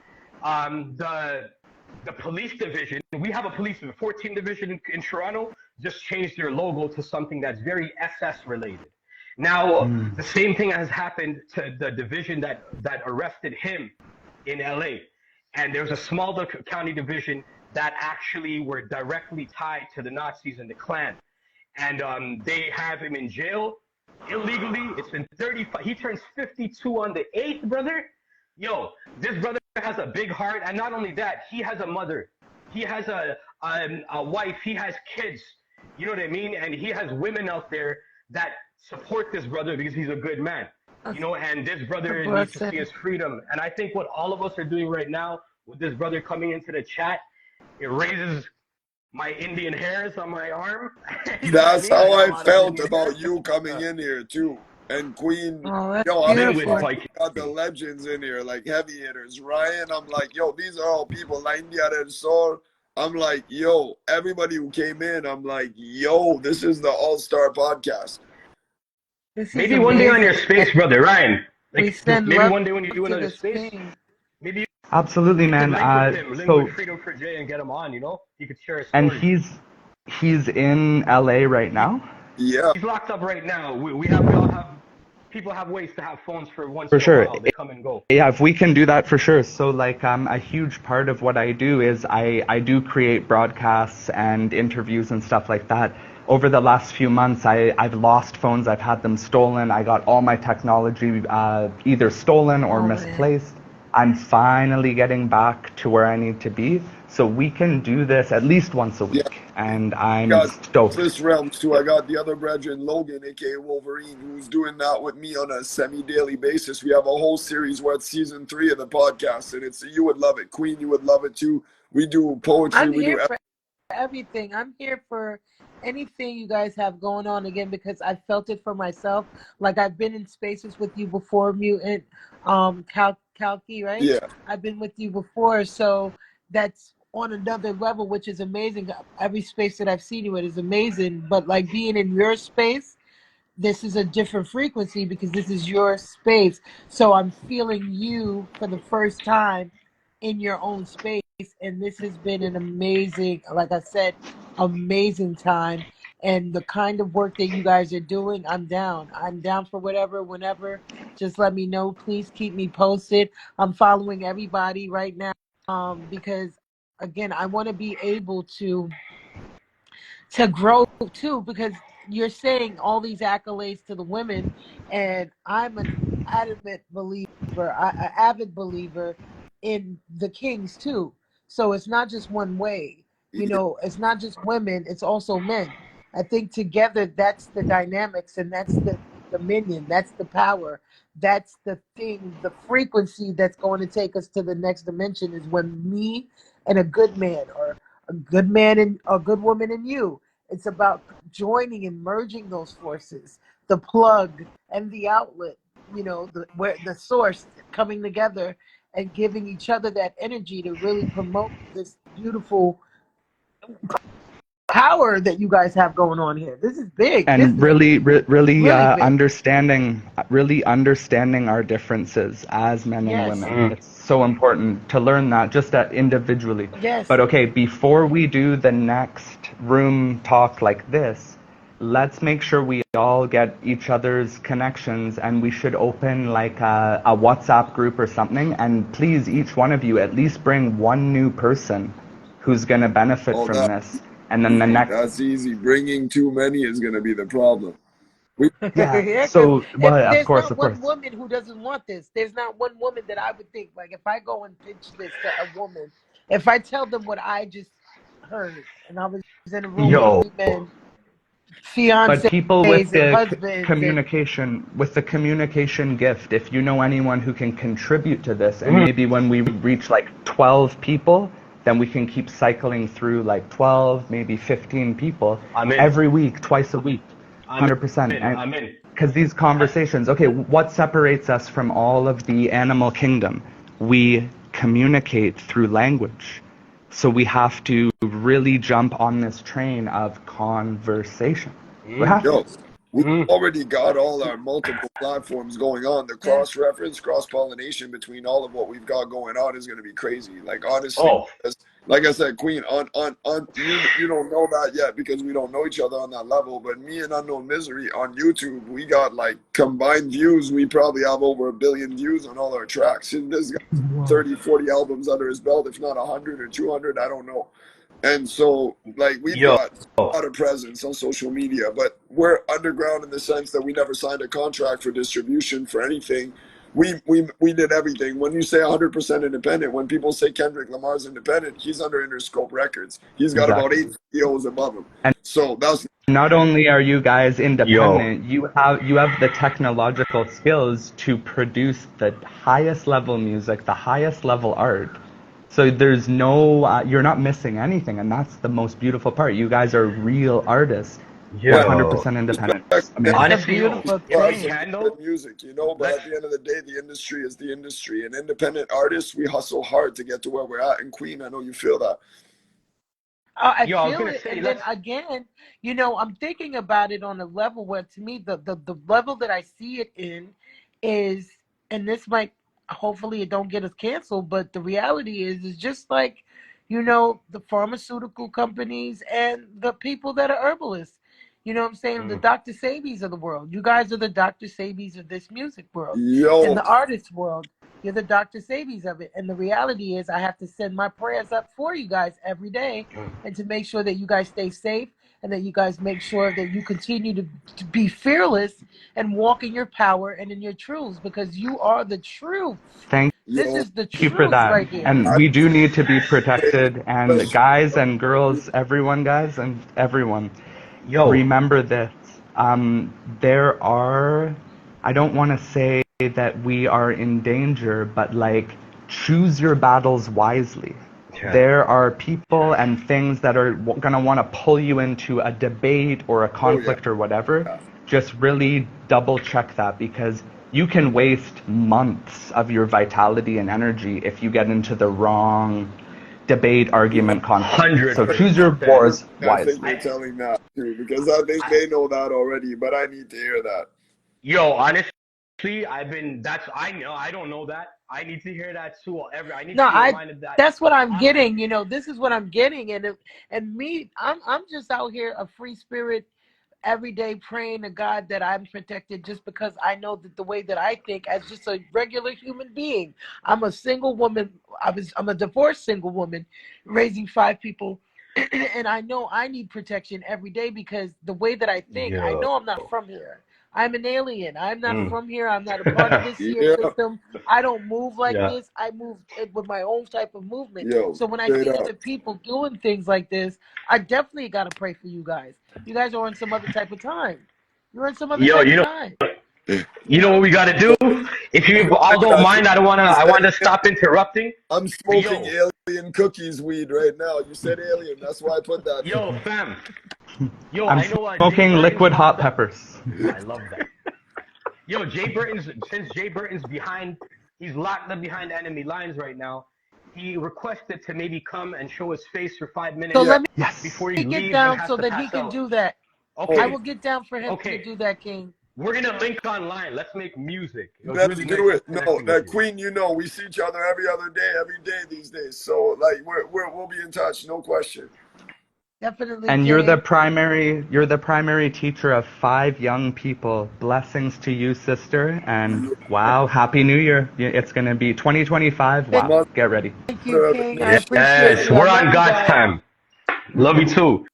the police division, we have a police 14 division in Toronto, just changed their logo to something that's very SS related. Now, the same thing has happened to the division that arrested him in LA. And there's a small county division that actually were directly tied to the Nazis and the Klan. And they have him in jail illegally. It's been 35. He turns 52 on the 8th, brother. Yo, this brother has a big heart. And not only that, he has a mother. He has a wife. He has kids. You know what I mean? And he has women out there that support this brother because he's a good man. You know, and this brother needs to see his freedom. And I think what all of us are doing right now with this brother coming into the chat, it raises my Indian hairs on my arm. That's how I felt about you coming in here too. And Queen, yo, I'm got the legends in here, like heavy hitters. Ryan, I'm like, yo, these are all people. La India del Sol. I'm like, yo, everybody who came in, I'm like, yo, this is the All-Star podcast. Maybe one day on your space, brother, Ryan. Like, maybe one day when you do another space, maybe. Absolutely, man. Link with Freedom for Jay and get him on. You know, he could share his story. And he's in LA right now. Yeah, he's locked up right now. We all have people have ways to have phones for once in a while. They come and go. Yeah, if we can do that, for sure. So like a huge part of what I do is I do create broadcasts and interviews and stuff like that. Over the last few months, I've lost phones. I've had them stolen. I got all my technology either stolen or misplaced. I'm finally getting back to where I need to be. So we can do this at least once a week. Yeah. And I'm stoked. This realms too. I got the other brethren, Logan, aka Wolverine, who's doing that with me on a semi-daily basis. We have a whole series. We're at season 3 of the podcast, and you would love it. Queen, you would love it too. We do poetry. I'm here for everything. I'm here for anything you guys have going on, again, because I felt it for myself. Like, I've been in spaces with you before, Mutant, Kalki, right? Yeah. I've been with you before, so that's on another level, which is amazing. Every space that I've seen you in is amazing, but like being in your space, this is a different frequency because this is your space. So I'm feeling you for the first time in your own space, and this has been an amazing, like I said, amazing time. And the kind of work that you guys are doing, I'm down for whatever, whenever. Just let me know. Please keep me posted. I'm following everybody right now because, again, I want to be able to grow too, because you're saying all these accolades to the women, and I'm an avid believer in the kings too. So it's not just one way. You know, it's not just women, it's also men. I think together that's the dynamics, and that's the dominion, that's the power, that's the thing, the frequency that's going to take us to the next dimension, is when me and a good man, or a good man and a good woman and you, it's about joining and merging those forces, the plug and the outlet, you know, the source coming together and giving each other that energy to really promote this beautiful power that you guys have going on here. This is big. And really big. understanding our differences as men and women. It's so important to learn that just individually. Yes. But okay, before we do the next room talk like this, let's make sure we all get each other's connections, and we should open like a WhatsApp group or something. And please, each one of you, at least bring one new person who's going to benefit from this. And then the next... That's easy. Bringing too many is going to be the problem. So, well, of course. There's not one woman who doesn't want this. There's not one woman that I would think, like, if I go and pitch this to a woman, if I tell them what I just heard, and I was in a room with men, But people with fiancés and the husbands and communication gift, if you know anyone who can contribute to this, and Mhm. maybe when we reach like 12 people, then we can keep cycling through like 12, maybe 15 people I'm in. every week, twice a week, I'm 100%. in. And I'm in. because these conversations, okay, what separates us from all of the animal kingdom? We communicate through language. So we have to really jump on this train of conversation. We Mm-hmm. have to. Yo, we Mm-hmm. already got all our multiple platforms going on. The yeah. cross reference, cross pollination between all of what we've got going on is going to be crazy. Like honestly, Oh, because, like I said, Queen, on you don't know that yet because we don't know each other on that level. But me and Unknown Misery on YouTube, we got like combined views. We probably have over 1 billion views on all our tracks. And this guy, 30, 40 albums under his belt, if not 100 or 200, I don't know. And so, like, we've yo. got a lot of presence on social media, but we're underground in the sense that we never signed a contract for distribution for anything. We did everything. When you say 100% independent, when people say Kendrick Lamar's independent, he's under Interscope Records. He's got about Exactly. 8 CEOs above him. And So that's not only are you guys Yo. independent, you have the technological skills to produce the highest level music, the highest level art. So there's no, you're not missing anything, and that's the most beautiful part. You guys are real artists, well, Yo. 100% independent. respect It's them That's amazing. a Honestly, yo. beautiful If for we us and thing. can good though, music, you know. But let's. at the end of the day, the industry is the industry, and independent artists, we hustle hard to get to where we're at. And Queen, I know you feel that. I Yo, I was feel gonna it, say and then let's. again, I'm thinking about it on a level where, to me, the level that I see it in is, and this might, hopefully, it don't get us canceled, but the reality is just like, the pharmaceutical companies and the people that are herbalists. You know what I'm saying? The Mm. Dr. Sabies of the world. You guys are the Dr. Sabies of this music world, and Yo, the artist world. You're the Dr. Sabies of it. And the reality is, I have to send my prayers up for you guys every day, Mm. and to make sure that you guys stay safe, and that you guys make sure that you continue to be fearless and walk in your power and in your truths, because you are the truth. Thank This yo, is the you for truth that. right here. And I we do need to be say, protected. And guys and girls, everyone, guys and everyone, Yo. remember this. There are, I don't want to say that we are in danger, but like, choose your battles wisely. Yeah. There are people and things that are going to want to pull you into a debate or a oh yeah, conflict or whatever. Just really double check that, because you can waste months of your vitality and energy if you get into the wrong debate, yeah. argument, conflict. Hundred So choose your percent. wars I think wisely. you're telling that too, because I think I, they know that already, but I need to hear that. yo, honestly, I've been. That's I know. I don't know that. I need to hear that too. I need No, to be reminded that. that's what I'm I'm. getting. This is what I'm getting, and me, I'm just out here a free spirit every day, praying to God that I'm protected, just because I know that the way that I think as just a regular human being. I'm a single woman. I'm a divorced single woman raising 5 people. And I know I need protection every day, because the way that I think, I Yo. know I'm not from here. I'm an alien. I'm not Mm. from here. I'm not a part of this here Yeah, system. I don't move like Yeah. this. I move with my own type of movement. yo, So when I straight see up. other people doing things like this, I definitely got to pray for you guys. You guys are on some other type of time. You're on some other Yo, type of time. You you know what know? we gotta do? If you I all don't got you. mind, I don't wanna. You I said want to stop interrupting. I'm But smoking alien cookies weed right now. You said alien, that's why I put that yo, fam. Yo, I'm I know Jay smoking Burton's liquid hot locked up. peppers. I love that. Yo, Jay Burton's behind, he's locked up behind enemy lines right now. He requested to maybe come and show his face for five So minutes Yeah. let Yes. before he me get leaves and down has so to that he pass can out. do that. I Oh, will Okay, get down for him to okay. do that, King. We're gonna link online. Let's make music. It was let's really nice do it. No, connecting with that you. Queen, we see each other every other day, every day these days. So like we'll be in touch, no question. Definitely, And King. you're the primary teacher of 5 young people. Blessings to you, sister. And wow, happy new year. It's going to be 2025. Wow. Mother Get ready. Thank you, of King. I appreciate Yes, you. I we're love on you God's guys. time. Love you too.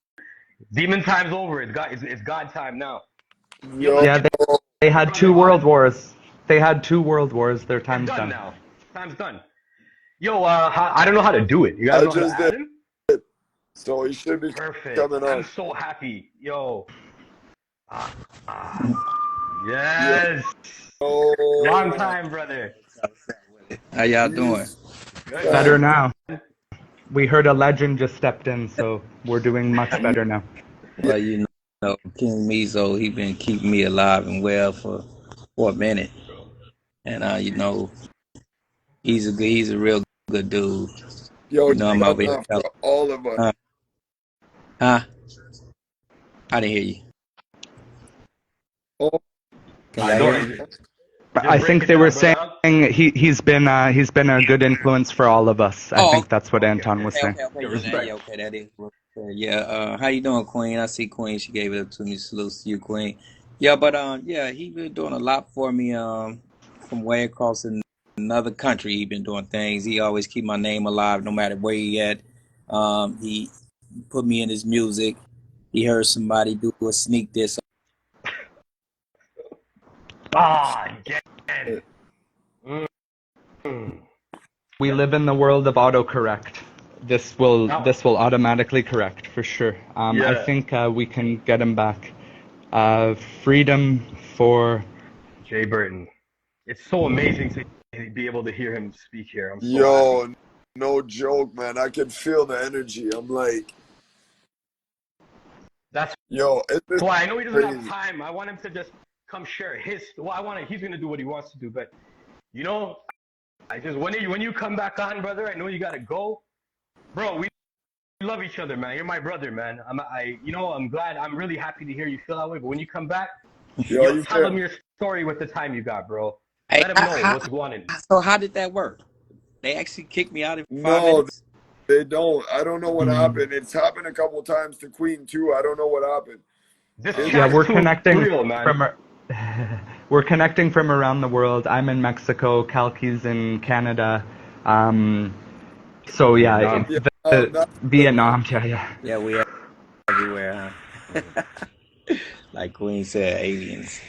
Demon time's over. It's God time now. Yo, yo, let's Yeah, get they had brother two on. world wars. They had 2 world wars. Their It's time's done done. now. Time's done. Yo, I don't know how to do it. You guys I know how to just did. add him? So he should be Perfect. coming I'm on. so happy. Yo. Yes. Long Yo, time, brother. How y'all doing? peace, Good, Better man. man. now. We heard a legend just stepped in, so we're doing much better now. Yeah, Well, King Mizo, he been keeping me alive and well for a minute, and he's a real good dude. yo, You know, I'm done over here that telling, for all of us. huh? Huh? I didn't hear you. Oh, Can I y'all hear don't. me? Just I break think it they were down, saying brother. he's been a good influence for all of us. I Oh, think that's what Okay, Anton okay. was saying. okay. Yeah, Yeah, respect. okay, that is real fair. Yeah. How you doing, Queen? I see Queen. She gave it up to me. Salute to you, Queen. Yeah, but yeah, he been doing a lot for me. From way across in another country, he been doing things. He always keep my name alive, no matter where he at. He put me in his music. He heard somebody do a sneak diss. Again. Mm. We live in the world of autocorrect. Now, This will automatically correct for sure. I yeah, think we can get him back. Freedom for Jay Burton. It's so amazing to be able to hear him speak here. I'm so happy. yo, no joke, man. I can feel the energy. I'm like, That's yo, it's just why I know he doesn't have crazy. time. I want him to just come share his. Well, I want to. He's gonna do what he wants to do, but you know, I just when you come back on, brother. I know you gotta go, bro. We love each other, man. You're my brother, man. I'm glad. I'm really happy to hear you feel that way. But when you come back, Yo, yo, you tell feel? them your story with the time you got, bro. Hey, Let them know what's going on. so how did that work? They actually kicked me out in five No, minutes. they don't. I don't know what mm, happened. It's happened a couple times to Queen too. I don't know what happened. This It, yeah, chat's we're too connecting real, man. from we're connecting from around the world. I'm in Mexico, Kalki's in Canada. Um, so yeah, Vietnam. yeah, the that's good, man. Vietnam. Yeah, yeah. Yeah, we are everywhere, huh? Mm. Like Queen said, aliens.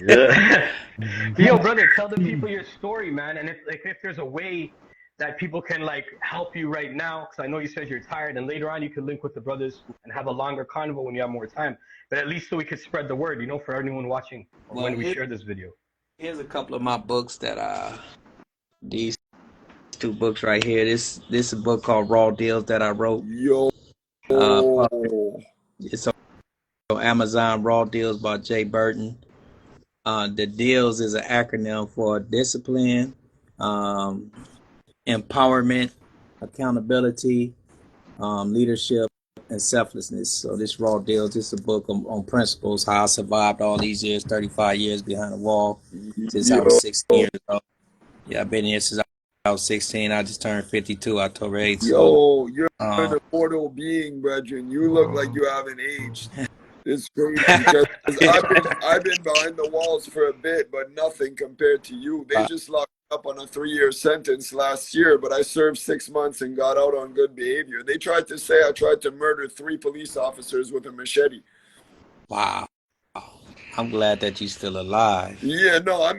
Yeah. Yo, brother, tell the people your story, man. And if there's a way that people can like help you right now, because I know you said you're tired, and later on you could link with the brothers and have a longer convo when you have more time. But at least so we could spread the word, for anyone watching or Well, when we share this video. here's a couple of my books that these two books right here. This is a book called Raw Deals that I wrote. Yo, Published. It's on Amazon. Raw Deals by Jay Burton. The deals is an acronym for discipline, um, empowerment, accountability, leadership, and selflessness. So this Raw Deals, this is a book on principles, how I survived all these years, 35 years behind the wall since I was yo, 16 years old. Yeah, I've been here since I was 16. I just turned 52 October 8th. So, yo, you're um, an immortal being, brethren. You look like you haven't aged. It's crazy because I've been behind the walls for a bit, but nothing compared to you. They just locked me up on a 3-year sentence last year, but I served 6 months and got out on good behavior. They tried to say I tried to murder 3 police officers with a machete. wow. I'm glad that you're still alive. Yeah, no, in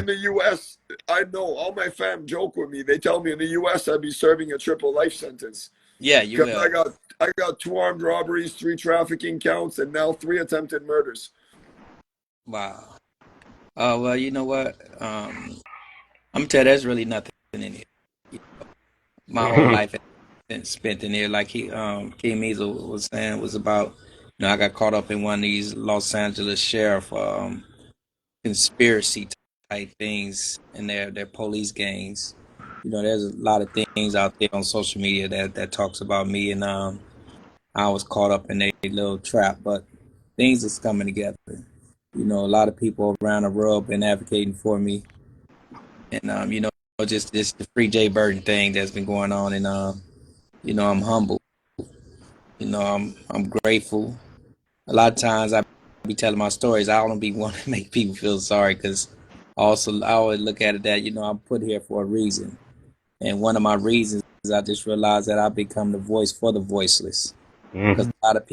the U.S. I know all my fam joke with me. They tell me in the U.S. I'd be serving a triple life sentence Yeah, you because I will. got I got 2 armed robberies, 3 trafficking counts, and now 3 attempted murders. Wow. Well, you know what? I'm gonna tell you, there's really nothing in here. My whole life has been spent in here. Like King Measle was saying, was about. I got caught up in one of these Los Angeles sheriff conspiracy type things and their police gangs. There's a lot of things out there on social media that talks about me, and I was caught up in a little trap, but things is coming together. A lot of people around the world been advocating for me, and just this the free Jay Burton thing that's been going on, and I'm humble. I'm grateful. A lot of times I be telling my stories. I don't be wanting to make people feel sorry because also I always look at it that I'm put here for a reason, and one of my reasons is I just realized that I become the voice for the voiceless because a lot of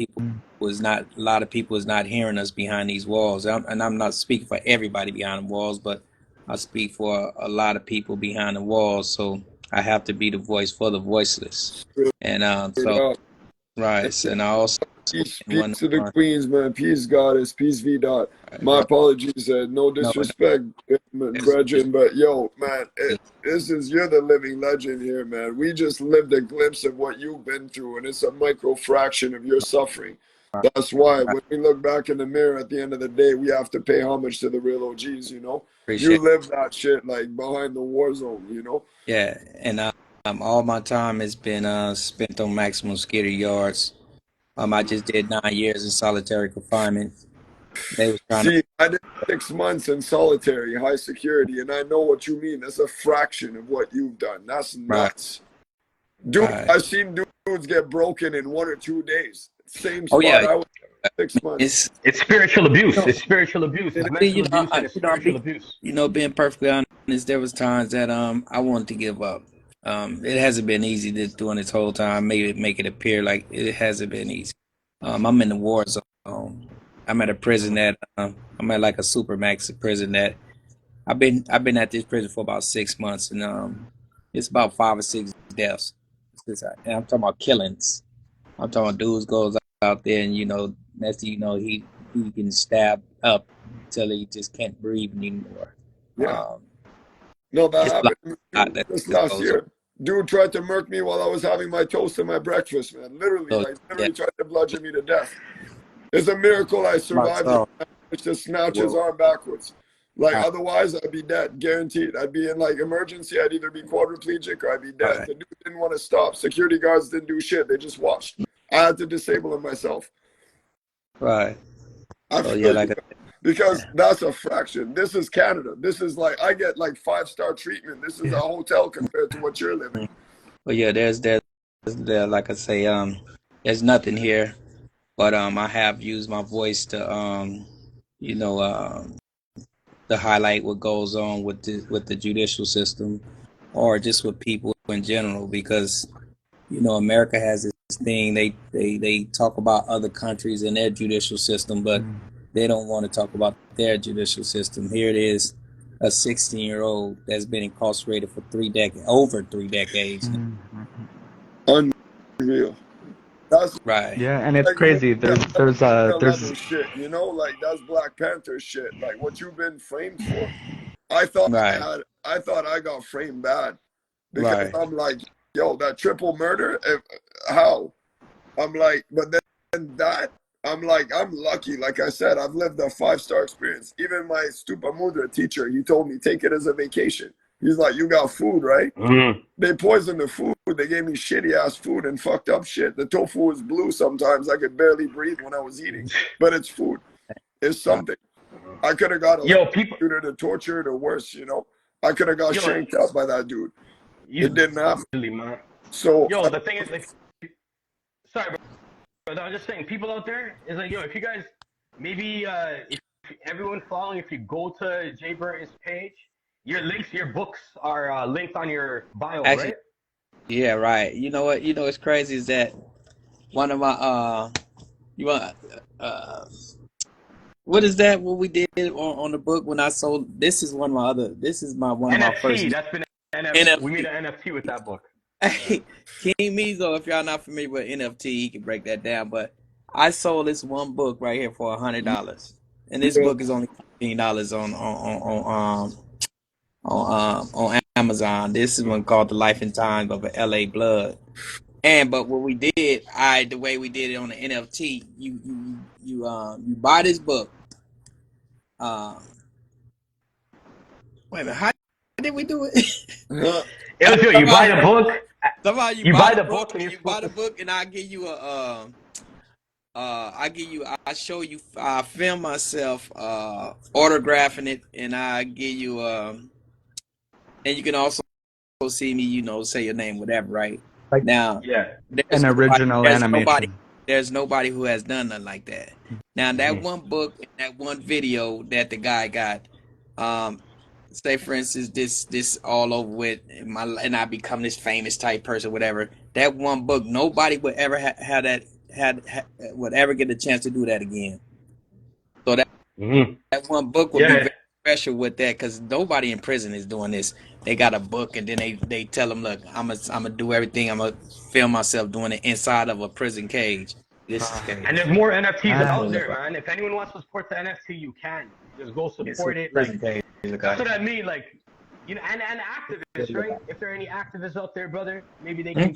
people is not hearing us behind these walls. And I'm not speaking for everybody behind the walls, but I speak for a lot of people behind the walls. So I have to be the voice for the voiceless. And Straight so up. right, and I also and Peace to the whatnot. queens, man. Peace, goddess. Peace, V dot. My Right. apologies. No No, disrespect, it's brethren, but yo, man, this is you're the living legend here, man. We just lived a glimpse of what you've been through, and it's a micro fraction of your suffering. That's why right. when we look back in the mirror at the end of the day, we have to pay homage to the real OGs. You know, you Appreciate. live that shit like behind the war zone. You know. Yeah, and all my time has been spent on maximum security yards. I just did 9 years in solitary confinement. They was trying to. See, I did 6 months in solitary, high security, and I know what you mean. That's a fraction of what you've done. That's Right, nuts. Dude, right. I've seen dudes get broken in 1 or 2 days. Same Oh spot yeah, I was 6 months. it's It's spiritual you abuse. know, It's spiritual abuse. It's you mental know, abuse and it's spiritual be, abuse. being perfectly honest, there was times that I wanted to give up. It hasn't been easy doing this whole time. Make it appear like it hasn't been easy. I'm in the war zone. I'm at a prison that I'm at like a supermax prison that I've been at this prison for about 6 months, and it's about 5 or 6 deaths. And I'm talking about killings. I'm talking about dudes goes out there, and next thing you know, he can stab up till he just can't breathe anymore. Yeah. Um, No, that it's a happened to me lot too that just just last goes on. year. Dude tried to murk me while I was having my toast and my breakfast, man. Literally, So like yeah, literally tried to bludgeon me to death. It's a miracle I survived it. myself. I managed to snatch his Well, arm backwards. Like I, otherwise, I'd be dead, guaranteed. I'd be in like emergency. I'd either be quadriplegic or I'd be dead. right, The dude didn't want to stop. Security guards didn't do shit. They just watched. I had to disable him myself. right. I So yeah, feel you, like man, because that's a fraction. This is Canada. This is like I get like 5-star treatment. This is a Yeah. hotel compared to what you're living. but yeah, there, like I say, there's nothing here, but I have used my voice to you know, to highlight what goes on with the judicial system, or just with people in general, because America has this thing they talk about other countries and their judicial system, but Mm. they don't want to talk about their judicial system. Here it is, a 16-year-old that's been incarcerated for over 3 decades. Mm. Unreal. That's Right, Yeah, and it's like movie crazy. There's 11 shit. You know, like that's Black Panther shit. Like what you've been framed for. I thought right, I thought I got framed bad because right, I'm like, yo, that triple murder. How? I'm like, but then that. I'm like, I'm lucky. Like I said, I've lived a 5-star experience. Even my Stupa Mudra teacher, he told me take it as a vacation. He's like, you got food, right? Mm. They poisoned the food. They gave me shitty ass food and fucked up shit. The tofu was blue sometimes. I could barely breathe when I was eating. But it's food. It's right. something. I could have got Yo, people. electrocuted or tortured or worse, you know. I could have got Yo, shanked up by that dude. you It didn't happen. really, man. So Yo, the thing is, like, sorry, but I'm just saying, people out there is like, yo, if you guys maybe if everyone following, if you go to Jay Burton's page, your books are linked on your bio, Actually, right? yeah, right. You know what? What's crazy is that one of my you want what is that? What we did on the book when I sold? This is my one of my first NFT. That's been We made NFT. an NFT with that book. Hey, King Mizo, if y'all not familiar with NFT, he can break that down. But I sold this one book right here for $100, and this yeah. book is only $15 on Amazon. This is one called The Life and Times of an LA Blood. But what we did, the way we did it on the NFT, you buy this book. Uh, Wait a minute, how did we do it? It was good. You buy somehow, the book. somehow you You buy buy the the book, book, and you're you buy supposed the to. book, and I show you, I film myself autographing it, and I give you and you can also see me, say your name, whatever, right? like Now, Yeah. an original there's nobody, animation. who has done nothing like that. Now, that Mm-hmm. one book, and that one video that the guy got, um, say for instance, this all over with, and I become this famous type person, whatever. That one book, nobody would ever have that would ever get a chance to do that again. So Mm-hmm. that one book would be Yeah. very special with that, because nobody in prison is doing this. They got a book, and then they tell them, look, I'm gonna do everything. I'm gonna film myself doing it inside of a prison cage. This is crazy. And there's more NFTs Ah, out there, man. If anyone wants to support the NFT, you can. Just go It's support it. Like, crazy. that's what I mean. Like, and activists, right? If there are any activists out there, brother, maybe they can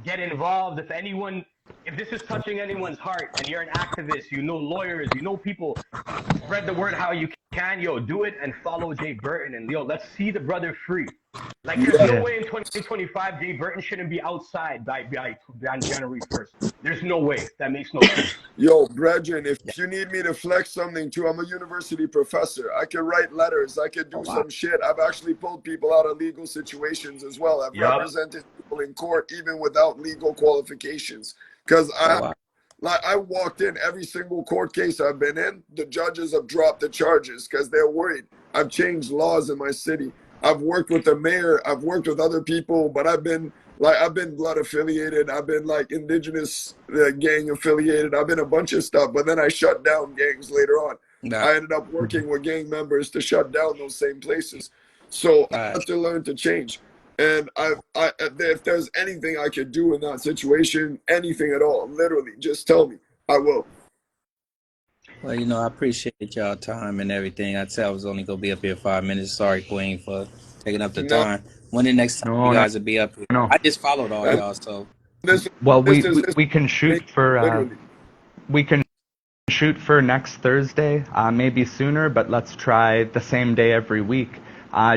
get involved. If this is touching anyone's heart and you're an activist, you know lawyers, you know people, spread the word how you can. Yo, do it and follow Jay Burton. And yo, let's see the brother free. Like, there's no Yeah. way in 2025 Jay Burton shouldn't be outside by January 1st. There's no way. That makes no sense. Yo, brethren, if you need me to flex something too, I'm a university professor. I can write letters. I can do some shit. I've actually pulled people out of legal situations as well. I've Yup. represented people in court even without legal qualifications. Because I walked in every single court case I've been in, the judges have dropped the charges because they're worried. I've changed laws in my city. I've worked with the mayor. I've worked with other people, but I've been blood affiliated. I've been like indigenous gang affiliated. I've been a bunch of stuff, but then I shut down gangs later on. I ended up working with gang members to shut down those same places. So I have to learn to change. And if there's anything I could do in that situation, anything at all, literally, just tell me. I will. Well, you know, I appreciate y'all time and everything. I said I was only gonna be up here 5 minutes. Sorry, Queen, for taking up the No. time. When the next time you guys will be up here? No. I just followed all y'all, so Well, we we can shoot for literally. we can shoot for next Thursday, maybe sooner, but let's try the same day every week.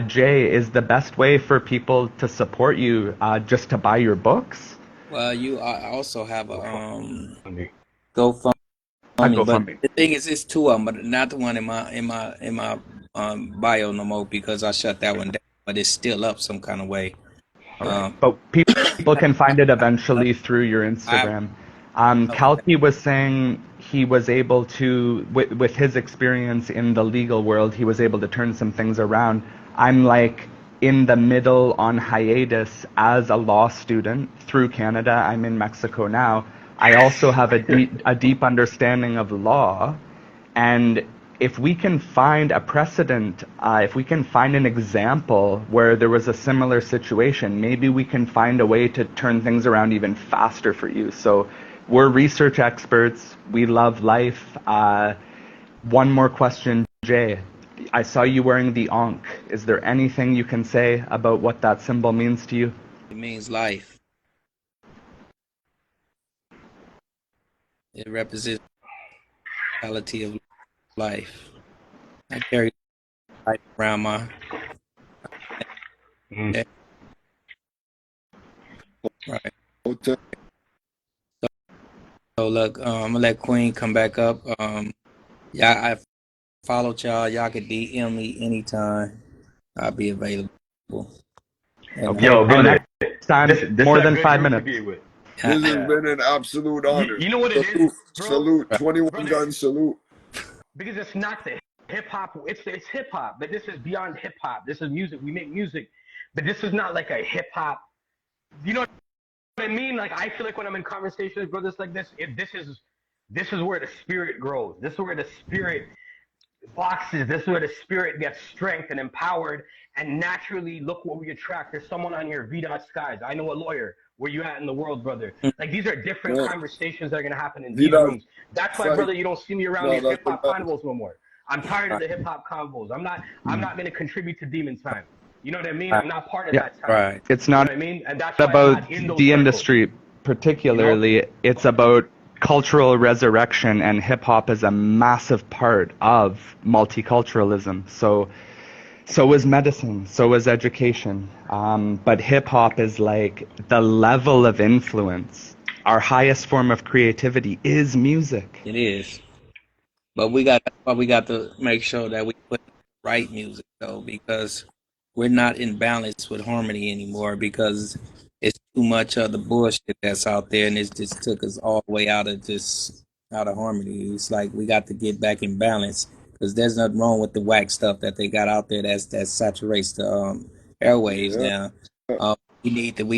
Jay, is the best way for people to support you just to buy your books? well, you also have a GoFundMe. GoFundMe. A But GoFundMe. the thing is, it's two of them, but not the one in my bio no more because I shut that one down. But it's still up some kind of way. But people can find it eventually through your Instagram. Kalki was saying he was able to, with his experience in the legal world, he was able to turn some things around. I'm like in the middle on hiatus as a law student through Canada. I'm in Mexico now. I also have a deep understanding of law, and if we can find a precedent, if we can find an example where there was a similar situation, maybe we can find a way to turn things around even faster for you. So we're research experts. We love life. One more question, Jay. I saw you wearing the Ankh. Is there anything you can say about what that symbol means to you? It means life. It represents the reality of life. I carry life around my neck. Right. Okay. So look, I'm gonna let Queen come back up. Yeah, I followed y'all. Y'all could DM me anytime. I'll be available. And, Okay. Yo, brother. Next time, This more is a than good 5 group to minutes. be with. This has been an absolute honor. You know what it is, bro? Salute. 21 Brother. gun salute. Because it's not the hip hop. It's hip hop, but this is beyond hip hop. This is music. We make music, but this is not like a hip hop. You know what I mean? Like, I feel like when I'm in conversations with brothers like this, this is where the spirit grows. This is where the spirit boxes. This is where the spirit gets strength and empowered. And naturally, look what we attract. There's someone on here, V. Skies. I know a lawyer. Where you at in the world, brother? Like, these are different conversations that are gonna happen in these rooms. That's why, brother, you don't see me around these hip hop convos no more. I'm tired of the hip hop convos. I'm not gonna contribute to Demon Time. You know what I mean? I'm not part of that time. Right. It's You know not what I mean? And that's why about I'm not in those the circles. industry particularly. It's about cultural resurrection, and hip hop is a massive part of multiculturalism. So is medicine, so is education. But hip hop is like the level of influence. Our highest form of creativity is music. It is. But that's why we got to make sure that we put the right music though, because we're not in balance with harmony anymore because it's too much of the bullshit that's out there, and it just took us all the way out of harmony. It's like we got to get back in balance because there's nothing wrong with the whack stuff that they got out there that saturates the airwaves now. We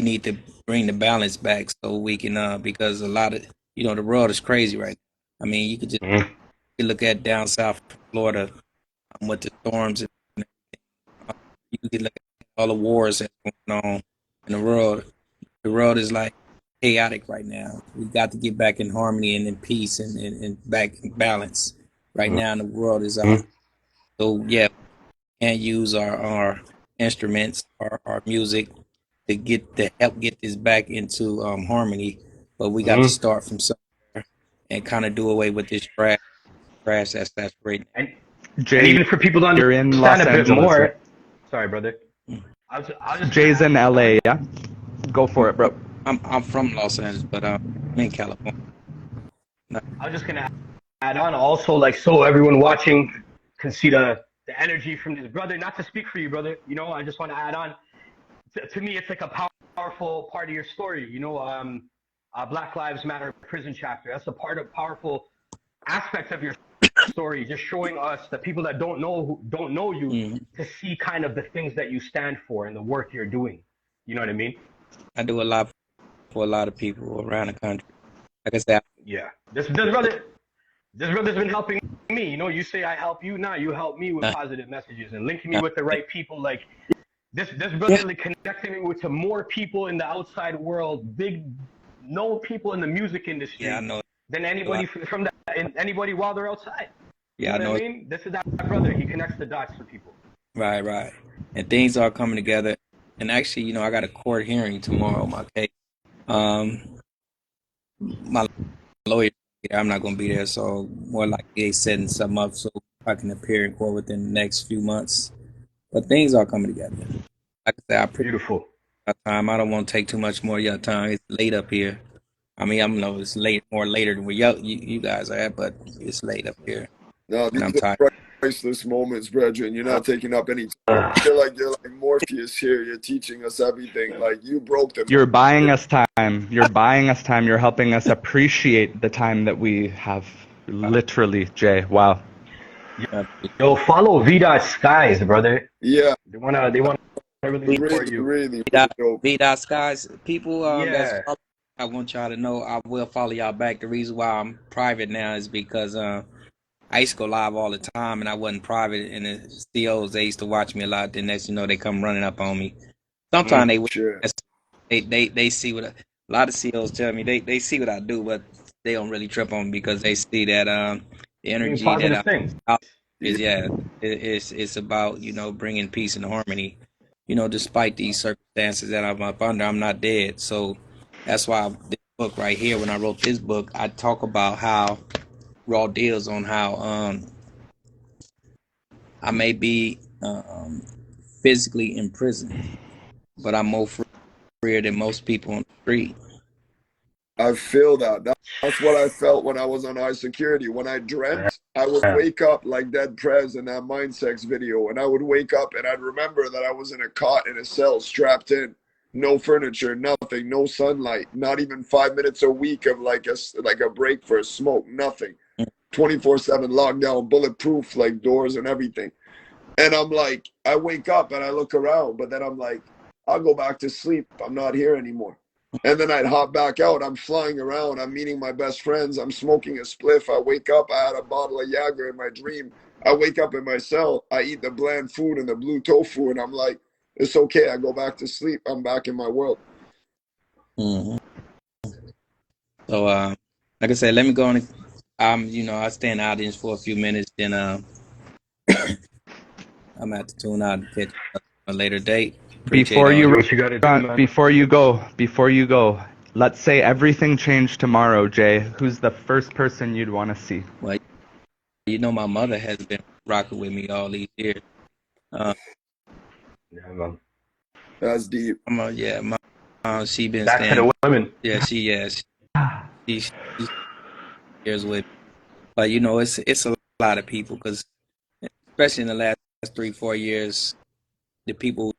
need to bring the balance back so we can because a lot of the world is crazy right now. I mean, you could just you look at down south Florida with the storms, and you could look at all the wars that's going on in the world. The world is like chaotic right now. We got to get back in harmony and in peace and back in balance. Right now, the world is so yeah. We can't use our instruments, our music to help get this back into harmony. But we got to start from somewhere and kind of do away with this trash that's right And Jay, even for people to you're in understand Los a bit Angeles, right? more, sorry, brother. now. I was just gonna Jay's in add on. LA, yeah? Go for it, bro. I'm from Los Angeles, but I'm in California. I was just gonna add on also, like, so everyone watching can see the energy from this brother. Not to speak for you, brother. I just want to add on. To me, it's like a powerful part of your story. Black Lives Matter prison chapter. That's a powerful aspect of your story, just showing us the people that don't know you Hmm. to see kind of the things that you stand for and the work you're doing. You know what I mean? I do a lot for a lot of people around the country. Like I said, Yeah. This brother's been helping me. You say I help you, now you help me with positive messages and linking me with the right people. Like this brother yeah, like connecting me with to more people in the outside world, big known people in the music yeah, I industry know. than anybody from that and anybody while they're outside. You Yeah, know I what I know. mean? This is that brother. He connects the dots for people. Right, right. And things are coming together. And actually, I got a court hearing tomorrow. My case. My lawyer, I'm not going to be there, so more likely they setting something up so I can appear in court within the next few months. But things are coming together. Like I said, I appreciate Beautiful. my time. I don't want to take too much more of your time. It's late up here. I mean, I know it's more later than where you guys are at, but it's late up here, No, and I'm these tired. are priceless moments, brethren. You're not taking up any time. I feel like you're like Morpheus here. You're teaching us everything. Like you broke the You're buying us time. You're buying us time. You're helping us appreciate the time that we have. Literally, Jay. Wow. Yo, follow VDOT Skies, brother. yeah, They wanna really support really, you. really, really V dope. V dot skies. People that's Yeah. follow, I want y'all to know I will follow y'all back. The reason why I'm private now is because I used to go live all the time and I wasn't private, and the COs they used to watch me a lot. Then next they come running up on me. Sometimes Mm. Sure. they see what a lot of COs tell me, they see what I do, but they don't really trip on me because they see that the Doing energy that positive things. I'm Yeah. is it's about bringing peace and harmony. Despite these circumstances that I'm up under, I'm not dead. So that's why this book right here, when I wrote this book, I talk about how raw deals on how I may be physically in prison, but I'm more freer than most people on the street. I feel that. That's what I felt when I was on high security. When I dreamt, I would Yeah. wake up like Dead Prez in that Mind Sex video, and I would wake up and I'd remember that I was in a cot in a cell, strapped in, no furniture, nothing, no sunlight, not even 5 minutes a week of like a break for a smoke, nothing. 24/7 lockdown, bulletproof, like doors and everything. And I'm like, I wake up and I look around, but then I'm like, I'll go back to sleep. I'm not here anymore. And then I'd hop back out. I'm flying around. I'm meeting my best friends. I'm smoking a spliff. I wake up. I had a bottle of Jager in my dream. I wake up in my cell. I eat the bland food and the blue tofu. And I'm like, it's okay. I go back to sleep. I'm back in my world. Hmm. So, like I said, let me go on. I stay in the audience for a few minutes, then I'm gonna have to tune out and catch a later date. Appreciate Before all Do you. you what you gotta do, man. before you go, let's say everything changed tomorrow, Jay. Who's the first person you'd want to see? Well, my mother has been rocking with me all these years. Uh, Yeah, man. That's deep. yeah, she been Back to staying. the women. Yeah, she years with. But it's a lot of people because especially in the last 3-4 years, the people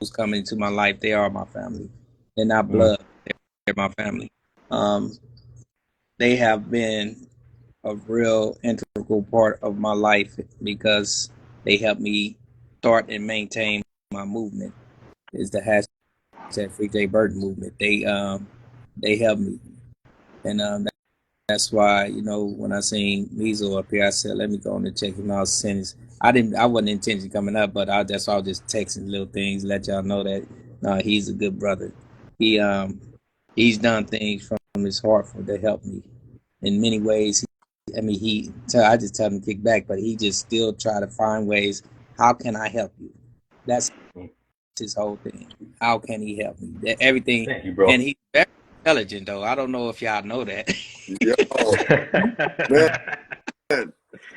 who's coming into my life, they are my family. They're not Mm. blood. They're my family. Um, they have been a real integral part of my life because they helped me start and maintain my movement. Is the hashtag Free J Burton movement. They helped me, and that's why when I seen Measle up here, I said let me go on and check him out. Since I wasn't intentionally coming up, but that's why I was just texting little things, let y'all know that no, he's a good brother. He he's done things from his heart to help me in many ways. I just tell him to kick back, but he just still try to find ways. How can I help you? That's his whole thing. How can he help me? Everything. Thank you, bro. And he's very intelligent, though. I don't know if y'all know that. Yo, man.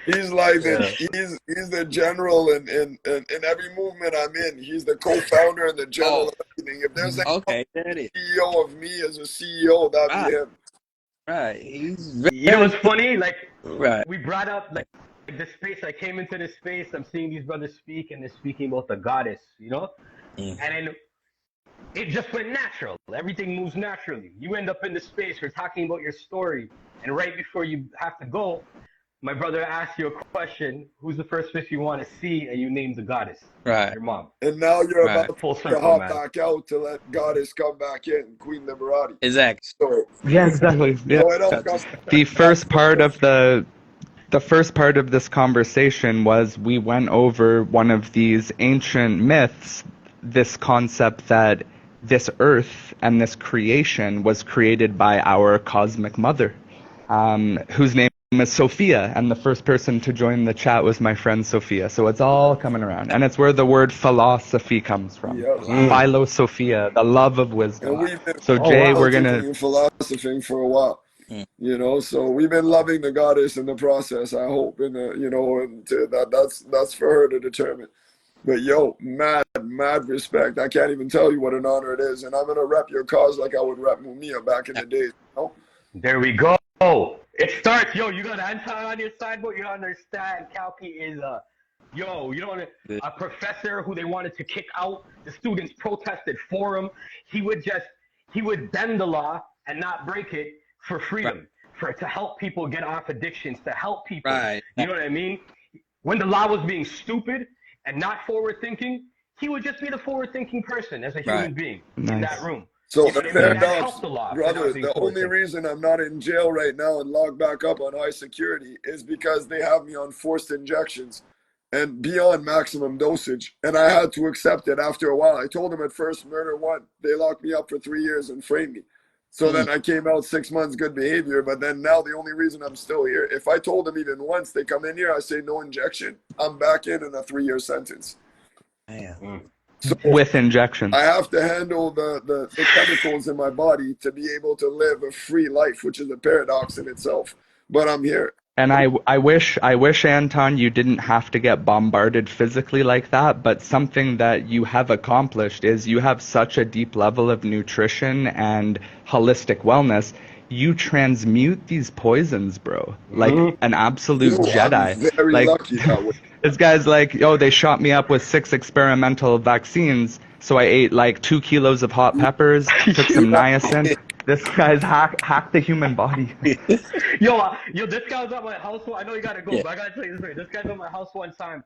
He's like he's the general in every movement I'm in. He's the co-founder and the general of everything. If there's a Okay, there it is. CEO of me as a CEO, that'd be him. Right. He's You know what's funny? Like, right. we brought up like this space. I came into this space. I'm seeing these brothers speak, and they're speaking about the goddess. You know, and then it just went natural. Everything moves naturally. You end up in the space. We're talking about your story, and right before you have to go, my brother asked you a question. Who's the first fish you want to see? And you named the goddess. Right. Your mom. And now you're about Full to circle, hop man. back out to let goddess come back in, Queen Liberati. Exactly. So, Yeah, exactly. Yeah. so it all comes The first part of the first part of this conversation was we went over one of these ancient myths, this concept that this earth and this creation was created by our cosmic mother, whose name is Sophia, and the first person to join the chat was my friend Sophia. So it's all coming around, and it's where the word philosophy comes from. Philosophia, the love of wisdom. And we've been So Jay, we're and philosophizing for a while. You know, so we've been loving the goddess in the process, I hope, and you know, and that's for her to determine. But yo, mad respect. I can't even tell you what an honor it is, and I'm gonna rep your cause like I would rep Mumia back in the days. You know? There we go. It starts. Yo, you got Anton on your side, but you understand Kalki is you know, a professor who they wanted to kick out. The students protested for him. He would bend the law and not break it for freedom, to help people get off addictions, to help people. Right. You know what I mean? When the law was being stupid and not forward thinking, he would just be the forward thinking person as a human being in that room. So the paradox, brother, the only reason I'm not in jail right now and locked back up on high security is because they have me on forced injections and beyond maximum dosage. And I had to accept it after a while. I told them at first, murder one. They locked me up for 3 years and framed me. So then I came out 6 months, good behavior. But then now the only reason I'm still here, if I told them even once they come in here, I say no injection, I'm back in a 3-year sentence. Damn. So with injections. I have to handle the chemicals in my body to be able to live a free life, which is a paradox in itself. But I'm here. And I wish, Anton, you didn't have to get bombarded physically like that, but something that you have accomplished is you have such a deep level of nutrition and holistic wellness. You transmute these poisons, bro, like an absolute Jedi. I'm very lucky that way. This guy's like, they shot me up with 6 experimental vaccines, so I ate like 2 kilos of hot peppers, took some niacin. This guy's hacked the human body. Yo, this guy was at my house. I know you gotta go, but I gotta tell you this story. This guy's at my house one time,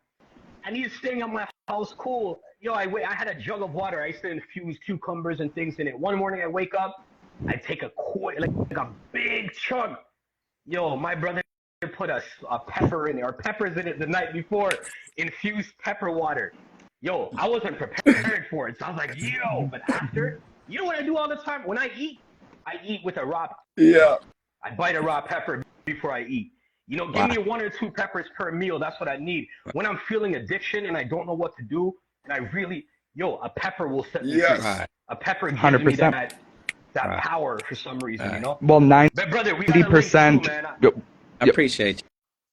and he's staying at my house. Cool. Yo, I had a jug of water. I used to infuse cucumbers and things in it. One morning I wake up, I take a big chug. Yo, my brother put a pepper in there, or peppers in it the night before, infused pepper water. Yo, I wasn't prepared for it, so I was like, yo. But after, you know what I do all the time? When I eat with a raw. Yeah. I bite a raw pepper before I eat. You know, give me 1 or 2 peppers per meal. That's what I need. When I'm feeling addiction and I don't know what to do, and I really, a pepper will set me free. A pepper gives 100%. Me that power for some reason, you know? Well, 90%. But brother, we got a link too, man. I appreciate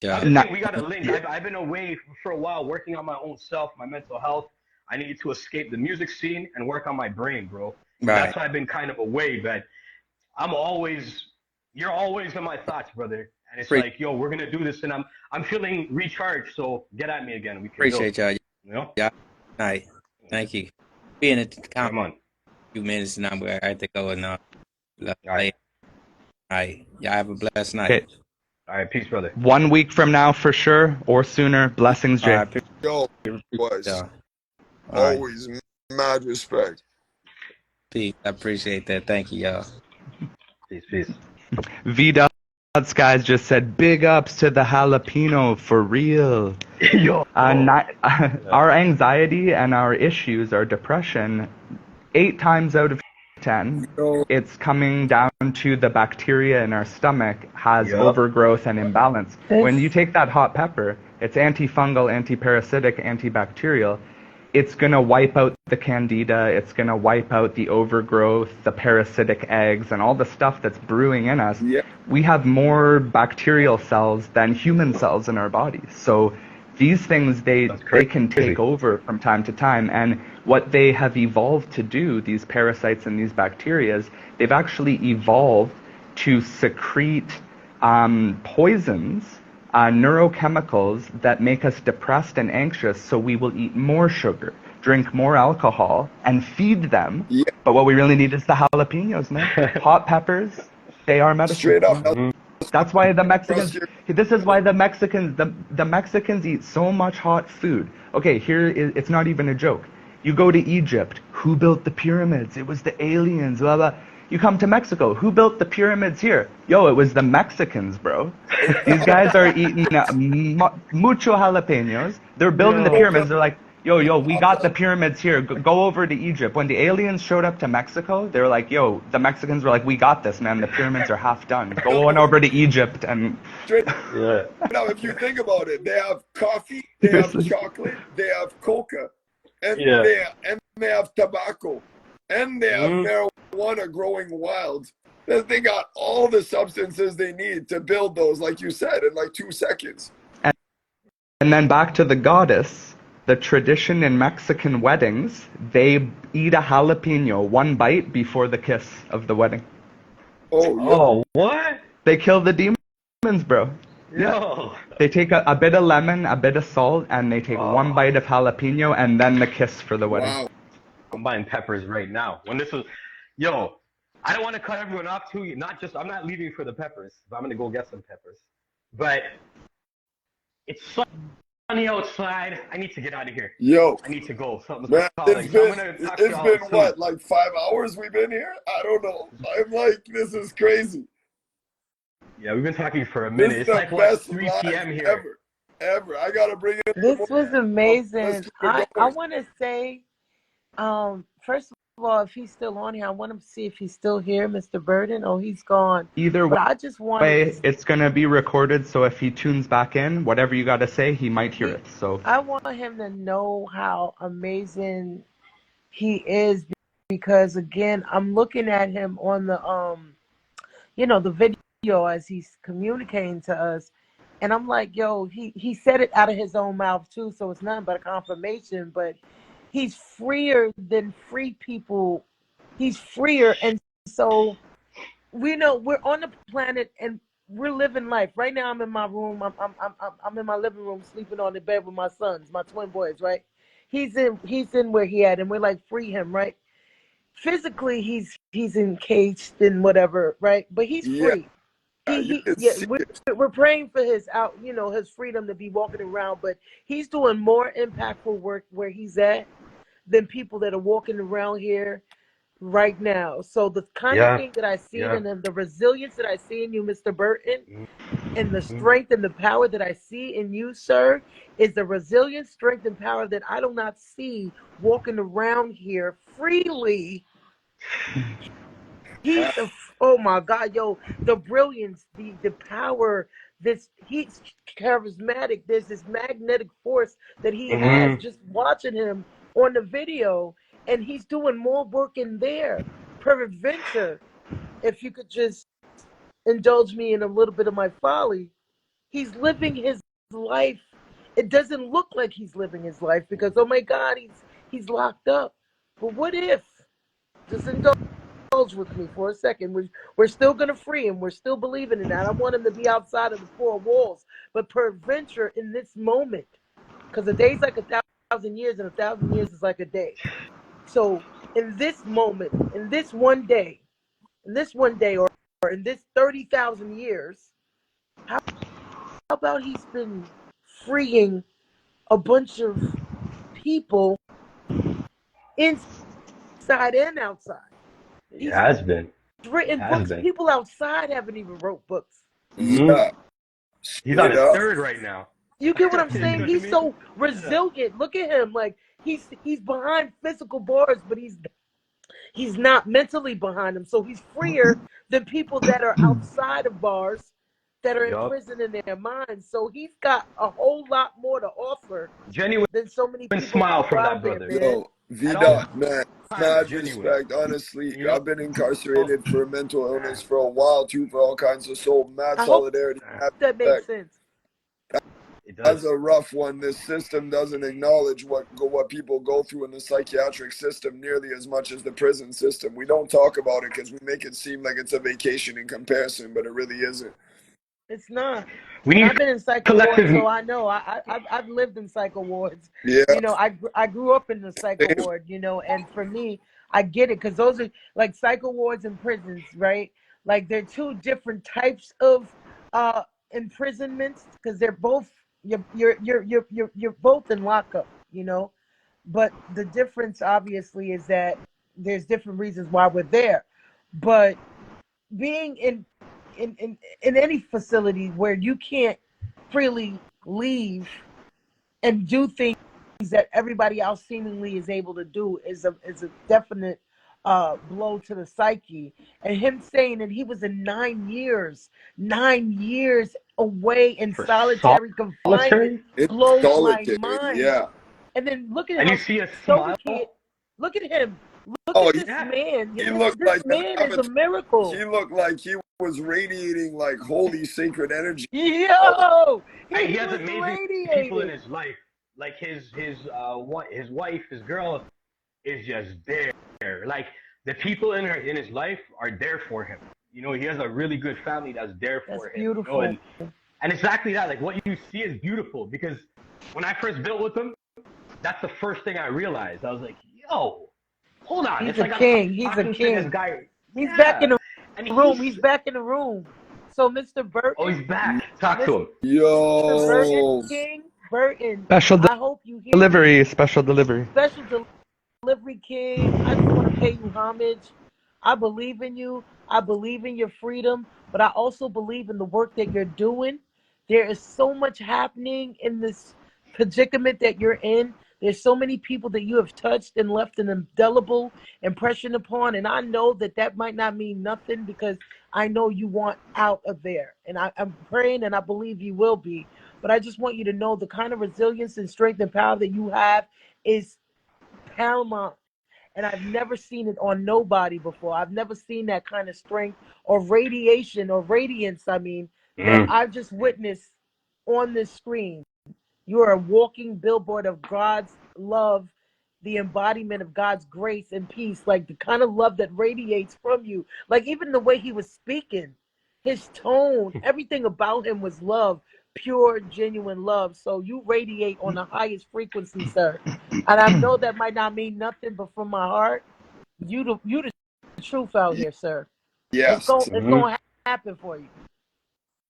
you. We got a link. I've been away for a while working on my own self, my mental health. I needed to escape the music scene and work on my brain, bro. That's why I've been kind of away, but you're always in my thoughts, brother. And it's like, yo, we're gonna do this, and I'm feeling recharged. So get at me again. We can appreciate y'all. You know? Yeah. Night. Thank you. Being at the come on. Few minutes now, but I have to go and all right. Y'all have a blessed night. Okay. All right, peace, brother. 1 week from now for sure, or sooner. Blessings, Jay. Yo, boys. Always mad respect. Peace. I appreciate that. Thank you, y'all. Peace. V-Dubs guys just said big ups to the jalapeno for real. Yo. Our anxiety and our issues, our depression, 8 times out of 10, Yo, it's coming down to the bacteria in our stomach has Yup. overgrowth and imbalance. When you This take that hot pepper, it's antifungal, antiparasitic, antibacterial. It's going to wipe out the candida, it's going to wipe out the overgrowth, the parasitic eggs, and all the stuff that's brewing in us. yeah, We have more bacterial cells than human cells in our bodies. So these things, That's they can take crazy. over from time to time. And what they have evolved to do, these parasites and these bacteria, they've actually evolved to secrete poisons, neurochemicals that make us depressed and anxious, so we will eat more sugar, drink more alcohol, and feed them. yeah, But what we really need is the jalapenos, man. Hot peppers, they are medicine. straight up. Yeah. That's why the Trust Mexicans. your This is why the Mexicans eat so much hot food. Okay, it's not even a joke. You go to Egypt. Who built the pyramids? It was the aliens. Blah blah. You come to Mexico. Who built the pyramids here? Yo, it was the Mexicans, bro. These guys are eating mucho jalapenos. They're building the Yo. pyramids. They're like, yo, we got the pyramids here. Go over to Egypt. When the aliens showed up to Mexico, they were like, yo, the Mexicans were like, we got this, man. The pyramids are half done. Go on over to Egypt and straight Yeah. now. If you think about it, they have coffee, they have seriously. chocolate, they have coca, and Yeah. they have tobacco, and they have marijuana growing wild. They got all the substances they need to build those, like you said, in like 2 seconds. And then back to the goddess. The tradition in Mexican weddings, they eat a jalapeno one bite before the kiss of the wedding. Oh yeah, Oh, what? They kill the demons, bro. Yo. They take a bit of lemon, a bit of salt, and they take one Oh, bite of jalapeno and then the kiss for the wedding. wow. I'm buying peppers right now. When this was, yo, I don't want to cut everyone off too. I'm not leaving for the peppers. But I'm gonna go get some peppers. But it's sunny outside. I need to get out of here. Yo, I need to go. Something's man, calling. So I'm gonna talk to it's y'all been soon. what, like 5 hours we've been here? I don't know. I'm like, this is crazy. Yeah, we've been talking for a This minute. is It's the like what, best 3 live p.m. here. ever. I gotta bring in some This more. was Let's amazing. keep I it going. want to say, first of all, if he's still on here, I want to see if he's still here, Mr. Burden. Oh, he's gone. Either But I just wanted way, to it's going to be recorded, so if he tunes back in, whatever you got to say, he might hear it. So I want him to know how amazing he is, because again, I'm looking at him on the the video as he's communicating to us, and I'm like, yo, he said it out of his own mouth too, so it's nothing but a confirmation. But he's freer than free people. He's freer, and so we know we're on the planet and we're living life. Right now, I'm in my room. I'm in my living room, sleeping on the bed with my sons, my twin boys. Right? He's in where he at, and we're like, free him, right? Physically, he's encaged and whatever, right? But he's Yeah, free. you He can yeah. see it. We're praying for his his freedom to be walking around, but he's doing more impactful work where he's at than people that are walking around here right now. So the kind of Yeah, thing that I see yeah. in him, the resilience that I see in you, Mr. Burton, and the Mhm. strength and the power that I see in you, sir, is the resilience, strength, and power that I do not see walking around here freely. He's oh my God, yo, the brilliance, the power, he's charismatic. There's this magnetic force that he has Mhm. just watching him on the video, and he's doing more work in there. Peradventure, if you could just indulge me in a little bit of my folly, he's living his life. It doesn't look like he's living his life because oh my God, he's locked up. But what if? Just indulge with me for a second. We're still going to free him. We're still believing in that. I want him to be outside of the four walls. But peradventure in this moment, because a day's like 1,000 years, and 1,000 years is like a day. So in this moment, in this one day, or in this 30,000 years, how about he's been freeing a bunch of people inside and outside? It He's has been. It written has books. been. People outside haven't even wrote books. Mhm. Yeah, He's on straight his up. third right now. You get what I'm You know saying? what I He's mean? so resilient. Look at him. Like he's behind physical bars, but he's He's not mentally behind them. So he's freer than people that are outside of bars that are in Yup. prison in their minds. So he's got a whole lot more to offer Genuine than so many people smile from out that there, brother. man. Yo, At V all Dot, man, times, mad genuine. respect. Honestly, You I've been know? incarcerated for a mental illness for a while too, for all kinds of soul. Mad I hope solidarity, mad that makes respect. sense. It does. That's a rough one. This system doesn't acknowledge what people go through in the psychiatric system nearly as much as the prison system. We don't talk about it because we make it seem like it's a vacation in comparison, but it really isn't. It's not. We And need I've been in psycho wards, collective. so I know. I've lived in psycho wards. Yeah, I grew up in the psycho same. ward. And for me, I get it because those are like psycho wards and prisons, right? Like they're two different types of imprisonments because they're both you're both in lockup. But the difference obviously is that there's different reasons why we're there. But being in any facility where you can't freely leave and do things that everybody else seemingly is able to do is a definite blow to the psyche. And him saying that he was in 9 years away in For solitary confinement solitary, It's blows my solitary. mind. Yeah. And then look at and how you see a stoked he is. smile. Look at him. Look Oh, at this Yeah, man. he This looked this like an man is a avatar. miracle. He looked like he was radiating like holy sacred energy. Yo, and he he has was amazing people in radiating. his life. Like his wife, his girl is just there. Like the people in his life are there for him. You know, he has a really good family that's there That's for him. beautiful. And exactly that. Like what you see is beautiful because when I first built with him, that's the first thing I realized. I was like, yo, hold on. He's It's a like I'm king. He's a talking to this king. guy. He's back in Yeah. the And room. He's back in the room. So, Mr. oh, Burton, he's back. Talk to him. Mr. Burton, Yo, King Burton, Special I hope you hear me. delivery, special delivery. Special Delivery King, I just want to pay you homage. I believe in you. I believe in your freedom, but I also believe in the work that you're doing. There is so much happening in this predicament that you're in. There's so many people that you have touched and left an indelible impression upon. And I know that that might not mean nothing because I know you want out of there. And I'm praying and I believe you will be. But I just want you to know the kind of resilience and strength and power that you have is paramount. And I've never seen it on nobody before. I've never seen that kind of strength or radiation or radiance, I mean, that Mm. I've just witnessed on this screen. You are a walking billboard of God's love, the embodiment of God's grace and peace, like the kind of love that radiates from you. Like even the way he was speaking, his tone, everything about him was love, pure, genuine love. So you radiate on the highest frequency, sir. And I know that might not mean nothing, but from my heart, you the truth out here, sir. It's yes. going it's Mm-hmm. going to happen for you.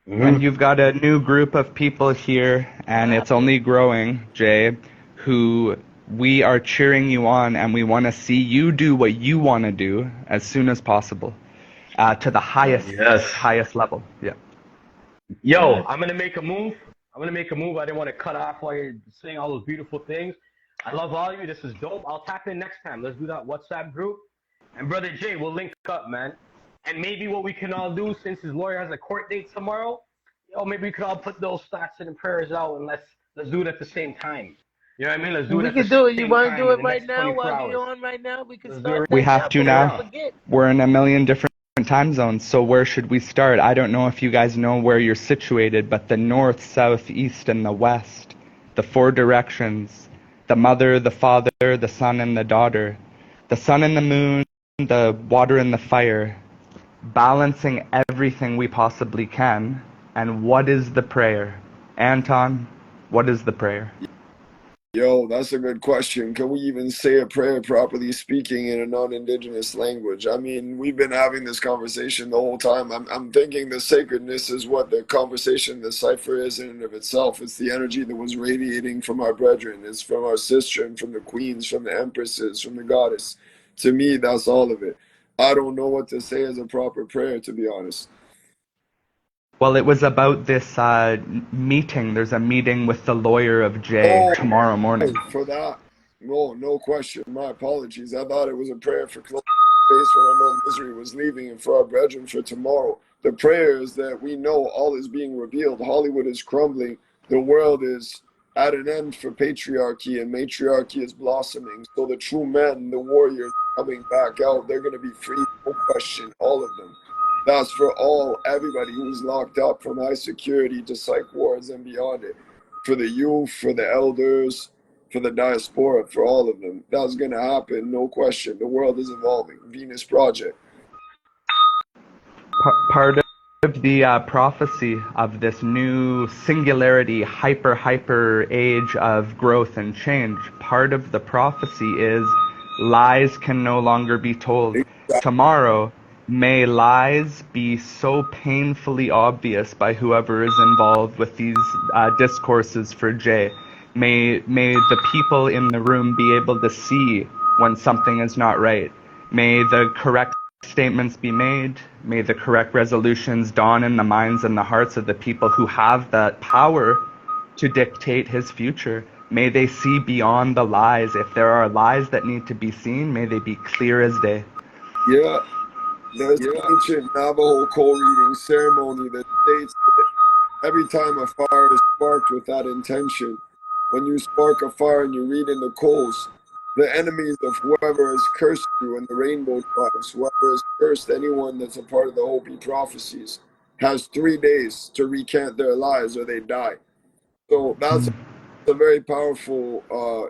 And Mm-hmm. you've got a new group of people here, and it's Happen. only growing, Jay, who we are cheering you on, and we want to see you do what you want to do as soon as possible, to the Yes. highest level. Yeah. Yo, Yes. I'm gonna make a move. I'm gonna make a move. I didn't want to cut off while you're saying all those beautiful things. I love all of you. This is dope. I'll tap in next time. Let's do that WhatsApp group. And brother Jay, we'll link up, man. And maybe what we can all do, since his lawyer has a court date tomorrow, maybe we could all put those thoughts and prayers out and let's do it at the same time. You know what I mean? Let's do it We at the can do it. You same want to time do in it the right next now 24 while you're hours. on right now? We can Let's do start it We that have now to before I now. forget. We're in a million different time zones, so where should we start? I don't know if you guys know where you're situated, but the north, south, east, and the west, the four directions, the mother, the father, the son, and the daughter, the sun and the moon, the water and the fire, balancing everything we possibly can. And what is the prayer? Anton, what is the prayer? Yo, that's a good question. Can we even say a prayer properly speaking in a non-indigenous language? I mean, we've been having this conversation the whole time. I'm thinking the sacredness is what the conversation, the cipher is in and of itself. It's the energy that was radiating from our brethren. It's from our sister and from the queens, from the empresses, from the goddess. To me, that's all of it. I don't know what to say as a proper prayer, to be honest. Well, it was about this meeting. There's a meeting with the lawyer of Jay Oh, tomorrow morning. for that. No question. My apologies. I thought it was a prayer for closing space when I know misery was leaving and for our brethren for tomorrow. The prayer is that we know all is being revealed. Hollywood is crumbling. The world is at an end for patriarchy, and matriarchy is blossoming. So the true men, the warriors, coming back out. They're going to be free, no question, all of them. That's for everybody who's locked up from high security to psych wards and beyond it. For the youth, for the elders, for the diaspora, for all of them. That's going to happen, no question. The world is evolving. Venus Project. Part of the prophecy of this new singularity, hyper age of growth and change, part of the prophecy is lies can no longer be told. Tomorrow, may lies be so painfully obvious by whoever is involved with these discourses for Jay. May the people in the room be able to see when something is not right. May the correct statements be made. May the correct resolutions dawn in the minds and the hearts of the people who have that power to dictate his future. May they see beyond the lies. If there are lies that need to be seen, may they be clear as day. Yeah, there's an ancient Navajo co-reading ceremony that states that every time a fire is sparked with that intention, when you spark a fire and you read in the coals, the enemies of whoever has cursed you in the rainbow tribes, whoever has cursed anyone that's a part of the Hopi prophecies, has 3 days to recant their lies or they die. So that's a very powerful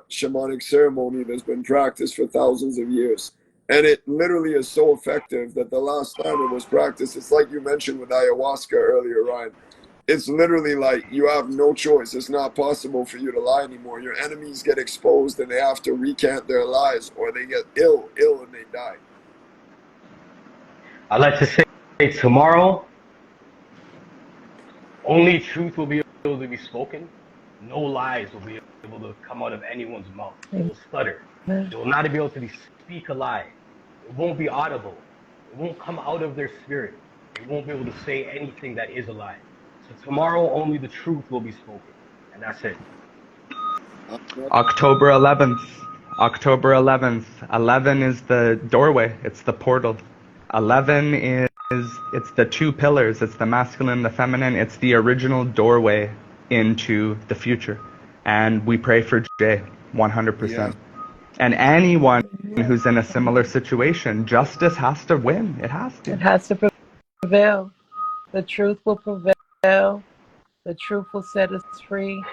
shamanic ceremony that's been practiced for thousands of years. And it literally is so effective that the last time it was practiced, it's like you mentioned with ayahuasca earlier, Ryan. It's literally like you have no choice. It's not possible for you to lie anymore. Your enemies get exposed and they have to recant their lies, or they get ill and they die. I'd like to say tomorrow, only truth will be able to be spoken. No lies will be able to come out of anyone's mouth. They will stutter. They will not be able to speak a lie. It won't be audible. It won't come out of their spirit. They won't be able to say anything that is a lie. So tomorrow, only the truth will be spoken. And that's it. October 11th. October 11th. 11 is the doorway. It's the portal. 11 is it's the two pillars. It's the masculine, the feminine. It's the original doorway into the future. And we pray for Jay 100%. Yeah. And anyone who's in a similar situation, justice has to win. It has to. It has to prevail. The truth will prevail. The truth will set us free.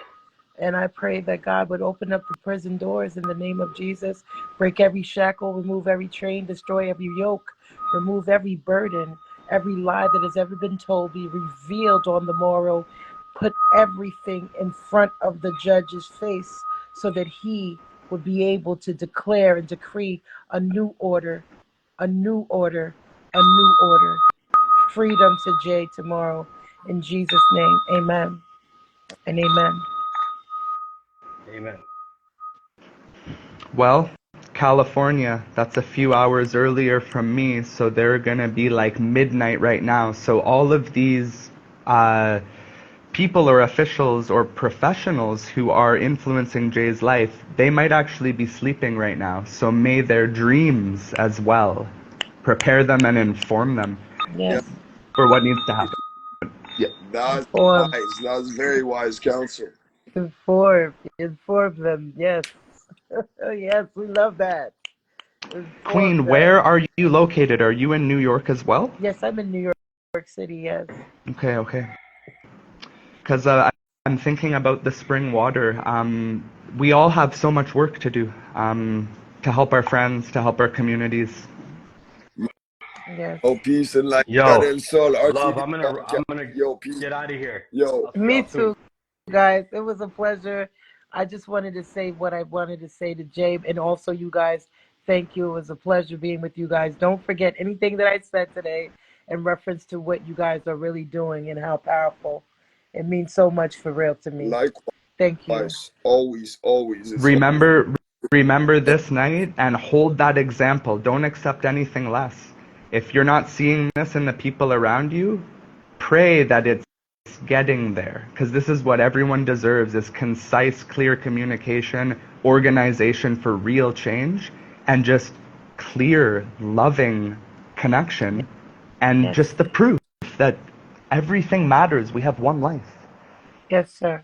And I pray that God would open up the prison doors in the name of Jesus, break every shackle, remove every chain, destroy every yoke, remove every burden, every lie that has ever been told be revealed on the morrow. Put everything in front of the judge's face so that he would be able to declare and decree a new order, a new order, a new order. Freedom to Jay tomorrow. In Jesus' name, amen and amen. Amen. Well, California, that's a few hours earlier from me, so they're going to be like midnight right now. So all of these people or officials or professionals who are influencing Jay's life, they might actually be sleeping right now. So may their dreams as well prepare them and inform them for what needs to happen. Yeah, that's wise. That's very wise counsel. Inform them. Yes. Yes, we love that. Queen, where are you located? Are you in New York as well? Yes, I'm in New York City, yes. Okay. Because I'm thinking about the spring water. We all have so much work to do to help our friends, to help our communities. Yes. Oh, peace and light. Yo, love, I'm gonna peace. get out of here. Me too, guys. It was a pleasure. I just wanted to say what I wanted to say to Jay, and also you guys. Thank you. It was a pleasure being with you guys. Don't forget anything that I said today in reference to what you guys are really doing and how powerful. It means so much for real to me. Likewise. Thank you. Always. Remember this night and hold that example. Don't accept anything less. If you're not seeing this in the people around you, pray that it's getting there, because this is what everyone deserves, is concise, clear communication, organization for real change, and just clear, loving connection, and Yes. just the proof that everything matters. We have one life. Yes, sir.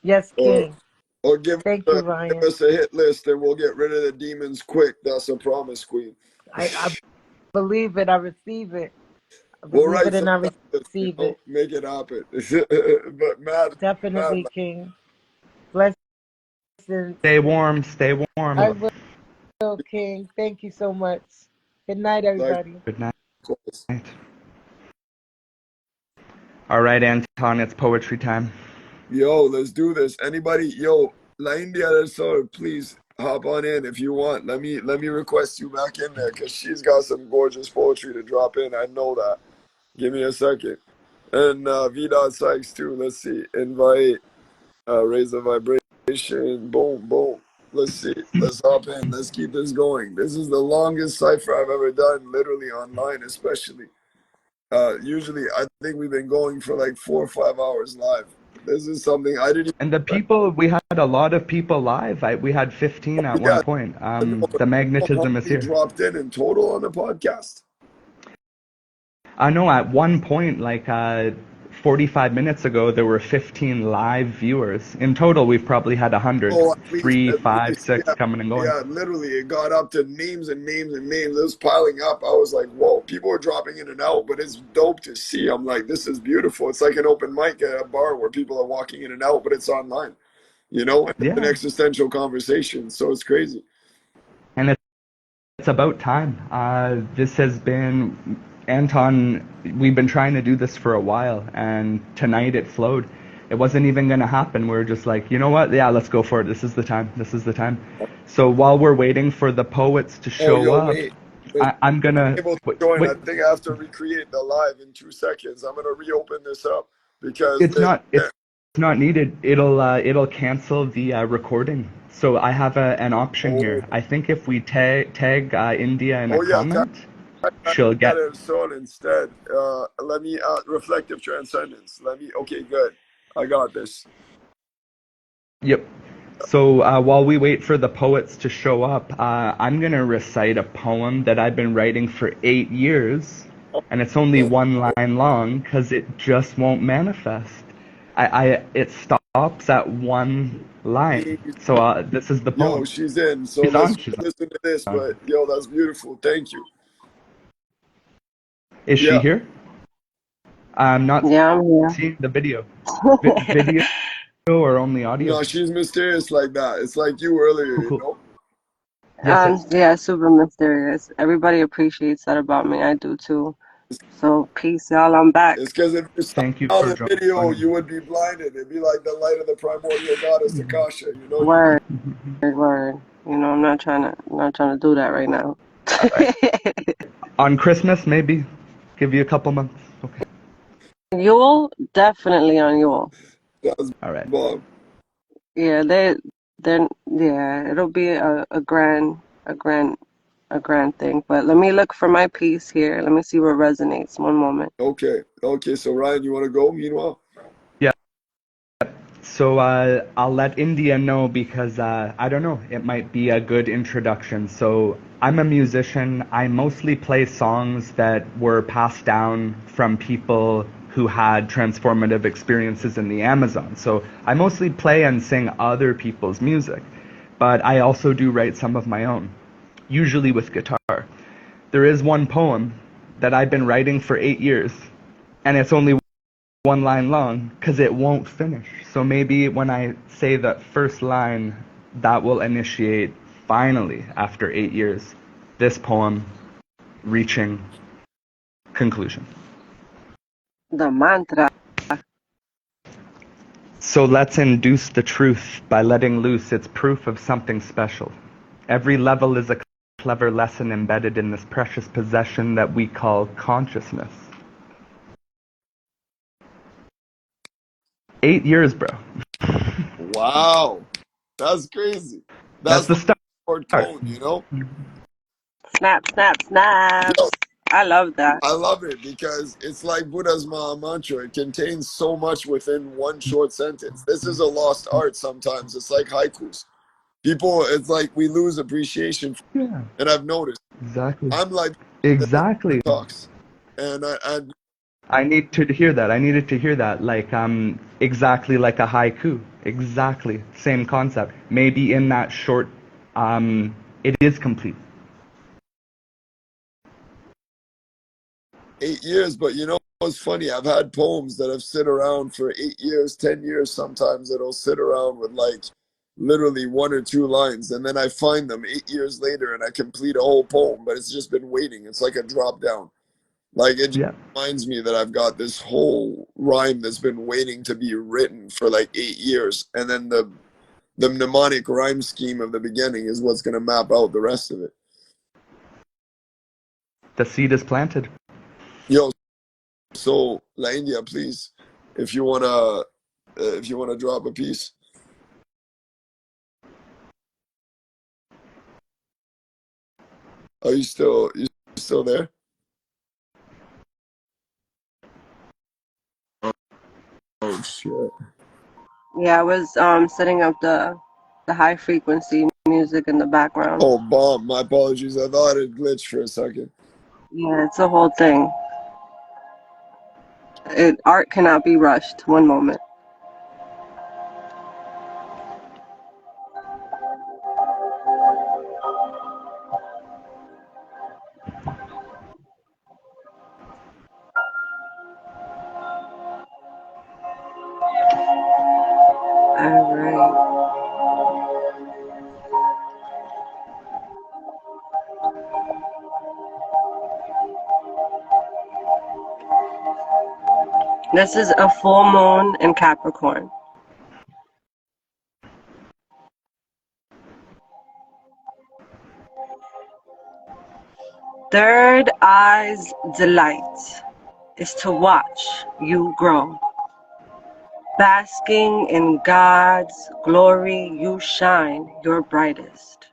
Yes, Or King. or Thank you, give Ryan. us a hit list and we'll get rid of the demons quick. That's a promise, Queen. I believe it. I receive it. I We'll believe write it some and I numbers, receive it. make it happen. But mad. Definitely, King. Blessings. Stay warm, stay warm. I will, King. Thank you so much. Good night, everybody. Good night. Likewise. All right, Anton, it's poetry time. Yo, let's do this. Anybody, yo, La India del Sol, please hop on in if you want. Let me request you back in there because she's got some gorgeous poetry to drop in. I know that. Give me a second. And V. Sykes too. Let's see. Invite, raise the vibration. Boom, boom. Let's see. Let's hop in. Let's keep this going. This is the longest cipher I've ever done, literally online, especially. Usually, I think we've been going for like 4 or 5 hours live. This is something I didn't And the people, we had a lot of people live. We had 15 at even. one Yeah, point. I know. The How magnetism is many here. dropped in total on the podcast? I know at one point, like 45 minutes ago, there were 15 live viewers. In total, we've probably had 100. Oh, Three, at five, least, six yeah, coming and going. yeah. Literally, it got up to names and names and names. It was piling up. I was like, "Whoa!" People are dropping in and out, but it's dope to see. I'm like, "This is beautiful." It's like an open mic at a bar where people are walking in and out, but it's online. You know, and it's an Yeah. existential conversation. So it's crazy. And it's about time. This has been, Anton, we've been trying to do this for a while, and tonight it flowed. It wasn't even going to happen. We were just like, you know what? Yeah, let's go for it. This is the time. This is the time. So while we're waiting for the poets to Oh, show yo, up, wait. Wait, I'm going to, able to wait, join. wait, I think I have to recreate the live in 2 seconds. I'm gonna reopen this up because it's not needed. It'll cancel the recording. So I have an option oh, here. I think if we tag India in a oh yeah, comment, she'll get. and so instead, let me reflective transcendence. Okay, good. I got this. Yep. So while we wait for the poets to show up, I'm gonna recite a poem that I've been writing for 8 years, and it's only one line long because it just won't manifest. It stops at one line. So this is the Yo, poem. she's in. So She's on. let's She's listen to this. on. But yo, that's beautiful. Thank you. Is she Yeah. here? I'm not Yeah, I'm here. seeing the video. Video or only audio? No, she's mysterious like that. It's like you earlier, Cool, you cool. know? Yes, yes. Yeah, super mysterious. Everybody appreciates that about me. I do too. So peace, y'all. I'm back. It's because if you Thank you saw for the video, joining. you would be blinded. It'd be like the light of the primordial goddess Akasha, you know? Word, word. You know, I'm not trying to do that right now. All right. On Christmas, maybe. Give you a couple months. Okay. Yule, definitely on Yule. That's All right. bomb. Yeah, yeah, it'll be a grand thing. But let me look for my piece here. Let me see what resonates. One moment. Okay. Okay, so Ryan, you want to go meanwhile? Yeah. So I'll let India know because I don't know, it might be a good introduction. So I'm a musician. I mostly play songs that were passed down from people who had transformative experiences in the Amazon. So I mostly play and sing other people's music, but I also do write some of my own, usually with guitar. There is one poem that I've been writing for 8 years, and it's only one line long because it won't finish. So maybe when I say that first line, that will initiate finally, after 8 years, this poem reaching conclusion. The mantra. So let's induce the truth by letting loose its proof of something special. Every level is a clever lesson embedded in this precious possession that we call consciousness. 8 years, bro. Wow. That's crazy. That's That's the like start. a short cone, you know? Snap, snap, snaps. Yo, I love that. I love it because it's like Buddha's Maha Mantra. It contains so much within one short sentence. This is a lost art sometimes. It's like haikus. People, it's like we lose appreciation. Yeah, And I've noticed exactly. I'm like the Exactly. talks. And I need to hear that. I needed to hear that. Like exactly like a haiku. Exactly. Same concept. Maybe in that short it is complete. 8 years, but you know what's funny? I've had poems that have sit around for 8 years, 10 years sometimes that'll sit around with like literally one or two lines, and then I find them 8 years later and I complete a whole poem, but it's just been waiting. It's like a drop down. Like it just Yeah. reminds me that I've got this whole rhyme that's been waiting to be written for like 8 years, and then the mnemonic rhyme scheme of the beginning is what's going to map out the rest of it. The seed is planted. Yo, so La India, please, if you wanna drop a piece. Are you still there? Oh shit. Yeah, I was setting up the high frequency music in the background. Oh, bomb. My apologies. I thought it glitched for a second. Yeah, it's a whole thing. Art cannot be rushed. One moment. All right. This is a full moon in Capricorn. Third eye's delight is to watch you grow. Basking in God's glory, you shine your brightest.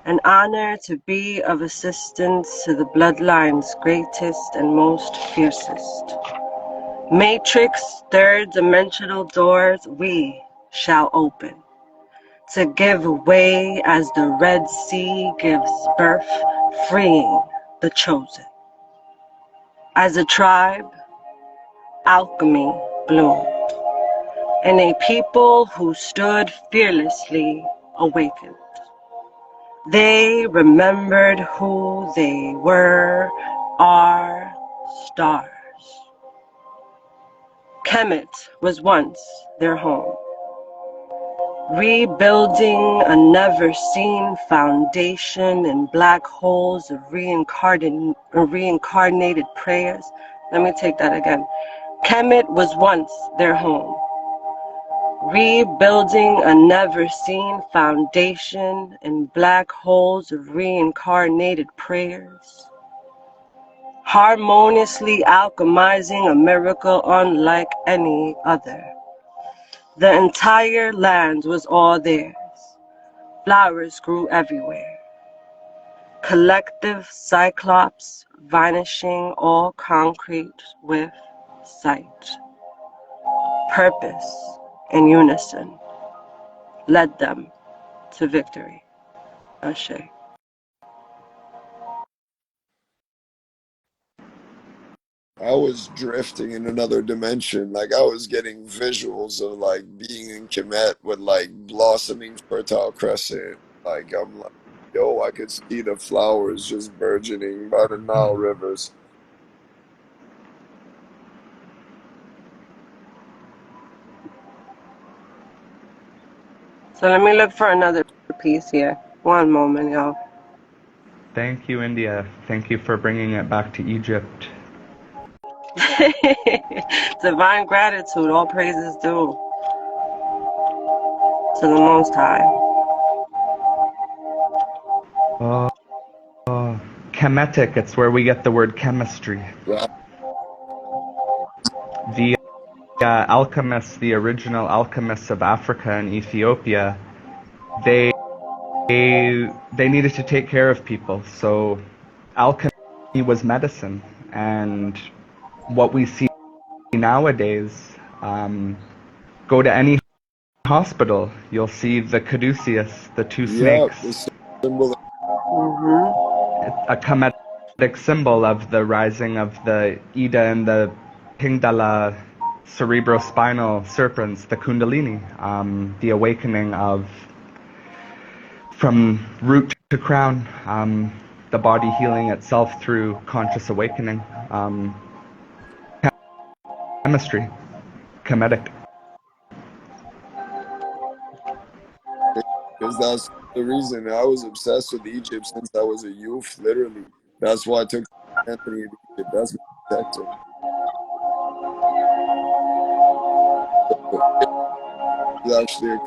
An honor to be of assistance to the bloodline's greatest and most fiercest. Matrix third dimensional doors we shall open to give way as the Red Sea gives birth, freeing the chosen. As a tribe, alchemy bloomed, and a people who stood fearlessly awakened. They remembered who they were, our stars. Kemet was once their home, rebuilding a never-seen foundation in black holes of reincarnated prayers. Let me take that again. Kemet was once their home, rebuilding a never-seen foundation in black holes of reincarnated prayers, harmoniously alchemizing a miracle unlike any other. The entire land was all theirs. Flowers grew everywhere. Collective cyclops vanishing all concrete with sight. Purpose in unison led them to victory. Ashe. I was drifting in another dimension. Like I was getting visuals of like being in Kemet with like blossoming fertile crescent. Like I'm like, yo, I could see the flowers just burgeoning by the Nile rivers. So let me look for another piece here. One moment, y'all. Thank you, India. Thank you for bringing it back to Egypt. Divine gratitude, all praises due to the Most High. Kemetic, it's where we get the word chemistry. Right. The alchemists, the original alchemists of Africa and Ethiopia, they needed to take care of people. So alchemy was medicine. And what we see nowadays, go to any hospital, you'll see the caduceus, the two Yeah, snakes, the symbol. a Kemetic symbol of the rising of the Ida and the Pingala cerebrospinal serpents, the Kundalini, the awakening of from root to crown, the body healing itself through conscious awakening, chemistry, Kemetic. Because that's the reason I was obsessed with Egypt since I was a youth, literally. That's why I took Anthony to Egypt. That's my sector. So it's actually a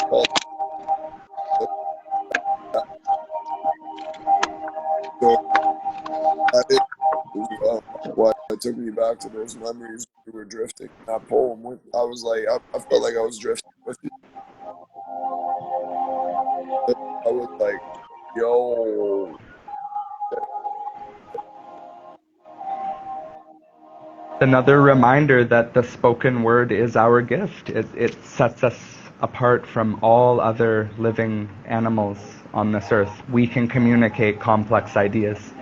cult. So that is why it took me back to those memories when we were drifting. That poem, I was like, I felt like I was drifting with you. I was like, yo, Another reminder that the spoken word is our gift. It sets us apart from all other living animals on this earth. We can communicate complex ideas.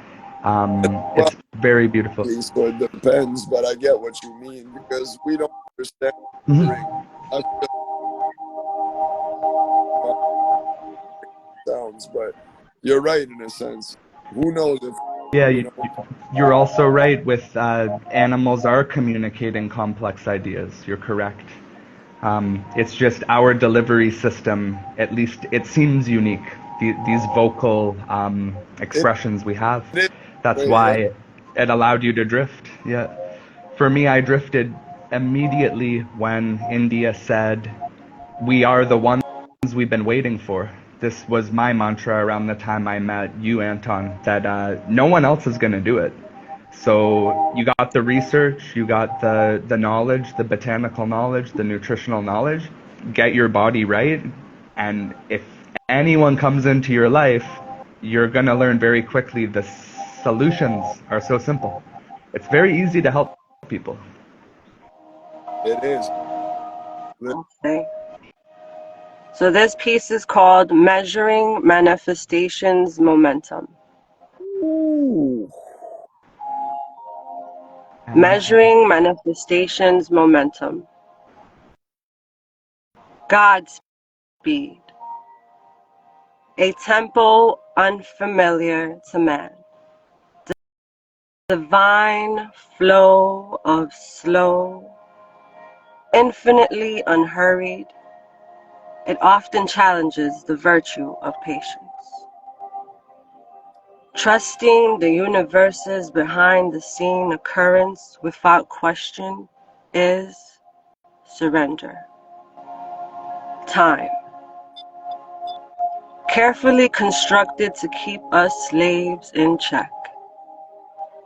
well, It's very beautiful. so it depends, but I get what you mean because we don't understand the Mhm. ring. I feel like it sounds, but you're right in a sense. Who knows if, Yeah, you know, you're also right with animals are communicating complex ideas. You're correct. It's just our delivery system, at least it seems unique. These vocal it, expressions we have. it is That's way, yeah. why it allowed you to drift. Yeah. For me, I drifted immediately when India said, "We are the ones we've been waiting for." This was my mantra around the time I met you, Anton, that no one else is going to do it. So you got the research, you got the knowledge, the botanical knowledge, the nutritional knowledge. Get your body right, and if anyone comes into your life, you're gonna learn very quickly the solutions are so simple. It's very easy to help people. It is. Okay. So this piece is called Measuring Manifestations Momentum. Ooh. Measuring Manifestations Momentum. Godspeed. A tempo unfamiliar to man. Divine flow of slow, infinitely unhurried. It often challenges the virtue of patience. Trusting the universe's behind-the-scene occurrence without question is surrender. Time. Carefully constructed to keep us slaves in check.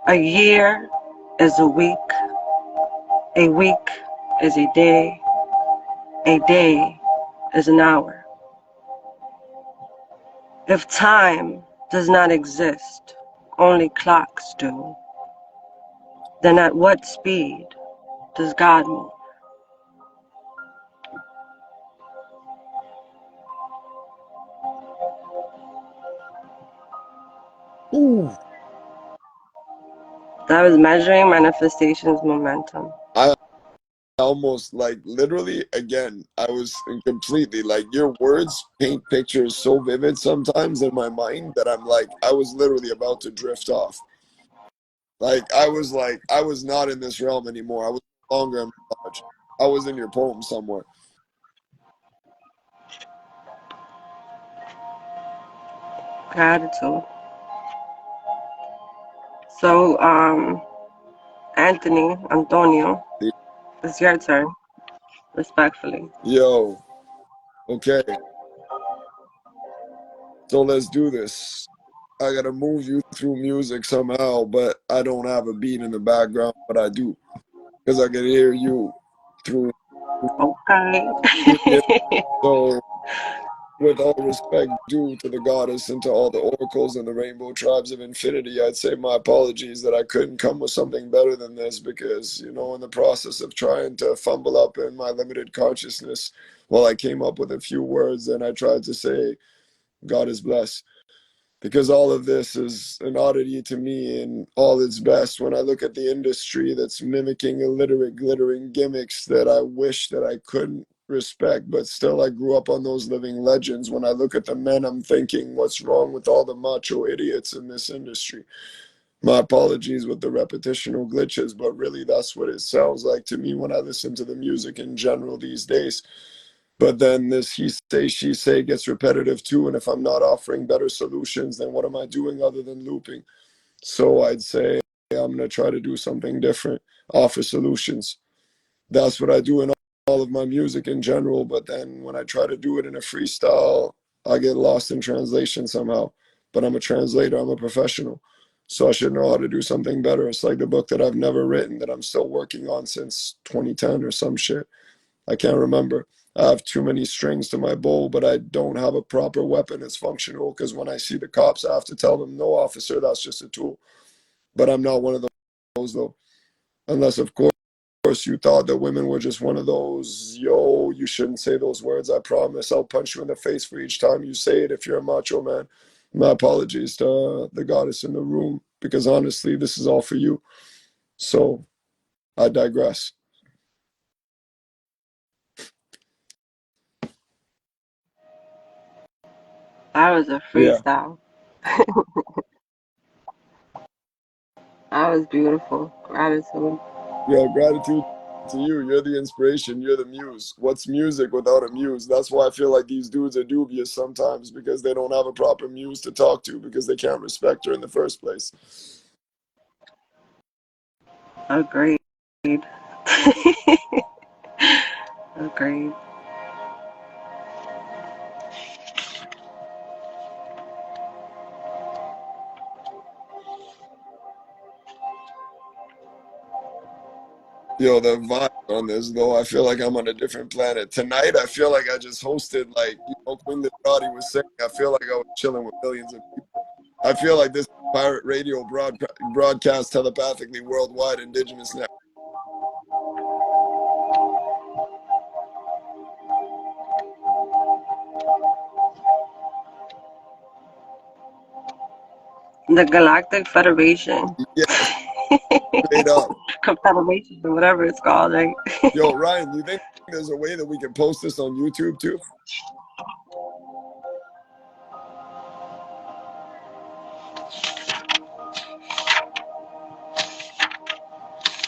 A year is a week is a day is an hour. If time does not exist, only clocks do, then at what speed does God move? Ooh. That was measuring manifestations momentum. I almost like literally again, I was completely like your words paint pictures so vivid sometimes in my mind that I'm like, I was literally about to drift off. Like, I was not in this realm anymore. I was no longer in Lodge. I was in your poem somewhere. Gratitude. So, Antonio, it's your turn, respectfully. Yo, okay. So let's do this. I gotta move you through music somehow, but I don't have a beat in the background, but I do. Because I can hear you through Okay. yeah. So with all respect due to the goddess and to all the oracles and the rainbow tribes of infinity, I'd say my apologies that I couldn't come with something better than this because, you know, in the process of trying to fumble up in my limited consciousness, well, I came up with a few words and I tried to say, God is blessed. Because all of this is an oddity to me in all its best when I look at the industry that's mimicking illiterate, glittering gimmicks that I wish that I couldn't respect, but still I grew up on those living legends. When I look at the men, I'm thinking, what's wrong with all the macho idiots in this industry? My apologies with the repetitional glitches, but really that's what it sounds like to me when I listen to the music in general these days. But then this he say, she say gets repetitive too. And if I'm not offering better solutions, then what am I doing other than looping? So I'd say I'm going to try to do something different, offer solutions. That's what I do in all of my music in general. But then when I try to do it in a freestyle, I get lost in translation somehow. But I'm a translator, I'm a professional. So I should know how to do something better. It's like the book that I've never written that I'm still working on since 2010 or some shit. I can't remember. I have too many strings to my bow, but I don't have a proper weapon that's functional because when I see the cops, I have to tell them, no, officer, that's just a tool. But I'm not one of those, though. Unless, of course, you thought that women were just one of those, yo, you shouldn't say those words. I promise I'll punch you in the face for each time you say it if you're a macho man. My apologies to the goddess in the room because honestly, this is all for you. So I digress. That was a Yeah. freestyle. That was beautiful. Gratitude. Yo, gratitude to you. You're the inspiration. You're the muse. What's music without a muse? That's why I feel like these dudes are dubious sometimes because they don't have a proper muse to talk to because they can't respect her in the first place. Agreed. Agreed. Yo, the vibe on this though, I feel like I'm on a different planet. Tonight, I feel like I just hosted, like, you know, Queen Literati was saying, I feel like I was chilling with millions of people. I feel like this pirate radio broadcast telepathically worldwide indigenous network. The Galactic Federation. Yes, straight up. Confederation or whatever it's called, right? Yo, Ryan, you think there's a way that we can post this on YouTube too?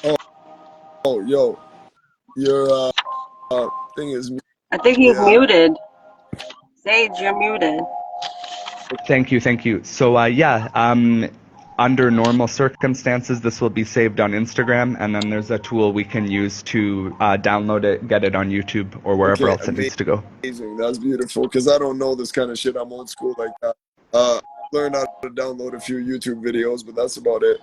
Oh, oh, yo, your thing is, I think he's yeah. muted. Sage, you're muted. Thank you, thank you. So under normal circumstances, this will be saved on Instagram, and then there's a tool we can use to download it, get it on YouTube, or wherever Okay, else it needs to go. amazing. That's beautiful because I don't know this kind of shit. I'm old school like that. Learned how to download a few YouTube videos, but that's about it.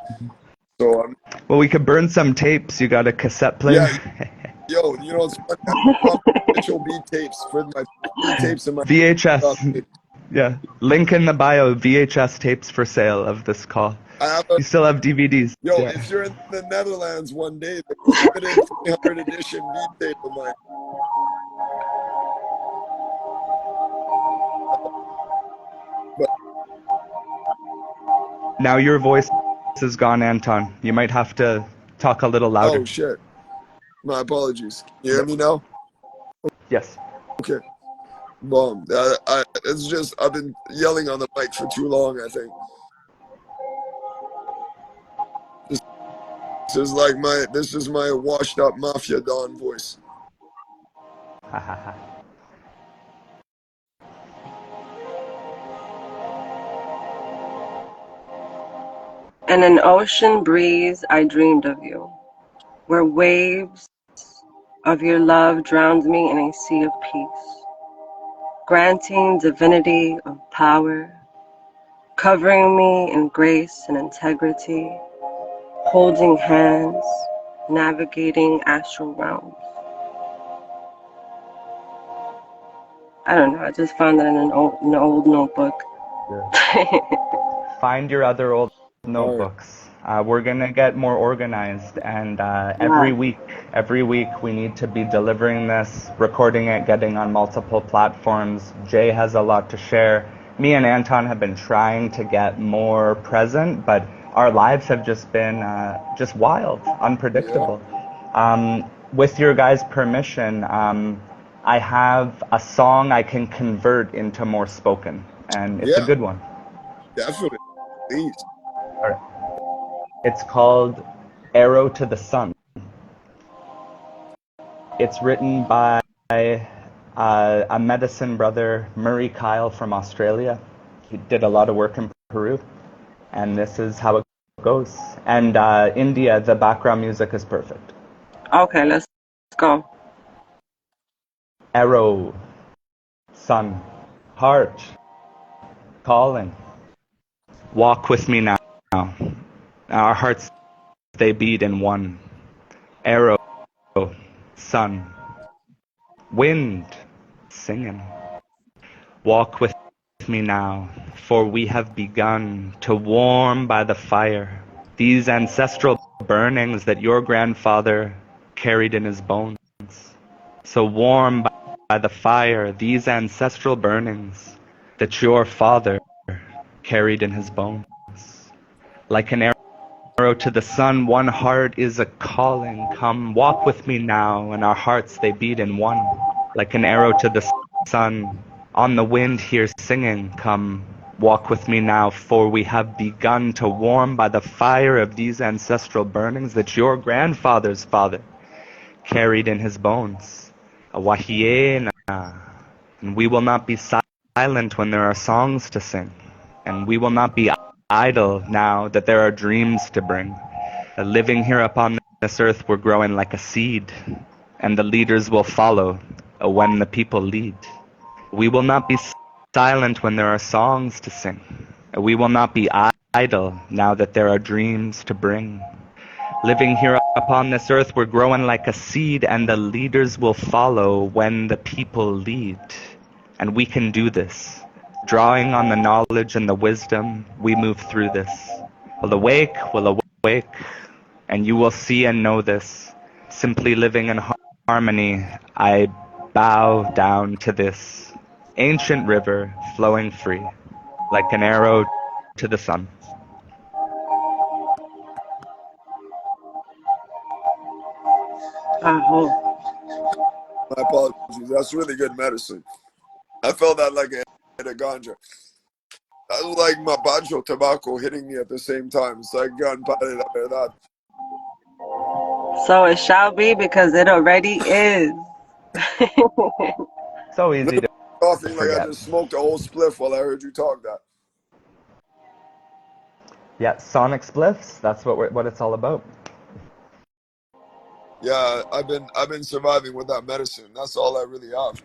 So Well, we could burn some tapes. You got a cassette player? yeah, yo, you know it's funny. I have Mitchell beat tapes for my beat tapes in my VHS. Yeah. Link in the bio, VHS tapes for sale of this call. I have a You still have DVDs. yo. Yeah. If you're in the Netherlands one day, there's a limited 300 edition beat tape of mine. But Now your voice is gone, Anton. You might have to talk a little louder. oh shit, my apologies. Can you hear me now? Yes. Okay. Boom. It's just I've been yelling on the mic for too long. I think this is my washed up mafia don voice. In an ocean breeze, I dreamed of you, where waves of your love drowned me in a sea of peace, granting divinity of power, covering me in grace and integrity, holding hands, navigating astral realms. I don't know. I just found it in an old notebook. Find your other old All right. notebooks. We're gonna get more organized, and Yeah. every week we need to be delivering this, recording it, getting on multiple platforms. Jay has a lot to share. Me and Anton have been trying to get more present, but our lives have just been just wild, Yeah. unpredictable. With your guys' permission, I have a song I can convert into more spoken, and it's a Yeah. good one. Definitely. Please. All right. It's called Arrow to the Sun. It's written by a medicine brother, Murray Kyle from Australia. He did a lot of work in Peru, and this is how it goes. And India, the background music is perfect. Okay, let's go. Arrow, sun, heart, calling. Walk with me now. Our hearts, they beat in one. Arrow, sun, wind, singing. Walk with me now, for we have begun to warm by the fire these ancestral burnings that your grandfather carried in his bones. So warm by the fire these ancestral burnings that your father carried in his bones. Like an arrow to the sun, one heart is a calling. Come walk with me now, and our hearts they beat in one. Like an arrow to the sun, on the wind here singing. Come walk with me now, for we have begun to warm by the fire of these ancestral burnings that your grandfather's father carried in his bones. A wahiena, and we will not be silent when there are songs to sing, and we will not be idle now that there are dreams to bring. Living here upon this earth, we're growing like a seed, and the leaders will follow when the people lead. We will not be silent when there are songs to sing. We will not be idle now that there are dreams to bring. Living here upon this earth, we're growing like a seed, and the leaders will follow when the people lead. And we can do this. Drawing on the knowledge and the wisdom, we move through this. Will awake, and you will see and know this. Simply living in harmony, I bow down to this ancient river flowing free, like an arrow to the sun. Aho. My apologies. That's really good medicine. I felt that like a hit of ganja. That was like my banjo tobacco hitting me at the same time. It's like gunpowder, la verdad. So it shall be because it already is. So easy Look, to coughing like I forget. just smoked a whole spliff while I heard you talk that. Yeah, sonic spliffs, that's what it's all about. Yeah, I've been surviving with that medicine. That's all I really have.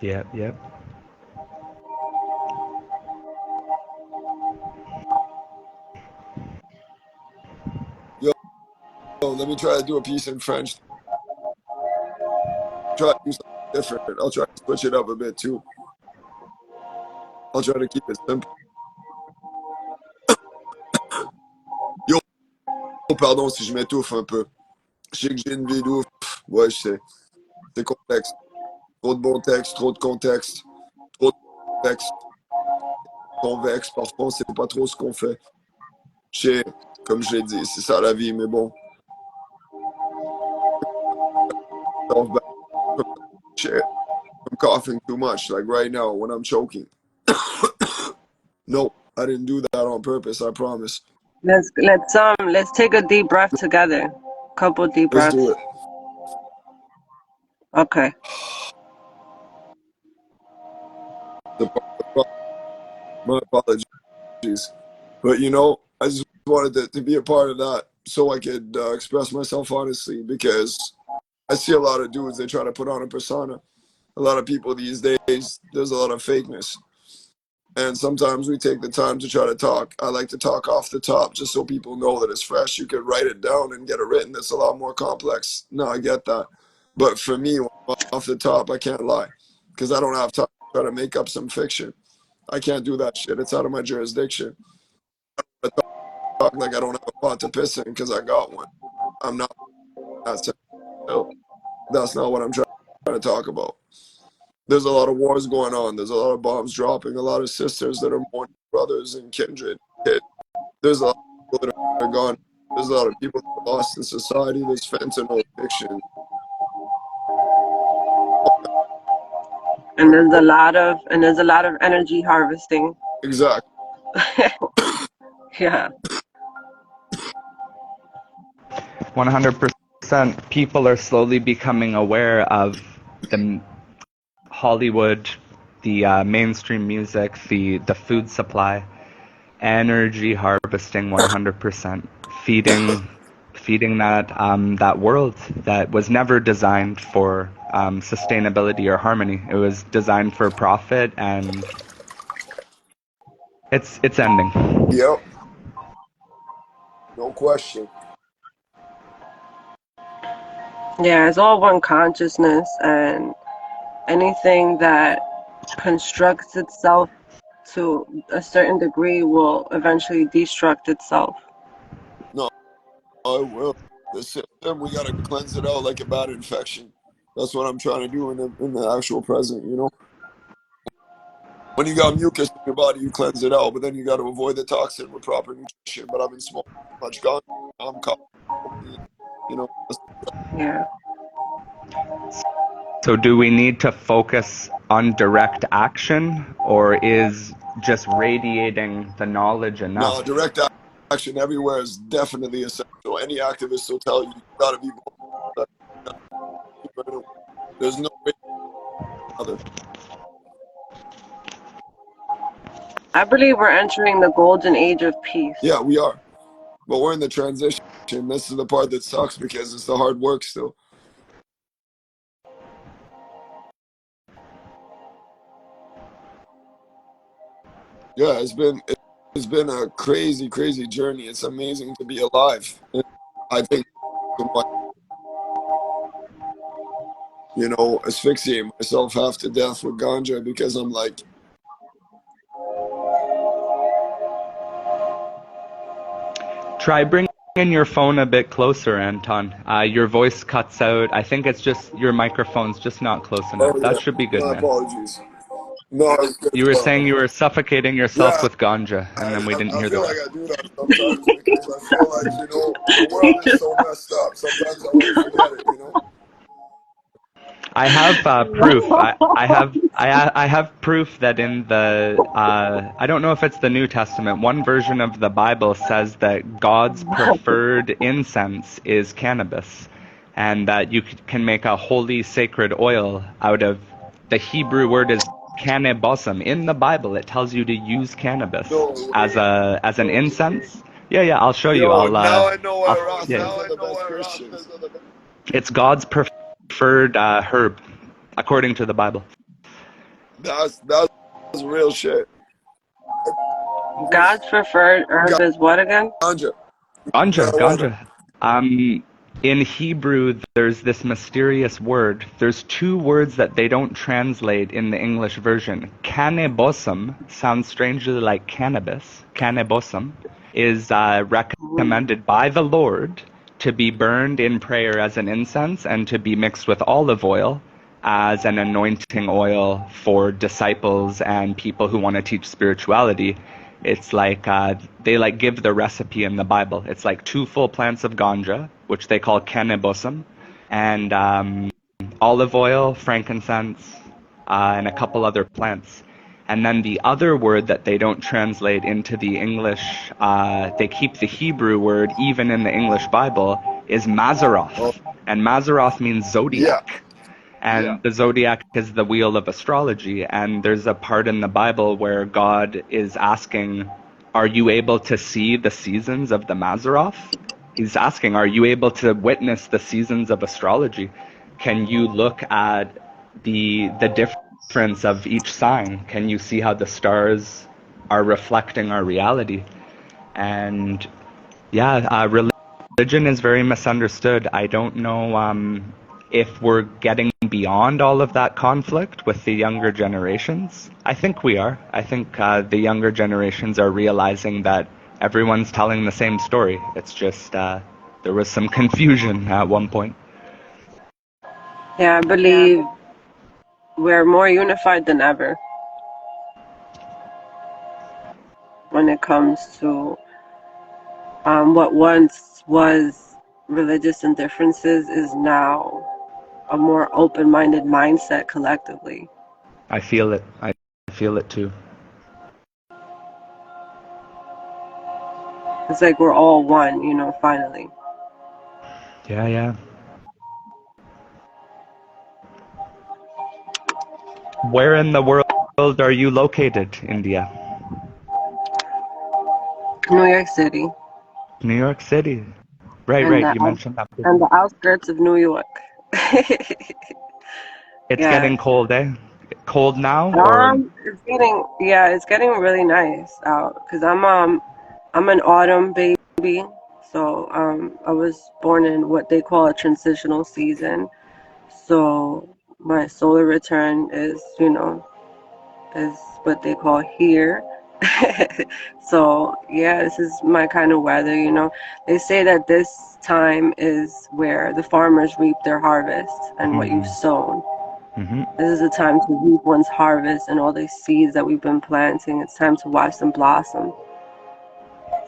Yep. Yo, let me try to do a piece in French. Try to do something different. I'll try to switch it up a bit too. I'll try to keep it simple. Yo, pardon si je m'étouffe un peu. Je sais que j'ai une vie d'ouf. Ouais, je sais. C'est complexe. Trop de bons textes, trop de contexte, trop de textes convexes. Parfois, on sait pas trop ce qu'on fait. Je sais, comme je l'ai dit, c'est ça la vie, mais bon. Shit, I'm coughing too much, like right now when I'm choking. No, I didn't do that on purpose, I promise. Let's take a deep breath together. Couple deep Let's breaths. do it. Okay. My apologies. But you know, I just wanted to be a part of that so I could express myself honestly because I see a lot of dudes, they try to put on a persona. A lot of people these days, there's a lot of fakeness. And sometimes we take the time to try to talk. I like to talk off the top just so people know that it's fresh. You could write it down and get it written. That's a lot more complex. No, I get that. But for me, off the top, I can't lie because I don't have time to try to make up some fiction. I can't do that shit. It's out of my jurisdiction. I talk like I don't have a pot to piss in because I got one. I'm not that sensitive. That's not what I'm trying to talk about. There's a lot of wars going on. There's a lot of bombs dropping. A lot of sisters that are mourning brothers and kindred. There's a lot of people that are gone. There's a lot of people that are lost in society. There's fentanyl addiction. And there's a lot of energy harvesting. Exactly. Yeah. 100%. People are slowly becoming aware of the Hollywood, the mainstream music, the food supply, energy harvesting. 100%, feeding that world that was never designed for sustainability or harmony. It was designed for profit, and it's ending. Yep. No question. Yeah, it's all one consciousness, and anything that constructs itself to a certain degree will eventually destruct itself. No, I will. The system, we gotta cleanse it out like a bad infection. That's what I'm trying to do in the actual present. You know, when you got mucus in your body, you cleanse it out, but then you got to avoid the toxin with proper nutrition. But I've been smoking too much gone. I'm caught. You know, Yeah. So do we need to focus on direct action, or is just radiating the knowledge no, enough? direct action everywhere is definitely essential. Any activist will tell you you got to be vocal. There's no way other. I believe we're entering the golden age of peace. Yeah, we are, but we're in the transition. This is the part that sucks because it's the hard work still. Yeah, it's been a crazy, crazy journey. It's amazing to be alive. I think, you know, asphyxiate myself half to death with ganja because I'm like, Try bringing your phone a bit closer, Anton. Your voice cuts out. I think it's just your microphone's just not close oh enough. That yeah, should be good, my man. apologies. No, it's good. You were saying you were suffocating yourself Yeah, with ganja, and then we didn't I hear feel the like rest. I do that sometimes because I feel like, you know, the world is so messed up. Sometimes I want to forget it, you know? I have proof. I have proof that in the I don't know if it's the New Testament. One version of the Bible says that God's preferred incense is cannabis, and that you can make a holy sacred oil out of. The Hebrew word is cannabosum. In the Bible, it tells you to use cannabis No as way. an incense. Yeah, I'll show you. Yo, now I know why I'll Rastas yeah. are the best Christians. It's God's preferred herb, according to the Bible. That's real shit. God's preferred herb is what again? Ganja, marijuana. Ganja. In Hebrew, there's this mysterious word. There's two words that they don't translate in the English version. Cannabosum sounds strangely like cannabis. Cannabosum is recommended by the Lord to be burned in prayer as an incense and to be mixed with olive oil as an anointing oil for disciples and people who want to teach spirituality. It's like they like give the recipe in the Bible. It's like 2 full plants of ganja, which they call cannabosum, and olive oil, frankincense, and a couple other plants. And then the other word that they don't translate into the English, they keep the Hebrew word even in the English Bible, is Oh, Mazaroth. And Mazaroth means yeah. zodiac. And the zodiac is the wheel of astrology. And there's a part in the Bible where God is asking, are you able to see the seasons of the Mazaroth? He's asking, are you able to witness the seasons of astrology? Can you look at the difference of each sign? Can you see how the stars are reflecting our reality? And yeah, religion is very misunderstood. I don't know if we're getting beyond all of that conflict with the younger generations. I think we are. I think the younger generations are realizing that everyone's telling the same story. It's just there was some confusion at one point. Yeah, I believe we're more unified than ever when it comes to what once was religious indifferences is now a more open-minded mindset collectively. I feel it. I feel it too. It's like we're all one, you know, finally. Yeah, yeah. Where in the world are you located, India? New York City New York City. Right, and right. the You mentioned that and before. the outskirts of New York. It's Yeah. getting cold, eh? Cold now, or It's getting really nice out because I'm an autumn baby, so I was born in what they call a transitional season. So my solar return is, you know, is what they call here. So yeah, this is my kind of weather, you know. They say that this time is where the farmers reap their harvest and what you've sown. hmm This is the time to reap one's harvest and all these seeds that we've been planting. It's time to watch them blossom.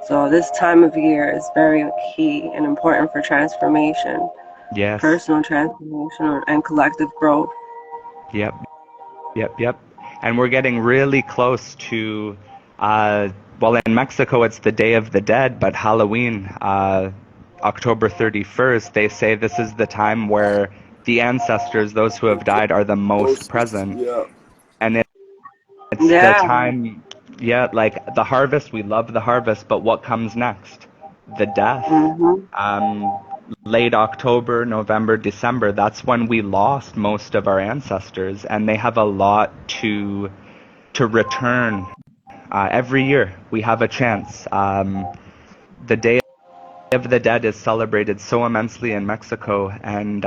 So this time of year is very key and important for transformation, Yes. personal transformation and collective growth. Yep. Yep. Yep. And we're getting really close to, well, in Mexico, it's the Day of the Dead, but Halloween, October 31st, they say this is the time where the ancestors, those who have died, are the most Closest, present. yeah, And it's the Yeah. time, yeah, like the harvest, we love the harvest, but what comes next? The death. Mhm. Um, Late October, November, December, that's when we lost most of our ancestors, and they have a lot to return. Every year, we have a chance. The Day of the Dead is celebrated so immensely in Mexico, and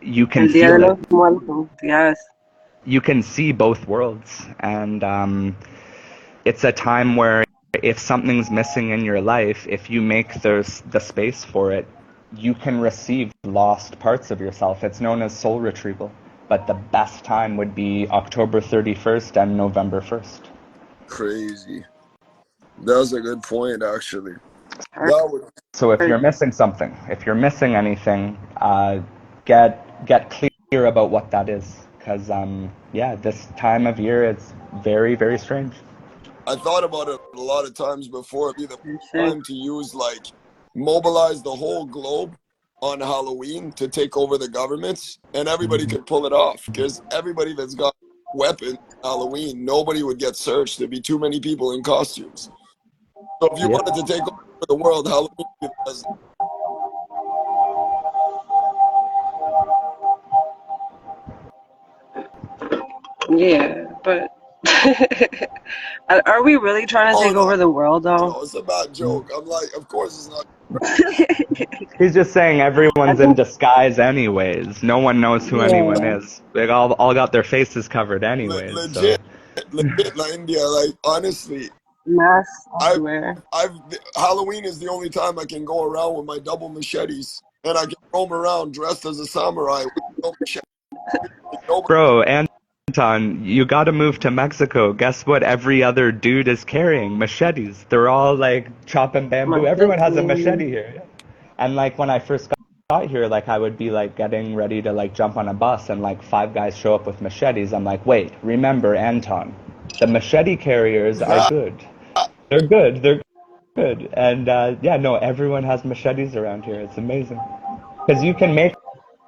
you can El Día de feel it. los Muertos. Yes. You can see both worlds, and it's a time where if something's missing in your life, if you make the space for it, you can receive lost parts of yourself. It's known as soul retrieval. But the best time would be October 31st and November 1st. crazy. That's a good point, actually. That would So if you're missing something, if you're missing anything, get clear about what that is. Because, yeah, this time of year is very, very strange. I thought about it a lot of times before. It'd be the Sure. time to use like mobilize the whole globe on Halloween to take over the governments, and everybody Mhm. could pull it off because everybody that's got weapons Halloween, nobody would get searched. There'd be too many people in costumes. So if you Yep. wanted to take over the world, Halloween would be the best. Yeah, but are we really trying to Oh take over the world though? no, it's a bad joke. I'm like, of course it's not. He's just saying I everyone's in think, disguise anyways. No one knows who anyone yeah, is. They all got their faces covered anyways, so. Legit, legit, like India. Like honestly, masks I've, everywhere. Halloween is the only time I can go around with my double machetes, and I can roam around dressed as a samurai with no machete. Nobody, Bro, Anton, you gotta move to Mexico. Guess what every other dude is carrying? Machetes. They're all like chopping bamboo. Everyone has a Machete. machete here. And like when I first got here, like I would be like getting ready to like jump on a bus and like five guys show up with machetes. I'm like, wait, remember Anton. The machete carriers are good. They're good. They're good. And yeah, no, everyone has machetes around here. It's amazing. Because you can make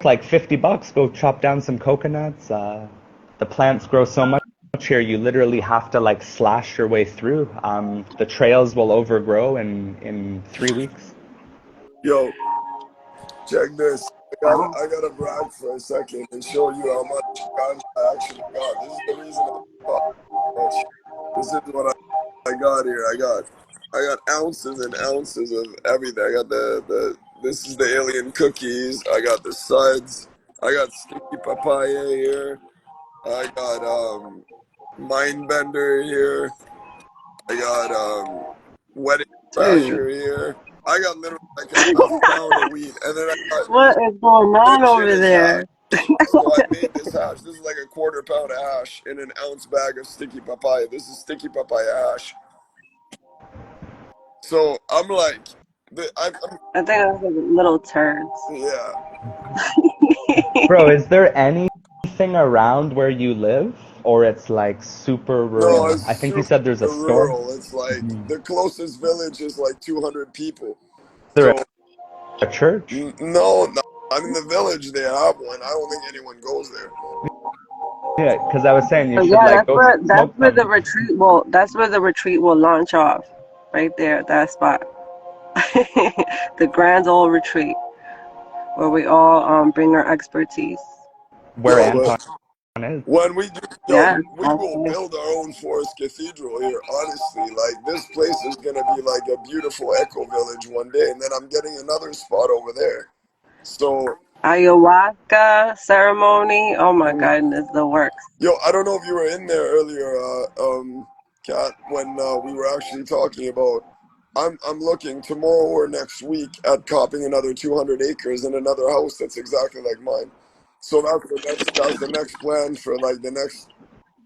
like $50, go chop down some coconuts. The plants grow so much here, you literally have to like slash your way through. The trails will overgrow in 3 weeks. yo, check this. I gotta brag for a second and show you how much ganja I actually got. This is the reason I bought so much. This is what I got here. I got ounces and ounces of everything. I got the This is the alien cookies. I got the suds. I got sticky papaya here. I got Mindbender here. I got Wedding Dude, Crasher here. I got literally like a half pound of weed, and then I got what is going the on gin over is hash. there? So I made this hash. This is like a quarter pound of hash in an ounce bag of sticky papaya. This is sticky papaya hash. So I'm like, I'm I think I was like little turds. yeah. Bro, is there anything around where you live? Or it's like super No, rural? it's I think you super said there's a store. rural. It's like Mhm. the closest village is like 200 people. Is there So a church? no, I mean the village they have one. I don't think anyone goes there. Yeah, because I was saying you But should yeah, like go that's smoke where the some. retreat will launch off. Right there at that spot. The grand old retreat where we all bring our expertise. Where Yo, but Anton is. when we do, Yeah, we that's will it. build our own forest cathedral here. Honestly, like this place is gonna be like a beautiful eco village one day, and then I'm getting another spot over there. So, Ayahuasca ceremony. Oh my mm, goodness, the works. yo, I don't know if you were in there earlier, Kat, when we were actually talking about. I'm looking tomorrow or next week at copping another 200 acres in another house that's exactly like mine. So that's the next plan for like the next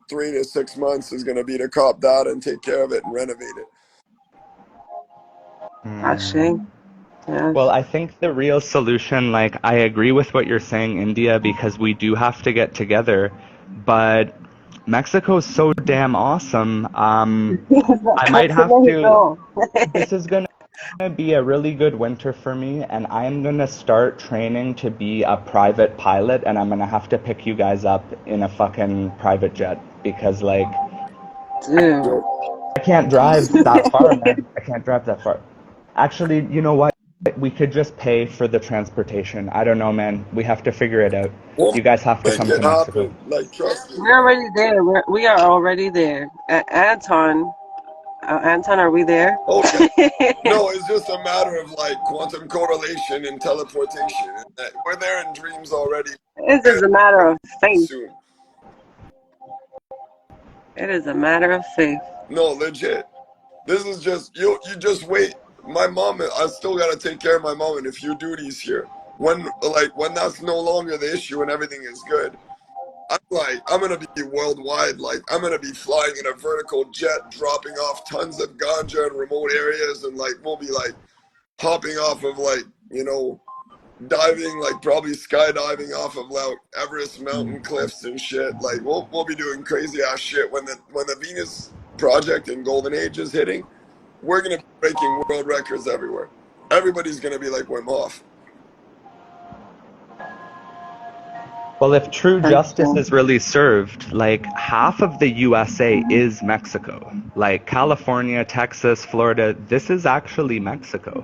3 to 6 months is going to be to cop that and take care of it and renovate it. Ashe. Yes. Well, I think the real solution, like, I agree with what you're saying, India, because we do have to get together, but Mexico's so damn awesome. I might have to. Mexico. This is gonna be a really good winter for me, and I'm gonna start training to be a private pilot, and I'm gonna have to pick you guys up in a fucking private jet because, like, Dude. So, I can't drive that far, man. I can't drive that far. Actually, you know what? We could just pay for the transportation. I don't know, man. We have to figure it out. we'll You guys have to make come to it Mexico. happen. Like, trust me. We're already there. We are already there. Anton, are we there? Oh, yeah. No, it's just a matter of like quantum correlation and teleportation. And we're there in dreams already. It's just a matter of faith. Soon. It is a matter of faith. No, legit. This is just you just wait. My mom, I still gotta take care of my mom and a few duties here. When that's no longer the issue and everything is good, I'm gonna be worldwide. Like I'm gonna be flying in a vertical jet, dropping off tons of ganja in remote areas, and like we'll be like hopping off of like diving, like probably skydiving off of like Everest mountain cliffs and shit. Like we'll be doing crazy ass shit when the Venus project and Golden Age is hitting. We're gonna be breaking world records everywhere. Everybody's gonna be like Wim Hof. Well, if true That's justice is really served, like half of the USA is Mexico. Like California, Texas, Florida, this is actually Mexico.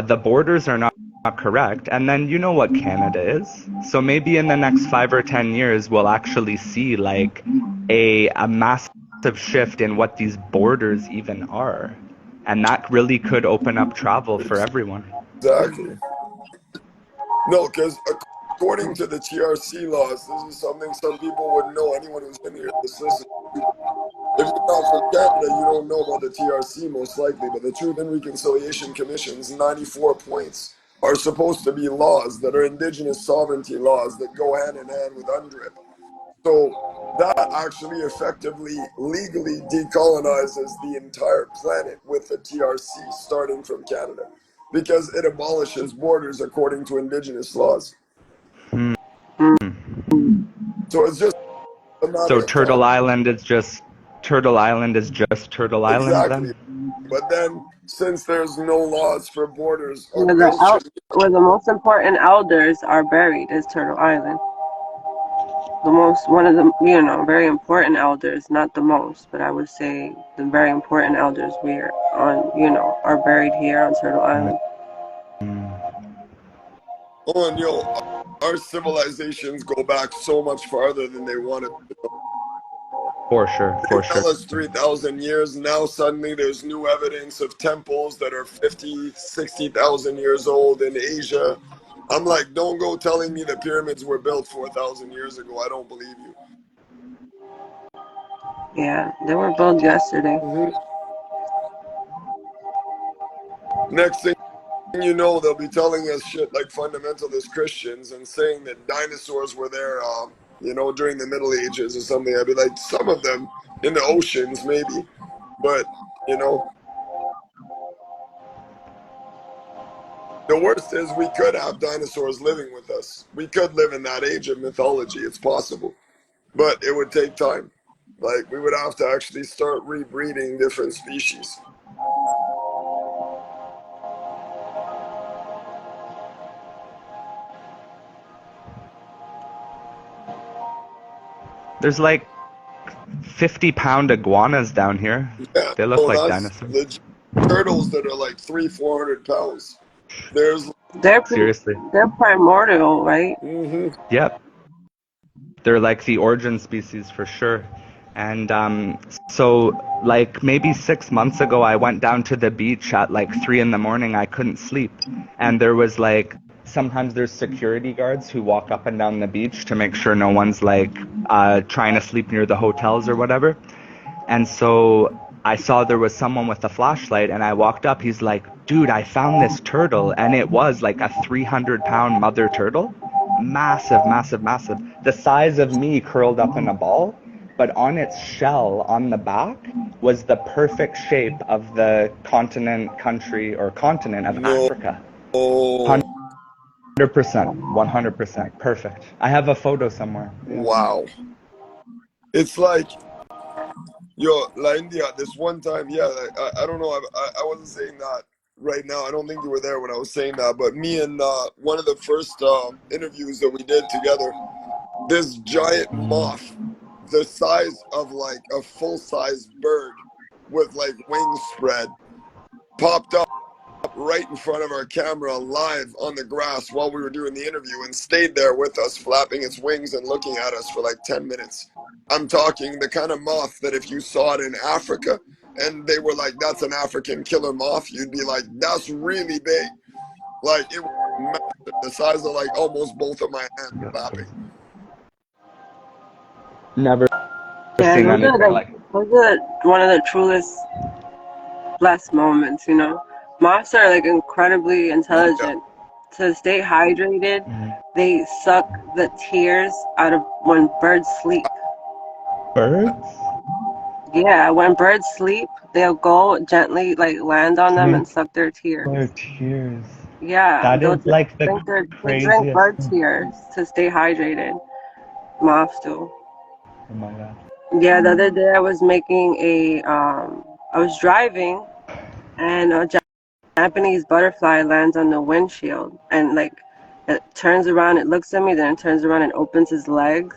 The borders are not correct. And then you know what Canada is. So maybe in the next 5 or 10 years, we'll actually see like a massive shift in what these borders even are. And that really could open up travel for everyone. Exactly. No, because according to the TRC laws, this is something some people wouldn't know. Anyone who's in here, this listen. If you're not from Canada, you don't know about the TRC most likely, but the Truth and Reconciliation Commission's 94 points are supposed to be laws that are indigenous sovereignty laws that go hand in hand with UNDRIP. So that actually effectively legally decolonizes the entire planet with the TRC starting from Canada because it abolishes borders according to indigenous laws. Hmm. So it's just a matter So of time. Turtle Island is just Turtle Island Exactly. then? But then, since there's no laws for borders on where the ocean, where the most important elders are buried is Turtle Island. One of the very important elders, not the most, but I would say the very important elders are buried here on Turtle Island. oh, and our civilizations go back so much farther than they wanted to. For sure, They for tell sure. us 3,000 years. Now suddenly there's new evidence of temples that are 50, 60,000 years old in Asia. I'm like, don't go telling me the pyramids were built 4,000 years ago. I don't believe you. Yeah, they were built yesterday. Hmm. Next thing you know, they'll be telling us shit like fundamentalist Christians and saying that dinosaurs were there, during the Middle Ages or something. I'd be like, some of them in the oceans, maybe. But, you know, the worst is we could have dinosaurs living with us. We could live in that age of mythology. It's possible. But it would take time. Like, we would have to actually start rebreeding different species. There's like 50-pound iguanas down here. Yeah, They look no, like that's dinosaurs. legit. Turtles that are like 300-400 pounds. There's, They're Seriously. they're primordial, right? hmm Yep. They're like the origin species for sure. And so, like maybe 6 months ago, I went down to the beach at like 3 in the morning. I couldn't sleep. And there was like, sometimes there's security guards who walk up and down the beach to make sure no one's like trying to sleep near the hotels or whatever. And so I saw there was someone with a flashlight, and I walked up. He's like, dude, I found this turtle. And it was like a 300-pound mother turtle. Massive, massive, massive. The size of me curled up in a ball. But on its shell, on the back, was the perfect shape of the continent, country, or continent of no. Africa. 100%, 100%. Perfect. I have a photo somewhere. Yeah. Wow. It's like, yo, La India, this one time, yeah, like, I don't know, I wasn't saying that right now. I don't think you were there when I was saying that, but me and one of the first interviews that we did together, this giant moth, the size of like a full-size bird with like wings spread, popped up right in front of our camera live on the grass while we were doing the interview and stayed there with us, flapping its wings and looking at us for like 10 minutes. I'm talking the kind of moth that if you saw it in Africa and they were like, that's an African killer moth, you'd be like, that's really big. Like, it was massive, the size of like almost both of my hands That's flapping. crazy. Never Yeah, seen those are anything the like it. those are one of the truest blessed moments, you know. Moths are like incredibly Yeah. intelligent. To stay hydrated, Mhm. they suck the tears out of when birds sleep. Birds? Yeah, when birds sleep, they'll go gently like land on them and Drink suck their their tears. tears. Yeah, That they'll is like the they drink craziest bird thing. tears to stay hydrated. Moths do. Oh my god. Yeah, the other day I was driving and a Japanese butterfly lands on the windshield and like it turns around, it looks at me, then it turns around and opens his legs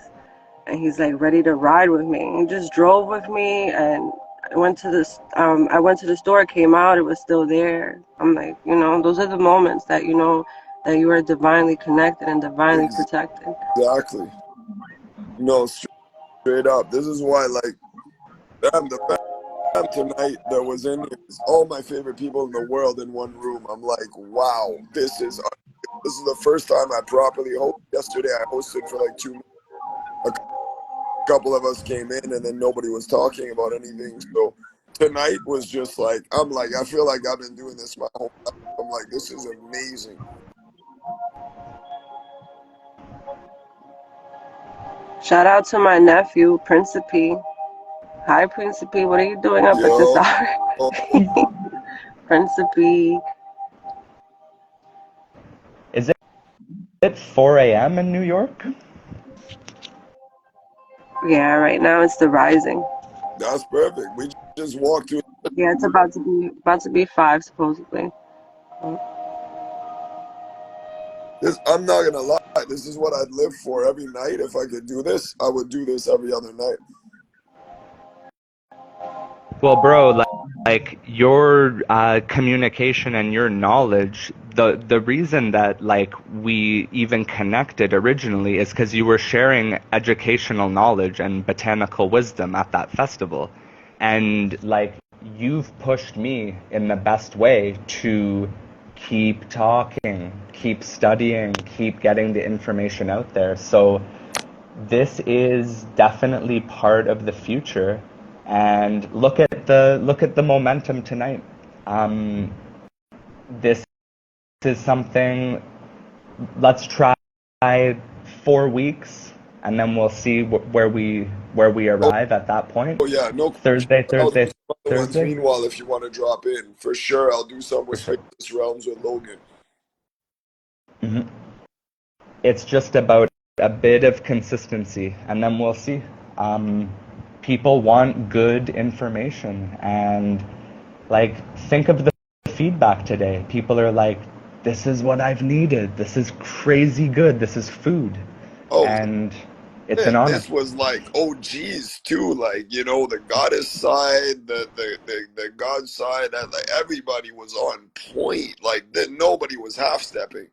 and he's like ready to ride with me. He just drove with me and I went to the store, came out, it was still there. I'm like, you know, those are the moments that you know that you are divinely connected and divinely protected. Exactly. No, straight up. This is why, like, damn, the fam tonight that was in here is all my favorite people in the world in one room. I'm like, wow, this is the first time I properly hosted. Yesterday, I hosted for like 2 minutes. A couple of us came in, and then nobody was talking about anything. So tonight was just like, I'm like, I feel like I've been doing this my whole life. I'm like, this is amazing. Shout out to my nephew, Principe. Hi, Principe. What are you doing up at this Yo, hour? Principe. Is it 4 a.m. in New York? Yeah, right now it's the rising. that's perfect. We just walked through Yeah, it's about to be 5 supposedly. this. I'm not gonna lie. This is what I'd live for every night. If I could do this, I would do this every other night. Well, bro, like your communication and your knowledge, the reason that like we even connected originally is because you were sharing educational knowledge and botanical wisdom at that festival, and like you've pushed me in the best way to keep talking, keep studying, keep getting the information out there. So this is definitely part of the future, and look at the momentum tonight. This is something. Let's try 4 weeks, and then we'll see where we Oh, arrive at that point. oh yeah, no question. Thursday, I'll do Thursday, some other ones Thursday, meanwhile if you want to drop in. For sure, I'll do some for with sure. Faceless Realms with Logan. hmm It's just about a bit of consistency, and then we'll see. Um, People want good information, and like think of the feedback today. People are like, "This is what I've needed. This is crazy good. This is food," Oh, and it's an shit, honor. this was like OGs too, like the goddess side, the god side, that like everybody was on point, like that nobody was half stepping.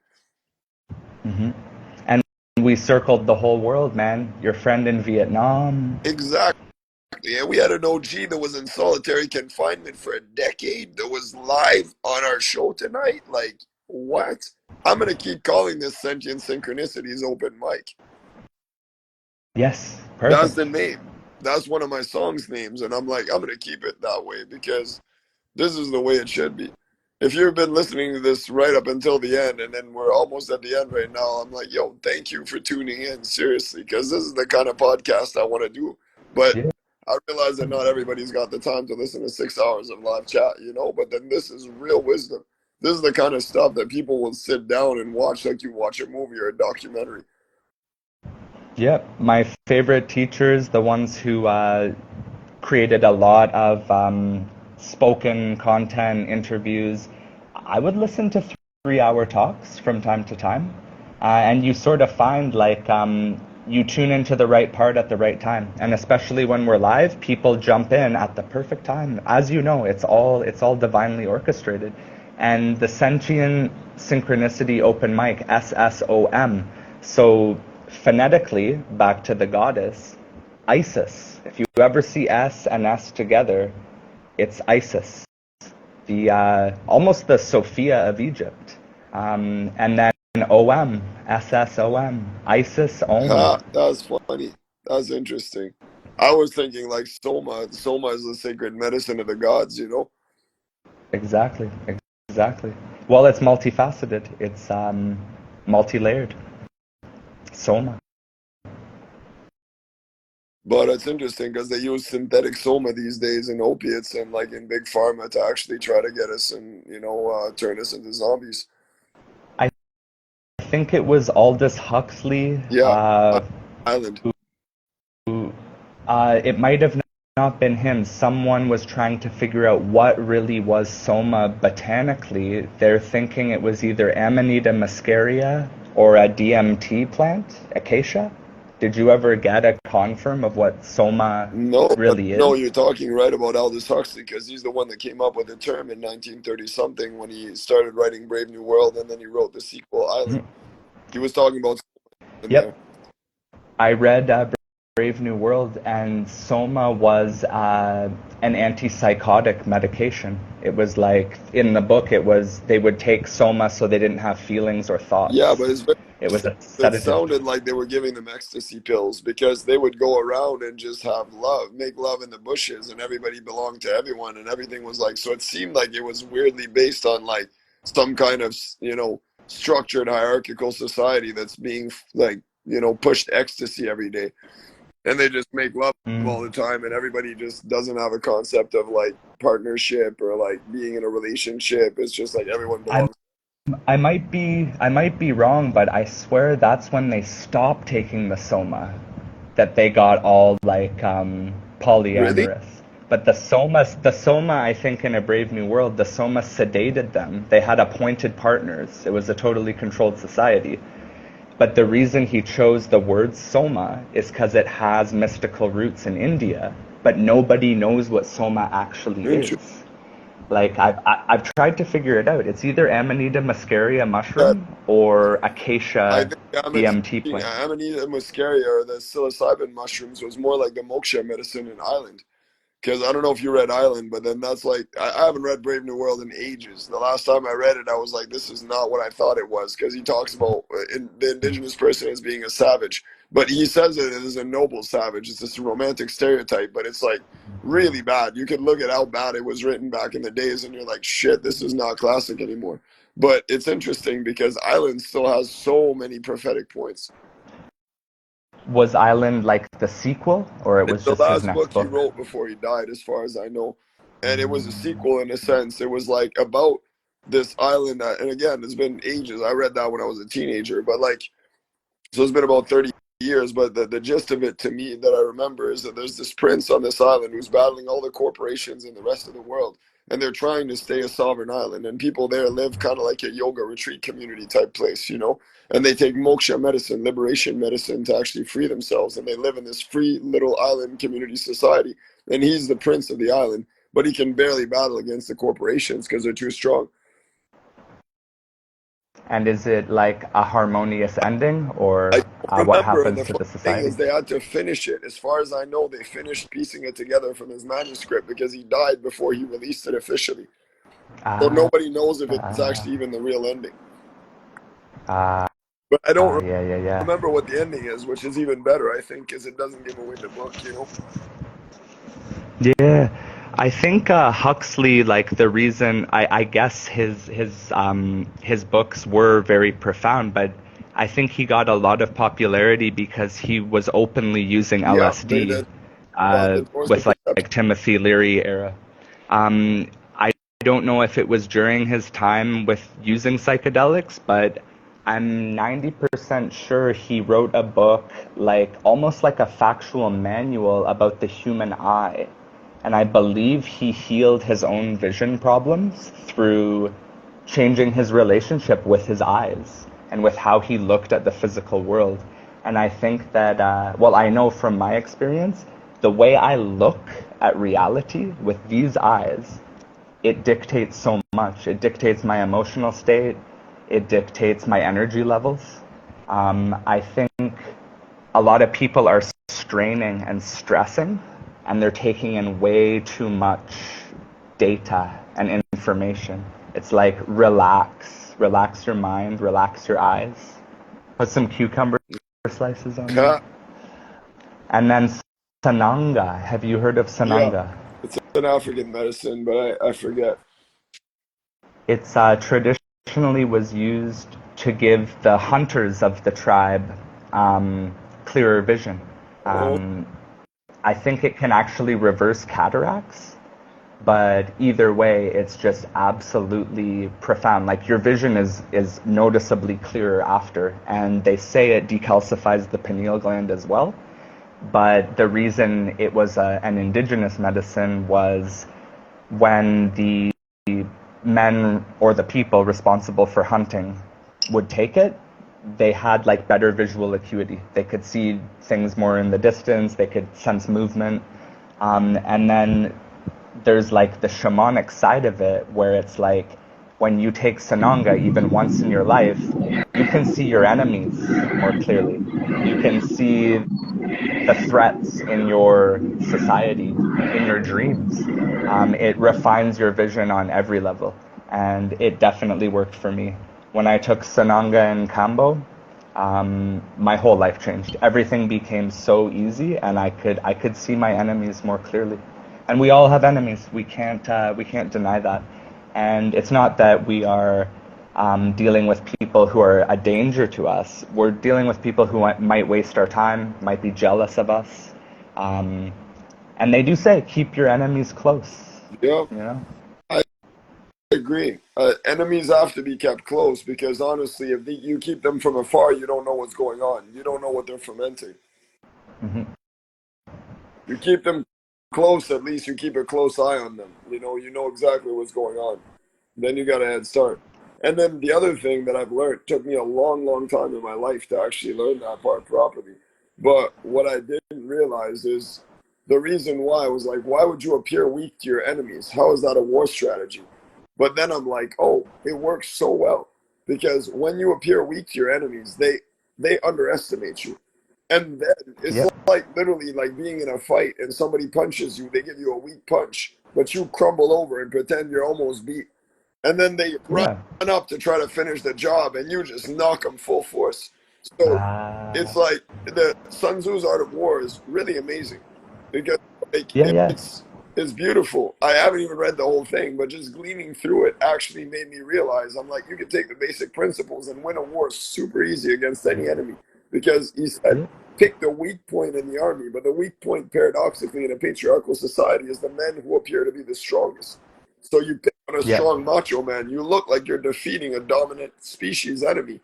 hmm And we circled the whole world, man. Your friend in Vietnam. Exactly. And we had an OG that was in solitary confinement for a decade that was live on our show tonight. Like, what? I'm gonna keep calling this Sentient Synchronicities open mic. Yes, That's perfect. the name. That's one of my songs names, and I'm like, I'm gonna keep it that way because this is the way it should be. If you've been listening to this right up until the end, and then we're almost at the end right now, I'm like, yo, thank you for tuning in, seriously, because this is the kind of podcast I want to do. But Yeah. I realize that not everybody's got the time to listen to 6 hours of live chat. But then this is real wisdom. This is the kind of stuff that people will sit down and watch like you watch a movie or a documentary. Yep. My favorite teachers, the ones who created a lot of spoken content, interviews. I would listen to 3 hour talks from time to time, and you sort of find like you tune into the right part at the right time, and especially when we're live, people jump in at the perfect time. As you know, it's all divinely orchestrated, and the Sentient Synchronicity Open Mic SSOM. So phonetically, back to the goddess. Isis. If you ever see S and S together, it's Isis, the almost the Sophia of Egypt. And then OM, SSOM, Isis Om. Ha, that's funny. That's interesting. I was thinking like Soma. Soma is the sacred medicine of the gods. Exactly, exactly. Well, it's multifaceted. It's multi-layered. Soma. But it's interesting because they use synthetic soma these days in opiates and like in big pharma to actually try to get us and turn us into zombies. I think it was Aldous Huxley. Yeah, island. It might have not been him. Someone was trying to figure out what really was soma botanically. They're thinking it was either Amanita muscaria or a DMT plant, acacia. Did you ever get a confirm of what soma No, but really no, is? you're talking right about Aldous Huxley because he's the one that came up with the term in 1930 something when he started writing Brave New World and then he wrote the sequel Island. Mhm. He was talking about in there. Yep. I read Brave New World, and Soma was an antipsychotic medication. It was like in the book, it was they would take Soma so they didn't have feelings or Yeah, thoughts. but it's very It was interesting. a It sedative. sounded like they were giving them ecstasy pills because they would go around and just have love, make love in the bushes, and everybody belonged to everyone, and everything was like. So it seemed like it was weirdly based on like some kind of structured hierarchical society that's being like pushed ecstasy every day, and they just make love all the Mm. time, and everybody just doesn't have a concept of like partnership or like being in a relationship. It's just like everyone I belongs. I might be wrong, but I swear that's when they stopped taking the Soma, that they got all like Really? polyamorous. But the Soma, I think in A Brave New World, the Soma sedated them. They had appointed partners. It was a totally controlled society. But the reason he chose the word Soma is because it has mystical roots in India, but nobody knows what Soma actually Interesting. is. Like I've tried to figure it out. It's either Amanita muscaria Yeah, mushroom or I acacia think DMT plant. Amanita muscaria or the psilocybin mushrooms was more like the moksha medicine in Ireland. Because I don't know if you read Island, but then that's like I haven't read Brave New World in ages. The last time I read it, I was like, this is not what I thought it was. Because he talks about the indigenous person as being a savage, but he says it as a noble savage. It's just a romantic stereotype, but it's like really bad. You could look at how bad it was written back in the days, and you're like, shit, this is not classic anymore. But it's interesting because Island still has so many prophetic points. Was Island like the sequel, or it It's was the just his last next book he book? wrote before he died, as far as I know. And it was a sequel in a sense. It was like about this island that, and again, it's been ages. I read that when I was a teenager, but like, so it's been about 30 years. But the gist of it to me that I remember is that there's this prince on this island who's battling all the corporations in the rest of the world. And they're trying to stay a sovereign island. And people there live kind of like a yoga retreat community type place, you know? And they take moksha medicine, liberation medicine to actually free themselves. And they live in this free little island community society. And he's the prince of the island, but he can barely battle against the corporations because they're too strong. And is it like a harmonious ending, I or don't what remember, and happens the to funny the thing society? is they had to finish it. As far as I know, they finished piecing it together from his manuscript because he died before he released it officially. So Ah, nobody knows if it's uh, actually even the real ending. uh, But I don't yeah, yeah, yeah. remember what the ending is, which is even better, I think, because it doesn't give away the book, you know? Yeah, I think Huxley, like the reason I guess his books were very profound, but I think he got a lot of popularity because he was openly using Yeah, LSD the doors to with perception. like Timothy Leary era. I don't know if it was during his time with using psychedelics, but I'm 90% sure he wrote a book like almost like a factual manual about the human eye. And I believe he healed his own vision problems through changing his relationship with his eyes and with how he looked at the physical world. And I think that, well, I know from my experience, the way I look at reality with these eyes, it dictates so much. It dictates my emotional state, it dictates my energy levels. I think a lot of people are straining and stressing, and they're taking in way too much data and information. It's like relax your mind, relax your eyes, put some cucumber slices on there. Ha, And then Sananga. Have you heard of yeah, Sananga? it's an African medicine, but I forget. It's traditionally was used to give the hunters of the tribe clearer vision. Oh, Um, I think it can actually reverse cataracts, but either way, it's just absolutely profound. Like your vision is noticeably clearer after, and they say it decalcifies the pineal gland as well. But the reason it was an indigenous medicine was when the men or the people responsible for hunting would take it, they had like better visual acuity. They could see things more in the distance, they could sense movement. And then there's like the shamanic side of it where it's like when you take Sananga even once in your life, you can see your enemies more clearly. You can see the threats in your society, in your dreams. It refines your vision on every level, and it definitely worked for me. When I took Sananga and Kambo, my whole life changed. Everything became so easy, and I could see my enemies more clearly. And we all have enemies. We can't deny that. And it's not that we are dealing with people who are a danger to us. We're dealing with people who might waste our time, might be jealous of us. Um, and they do say, keep your enemies close. yeah, You know. I agree. Enemies have to be kept close because honestly, if you keep them from afar, you don't know what's going on. You don't know what they're fermenting. Hmm. You keep them close, at least you keep a close eye on them. You know exactly what's going on. Then you got a head start. And then the other thing that I've learned took me a long, long time in my life to actually learn that part properly. But what I didn't realize is the reason why was like, why would you appear weak to your enemies? How is that a war strategy? But then I'm like, oh, it works so well because when you appear weak to your enemies, they underestimate you. And then it's Yep. like literally like being in a fight and somebody punches you, they give you a weak punch, but you crumble over and pretend you're almost beat. And then they run Yeah. up to try to finish the job and you just knock them full force. So it's like the Sun Tzu's Art of War is really amazing because like yeah, yeah, it's beautiful. I haven't even read the whole thing, but just gleaning through it actually made me realize I'm like, you can take the basic principles and win a war super easy against any enemy. Because he said, yeah, pick the weak point in the army, but the weak point paradoxically in a patriarchal society is the men who appear to be the strongest. So you pick on a yeah, strong macho man, you look like you're defeating a dominant species enemy.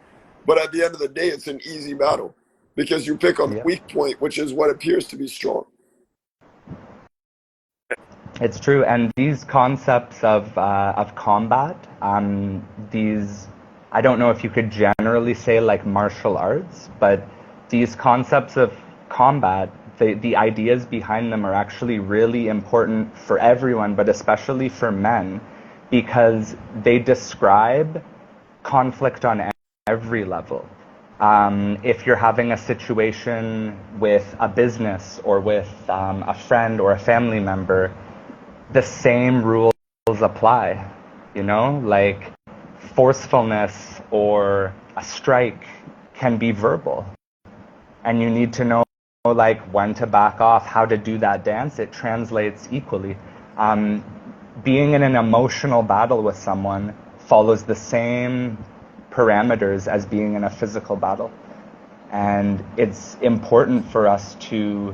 But at the end of the day, it's an easy battle because you pick on the yeah. weak point, which is what appears to be strong. It's true, and these concepts of combat, these, I don't know if you could generally say like martial arts, but these concepts of combat, the ideas behind them are actually really important for everyone, but especially for men, because they describe conflict on every level. If you're having a situation with a business or with a friend or a family member, the same rules apply, you know, like forcefulness or a strike can be verbal, and you need to know like when to back off, how to do that dance. It translates equally. um, Being in an emotional battle with someone follows the same parameters as being in a physical battle, and it's important for us to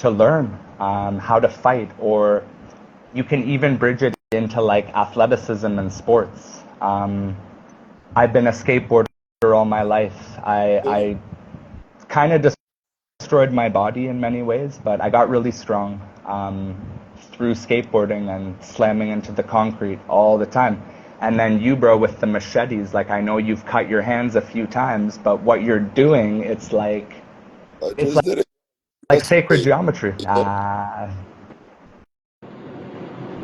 learn how to fight. Or you can even bridge it into like athleticism and sports. I've been a skateboarder all my life. I kind of destroyed my body in many ways, but I got really strong through skateboarding and slamming into the concrete all the time. And then you, bro, with the machetes, like I know you've cut your hands a few times, but what you're doing, it's like I just did it. like That's sacred great. geometry.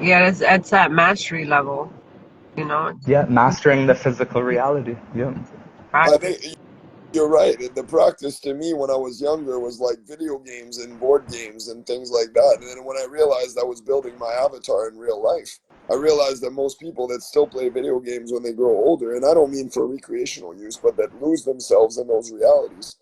Yeah, it's at mastery level, you know, Yeah, mastering the physical reality. Yeah. I practice. think you're right. The practice to me when I was younger was like video games and board games and things like that. And then when I realized I was building my avatar in real life, I realized that most people that still play video games when they grow older, and I don't mean for recreational use, but that lose themselves in those realities,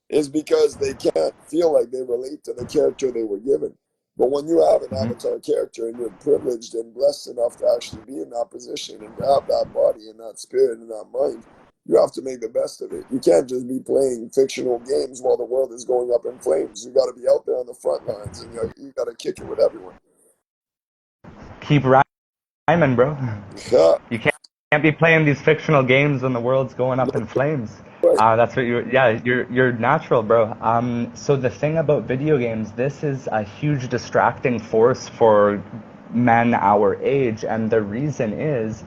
is because they can't feel like they relate to the character they were given. But when you have an Mhm. avatar character and you're privileged and blessed enough to actually be in that position and to have that body and that spirit and that mind, you have to make the best of it. You can't just be playing fictional games while the world is going up in flames. You got to be out there on the front lines, and you got to kick it with everyone. Keep rhyming, bro. Yeah, You can't be playing these fictional games when the world's going up in flames. right. That's what you're natural, bro. So the thing about video games, this is a huge distracting force for men our age, and the reason is,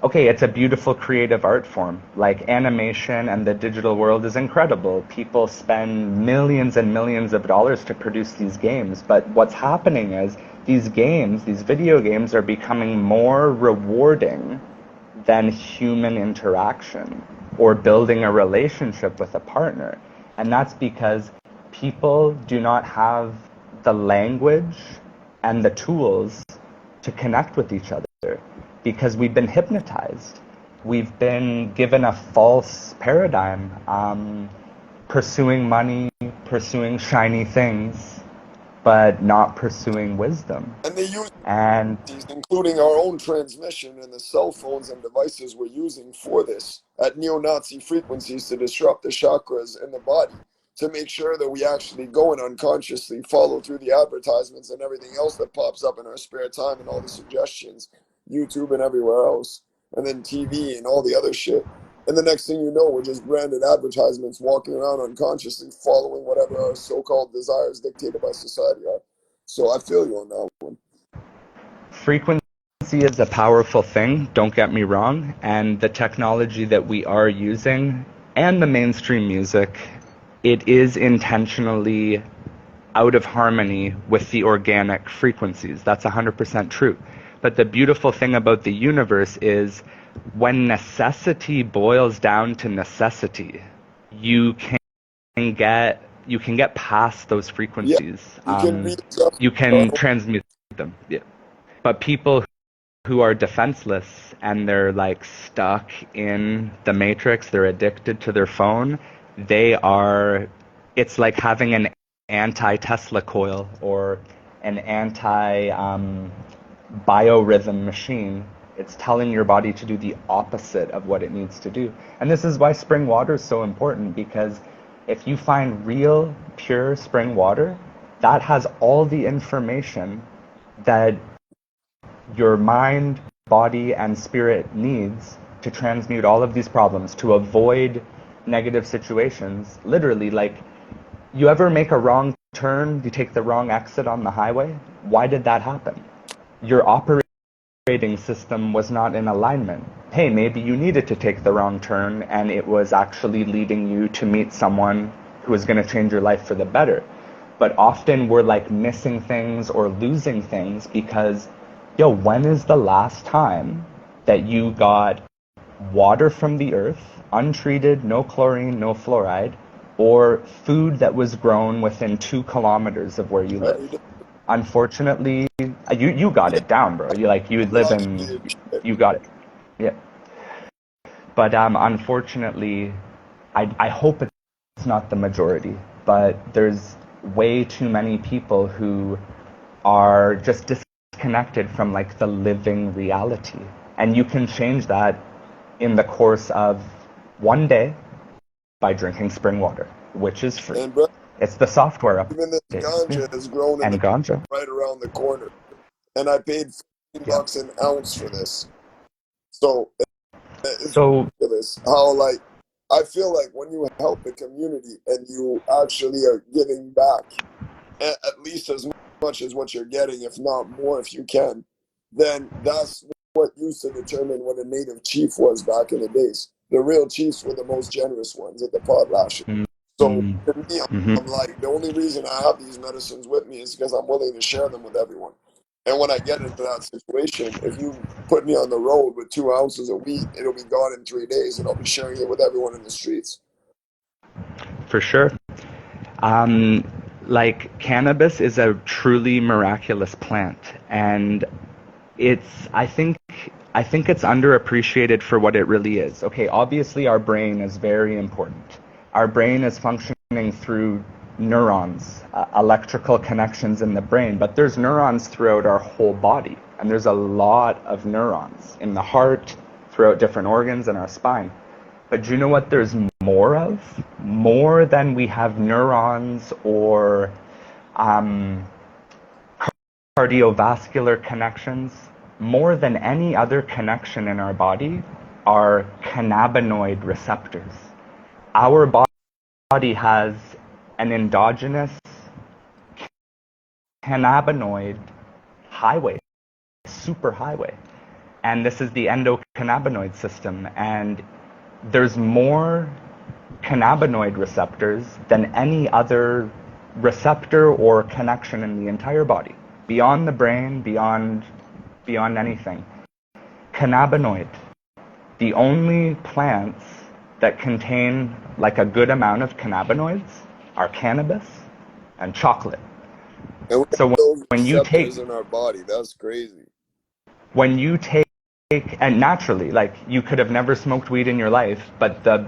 okay, it's a beautiful creative art form. Like animation and the digital world is incredible. People spend millions and millions of dollars to produce these games. But what's happening is these games, these video games, are becoming more rewarding than human interaction or building a relationship with a partner. And that's because people do not have the language and the tools to connect with each other because we've been hypnotized. We've been given a false paradigm, pursuing money, pursuing shiny things, but not pursuing wisdom. And they use And these, including our own transmission and the cell phones and devices we're using for this at neo-Nazi frequencies to disrupt the chakras in the body to make sure that we actually go and unconsciously follow through the advertisements and everything else that pops up in our spare time and all the suggestions, YouTube and everywhere else, and then TV and all the other shit. And the next thing you know, we're just branded advertisements walking around unconsciously following whatever our so-called desires dictated by society are. So I feel you on that one. frequency is a powerful thing, don't get me wrong, and the technology that we are using and the mainstream music, it is intentionally out of harmony with the organic frequencies. That's 100% true. But the beautiful thing about the universe is when necessity boils down to necessity, you can get past those Yeah, frequencies. you can readjust You your can own. transmute them. Yeah. But people who are defenseless and they're like stuck in the matrix, they're addicted to their phone, it's like having an anti-Tesla coil or an anti-biorhythm machine. It's telling your body to do the opposite of what it needs to do. And this is why spring water is so important, because if you find real, pure spring water, that has all the information that your mind, body, and spirit needs to transmute all of these problems, to avoid negative situations. Literally, like, you ever make a wrong turn, you take the wrong exit on the highway? Why did that happen? Your operating system was not in alignment. Hey, maybe you needed to take the wrong turn and it was actually leading you to meet someone who was going to change your life for the better. But often we're like missing things or losing things because, yo, when is the last time that you got water from the earth, untreated, no chlorine, no fluoride, or food that was grown within 2 kilometers of where you live? Every day. Unfortunately, you got Yeah, it down, bro. You I'm live lucky, in, baby. you got it. Yeah. But unfortunately, I hope it's not the majority, but there's way too many people who are just disconnected from like the living reality. And you can change that in the course of one day by drinking spring water, which is free. And bro, It's the software even this update. Yeah. ganja is grown in the And ganja. right around the corner, and I paid 15 Yeah. bucks an ounce for this. So it's So, ridiculous how, like, I feel like when you help the community and you actually are giving back at least as much as what you're getting, if not more, if you can, then that's what used to determine what a native chief was back in the days. The real chiefs were the most generous ones at the potlatch. So for me, mhm. I'm like, the only reason I have these medicines with me is because I'm willing to share them with everyone. And when I get into that situation, if you put me on the road with 2 ounces of weed, it'll be gone in 3 days, and I'll be sharing it with everyone in the streets. For sure. Um, like cannabis is a truly miraculous plant, and it's I think it's underappreciated for what it really is. Okay, obviously our brain is very important. Our brain is functioning through neurons, electrical connections in the brain, but there's neurons throughout our whole body, and there's a lot of neurons in the heart, throughout different organs in our spine. But do you know what there's more of? More than we have neurons or um, cardiovascular connections, more than any other connection in our body, are cannabinoid receptors. Our body has an endogenous cannabinoid highway, superhighway. And this is the endocannabinoid system. And there's more cannabinoid receptors than any other receptor or connection in the entire body, beyond the brain, beyond anything. Cannabinoid, the only plants that contain like a good amount of cannabinoids are cannabis and chocolate. And we have So those when you take receptors in our body. That's crazy. when you take and naturally, like, you could have never smoked weed in your life, but the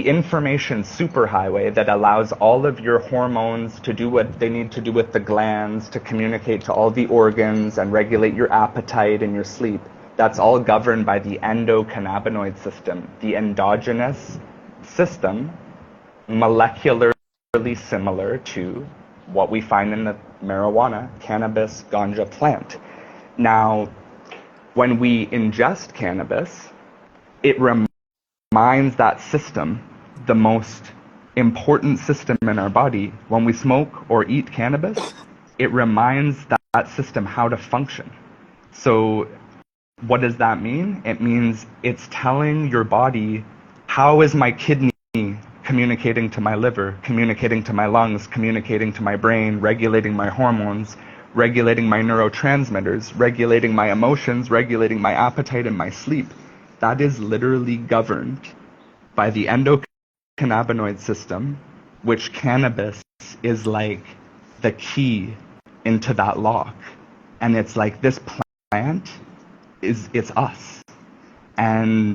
information superhighway that allows all of your hormones to do what they need to do with the glands, to communicate to all the organs and regulate your appetite and your sleep, that's all governed by the endocannabinoid system, the endogenous system, molecularly similar to what we find in the marijuana, cannabis, ganja plant. Now, when we ingest cannabis, it reminds that system, the most important system in our body. When we smoke or eat cannabis, it reminds that system how to function. So what does that mean? It means it's telling your body, how is my kidney communicating to my liver, communicating to my lungs, communicating to my brain, regulating my hormones, regulating my neurotransmitters, regulating my emotions, regulating my appetite and my sleep. That is literally governed by the endocannabinoid system, which cannabis is like the key into that lock. And it's like this plant it's us. And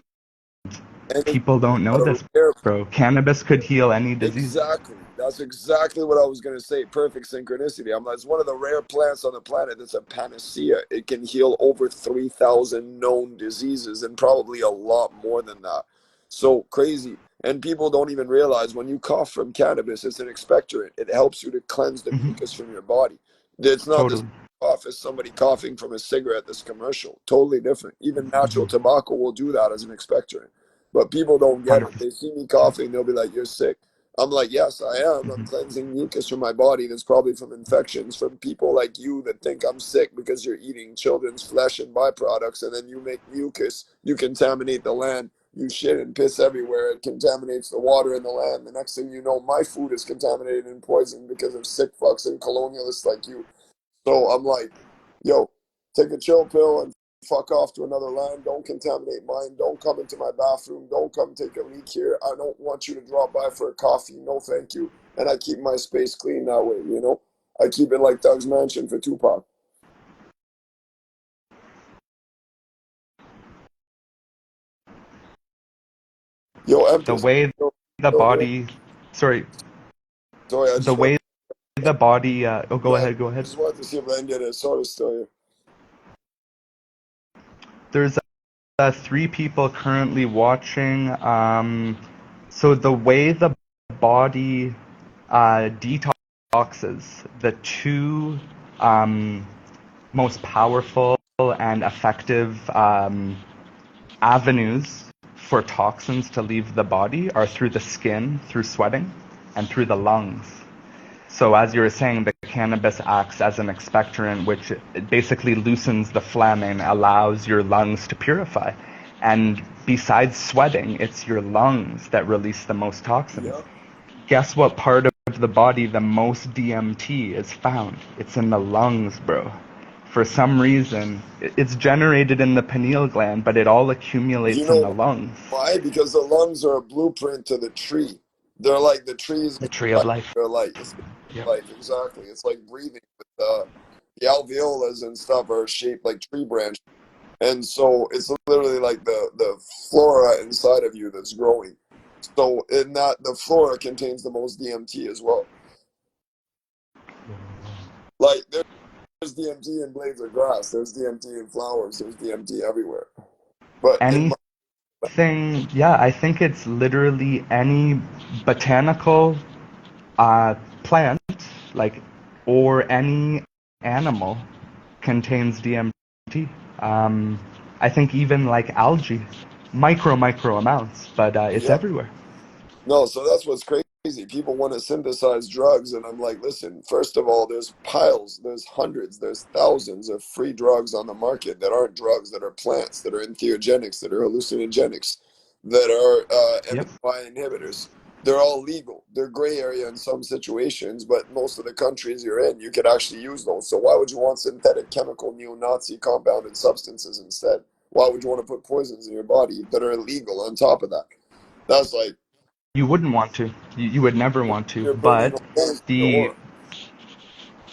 And it's people don't know not a this, rare. bro. Cannabis could heal any disease. Exactly. That's exactly what I was going to say. Perfect synchronicity. I'm like, it's one of the rare plants on the planet that's a panacea. It can heal over 3,000 known diseases and probably a lot more than that. So crazy. And people don't even realize when you cough from cannabis, it's an expectorant. It helps you to cleanse the Mm-hmm. mucus from your body. It's not this Totally. cough as somebody coughing from a cigarette that's commercial. Totally different. Even natural tobacco will do that as an expectorant. But people don't get it. 100%. They see me coughing, they'll be like, "You're sick." I'm like, yes, I am. I'm cleansing mucus from my body that's probably from infections from people like you that think I'm sick because you're eating children's flesh and byproducts, and then you make mucus. You contaminate the land. You shit and piss everywhere. It contaminates the water in the land. The next thing you know, my food is contaminated and poisoned because of sick fucks and colonialists like you. So I'm like, yo, take a chill pill and fuck off to another land. Don't contaminate mine. Don't come into my bathroom. Don't come take a leak here. I don't want you to drop by for a coffee. No, thank you. And I keep my space clean that way, you know? I keep it like Doug's Mansion for Tupac. Yo, The Empress. way Yo, the yo, yo. body, sorry, Sorry, I the just want way the body, oh, go go ahead. ahead, go I ahead. just wanted to see if I can get it. Sorry, still here. There's 3 people currently watching. So the way the body detoxes, the 2 most powerful and effective avenues for toxins to leave the body are through the skin, through sweating, and through the lungs. So as you were saying, the cannabis acts as an expectorant, which basically loosens the phlegm and allows your lungs to purify. And besides sweating, it's your lungs that release the most toxins. Yeah. Guess what part of the body the most DMT is found? It's in the lungs, bro. For some reason, it's generated in the pineal gland, but it all You accumulates in know the lungs. why? Because the lungs are a blueprint to the tree. They're like the trees. The tree of life. They're like it's Yep. life exactly. It's like breathing. With, the alveolus and stuff are shaped like tree branches, and so it's literally like the flora inside of you that's growing. So in that, the flora contains the most DMT as well. Like there's DMT in blades of grass. There's DMT in flowers. There's DMT everywhere. But in my, Anything, yeah, I think it's literally any botanical plant, like, or any animal contains DMT. I think even like algae, micro amounts, but it's yeah. everywhere. No, so that's what's crazy. People want to synthesize drugs, and I'm like, listen, first of all, there's piles, there's hundreds, there's thousands of free drugs on the market that aren't drugs, that are plants, that are entheogenics, that are hallucinogenics, that are Yep. MSY inhibitors. They're all legal. They're gray area in some situations, but most of the countries you're in, you could actually use those. So why would you want synthetic chemical neo-Nazi compounded substances instead? Why would you want to put poisons in your body that are illegal on top of that? That's like, You wouldn't want to. You would never want to. you're burning But holes in your the aura.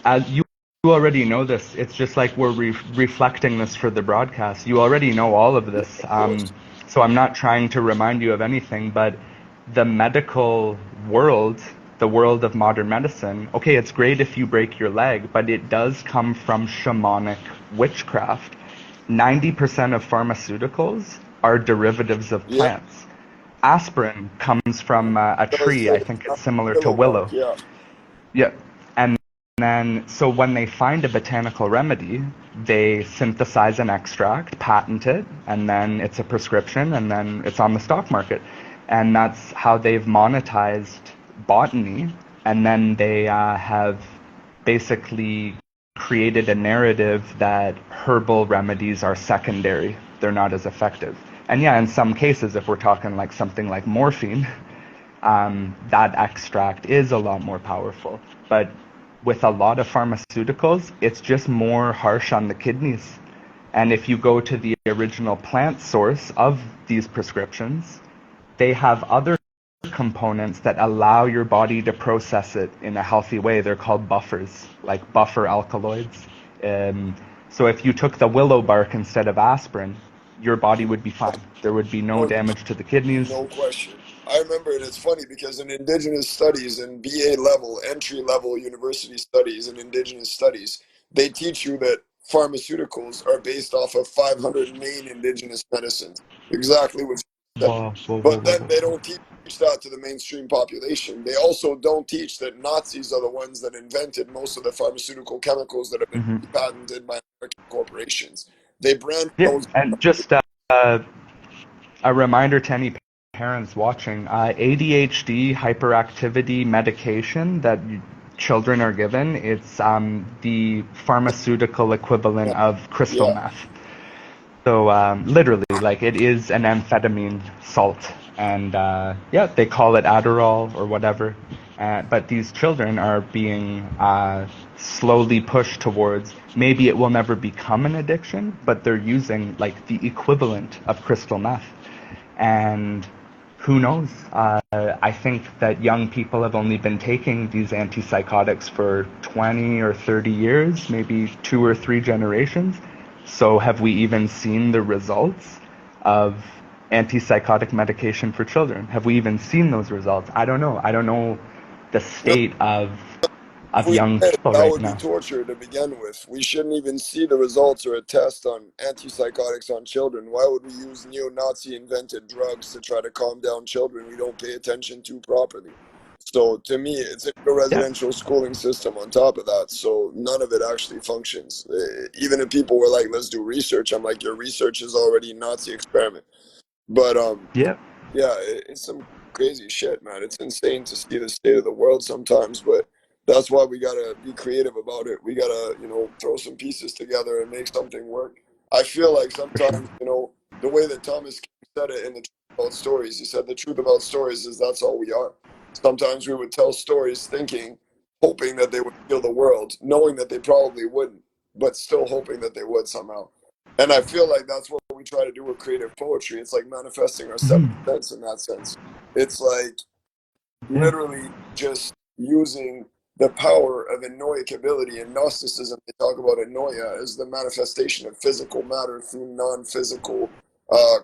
as you already know this. It's just like we're reflecting this for the broadcast. You already know all of Yeah, this. of course. So I'm not trying to remind you of anything, but the medical world, the world of modern medicine, okay, it's great if you break your leg, but it does come from shamanic witchcraft. 90% of pharmaceuticals are derivatives of Yeah, plants. Aspirin comes from a I tree. say I it's think not it's similar to pillow bark. willow. Yeah, Yeah. And then, so when they find a botanical remedy, they synthesize an extract, patent it, and then it's a prescription, and then it's on the stock market. And that's how they've monetized botany. And then they have basically created a narrative that herbal remedies are secondary. They're not as effective. And yeah, in some cases, if we're talking like something like morphine, that extract is a lot more powerful. But with a lot of pharmaceuticals, it's just more harsh on the kidneys. And if you go to the original plant source of these prescriptions, they have other components that allow your body to process it in a healthy way. They're called buffers, like buffer alkaloids. So if you took the willow bark instead of aspirin, your body would be fine. There would be no damage to the kidneys. No question. I remember, and it's funny because in indigenous studies, in BA level, entry level university studies, and indigenous studies, they teach you that pharmaceuticals are based off of 500 main indigenous medicines. Exactly what you said. Whoa, whoa, whoa, But whoa, then whoa. they don't teach that to the mainstream population. They also don't teach that Nazis are the ones that invented most of the pharmaceutical chemicals that have been Mm-hmm. patented by American corporations. They brand Yeah, those. and just a reminder to any parents watching, ADHD hyperactivity medication that children are given, it's the pharmaceutical equivalent of crystal Yeah. meth. So literally, like it is an amphetamine salt, and yeah, they call it Adderall or whatever. But these children are being slowly pushed towards maybe it will never become an addiction, but they're using like the equivalent of crystal meth, and who knows? I think that young people have only been taking these antipsychotics for 20 or 30 years, maybe 2 or 3 generations. So have we even seen the results of antipsychotic medication for children? Have we even seen those results? I don't know. I don't know the state If of we young did, people that right would be now. torture to begin with. We shouldn't even see the results or a test on antipsychotics on children. Why would we use neo-Nazi invented drugs to try to calm down children we don't pay attention to properly? So to me, it's a Yeah. residential schooling system on top of that. So none of it actually functions. Even if people were like, let's do research, I'm like, your research is already a Nazi experiment. But Yeah. yeah, it's some crazy shit, man. It's insane to see the state of the world sometimes, but that's why we gotta be creative about it. We gotta, throw some pieces together and make something work. I feel like For sure. sometimes, the way that Thomas King said it in the Truth About Stories, he said the truth about stories is that's all we are. Sometimes we would tell stories thinking, hoping that they would heal the world, knowing that they probably wouldn't, but still hoping that they would somehow. And I feel like that's what we try to do with creative poetry. It's like manifesting our seventh Mhm. sense in that sense. It's like Yeah. literally just using the power of enoic ability. In Gnosticism, they talk about enoia as the manifestation of physical matter through non-physical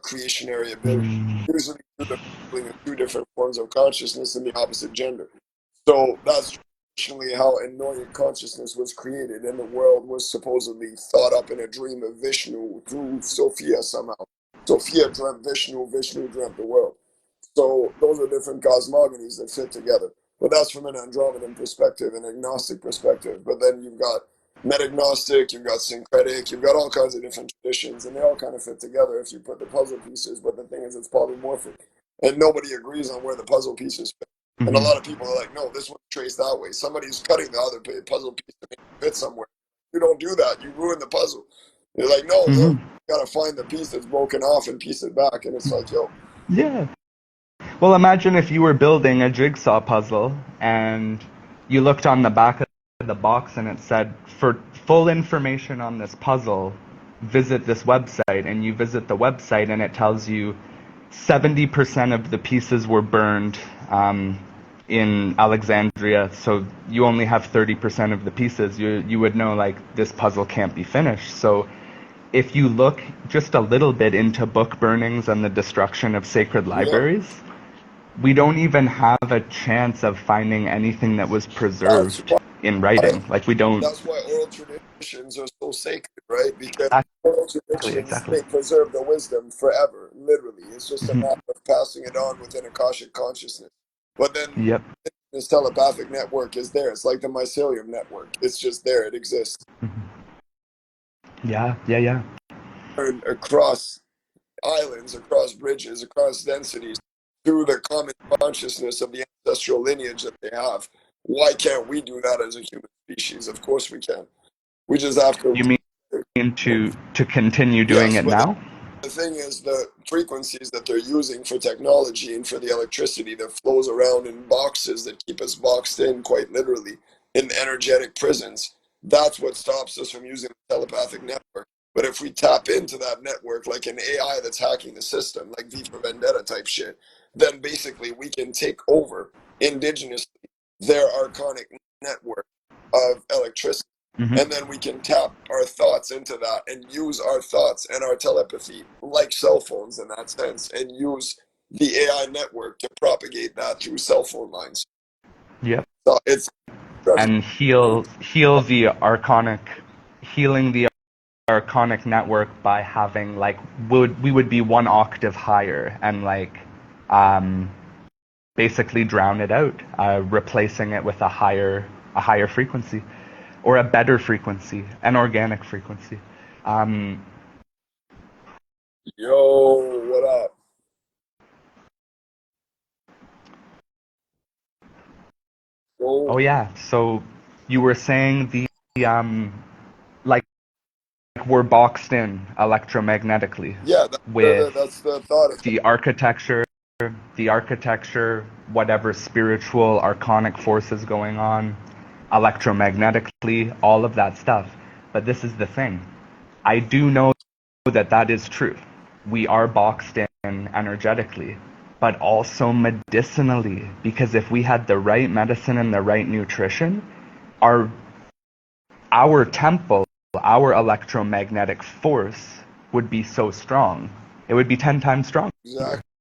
creationary ability, Mm. usually through the mingling of two different forms of consciousness in the opposite gender. So that's traditionally how enoic consciousness was created, and the world was supposedly thought up in a dream of Vishnu through Sophia somehow. Sophia dreamt Vishnu, Vishnu dreamt the world. So those are different cosmogonies that fit together. But that's from an Andromedan perspective, an agnostic perspective. But then you've got metagnostic, you've got syncretic, you've got all kinds of different traditions, and they all kind of fit together if you put the puzzle pieces. But the thing is, it's polymorphic, and nobody agrees on where the puzzle pieces fit. And a Mm-hmm. lot of people are like, no, this one's traced that way. Somebody's cutting the other puzzle piece to make it fit somewhere. You don't do that. You ruin the puzzle. You're like, no, look, Mm-hmm. you got to find the piece that's broken off and piece it back. And it's like, yo, Yeah. Well, imagine if you were building a jigsaw puzzle and you looked on the back of the box and it said, for full information on this puzzle, visit this website. And you visit the website and it tells you 70% of the pieces were burned in Alexandria, so you only have 30% of the pieces. You would know, like, this puzzle can't be finished. So if you look just a little bit into book burnings and the destruction of sacred yeah. libraries, we don't even have a chance of finding anything that was That's preserved why in writing. Like we don't. that's why oral traditions are so sacred, right? Because oral Exactly, traditions exactly. they preserve the wisdom forever. Literally, it's just a Hmm. matter of passing it on within Akashic consciousness. But then Yep. this telepathic network is there. It's like the mycelium network. It's just there. It exists. Yeah, yeah, yeah. And across islands, across bridges, across densities, through the common consciousness of the ancestral lineage that they have. Why can't we do that as a human species? Of course we can. We just have to. You mean to continue doing Yes, it but now? the thing is, the frequencies that they're using for technology and for the electricity that flows around in boxes that keep us boxed in, quite literally, in energetic prisons, that's what stops us from using the telepathic network. But if we tap into that network like an AI that's hacking the system, like V for Vendetta type shit, then basically we can take over indigenously their archonic network of electricity, Hmm. and then we can tap our thoughts into that and use our thoughts and our telepathy like cell phones in that sense, and use the AI network to propagate that through cell phone lines. Yep. So it's And heal the archonic, healing the archonic network by having like we would be one octave higher and like um, basically drown it out, replacing it with a higher frequency or a better frequency, an organic frequency. Um, yo, what up? oh Oh, yeah, so you were saying like we're boxed in electromagnetically yeah, with that's the thought. the architecture, whatever spiritual archonic forces going on, electromagnetically, all of that stuff. But this is the thing. I do know that that is true. We are boxed in energetically, but also medicinally, because if we had the right medicine and the right nutrition, our our temple, our electromagnetic force would be so strong. It would be 10 times stronger. Exactly.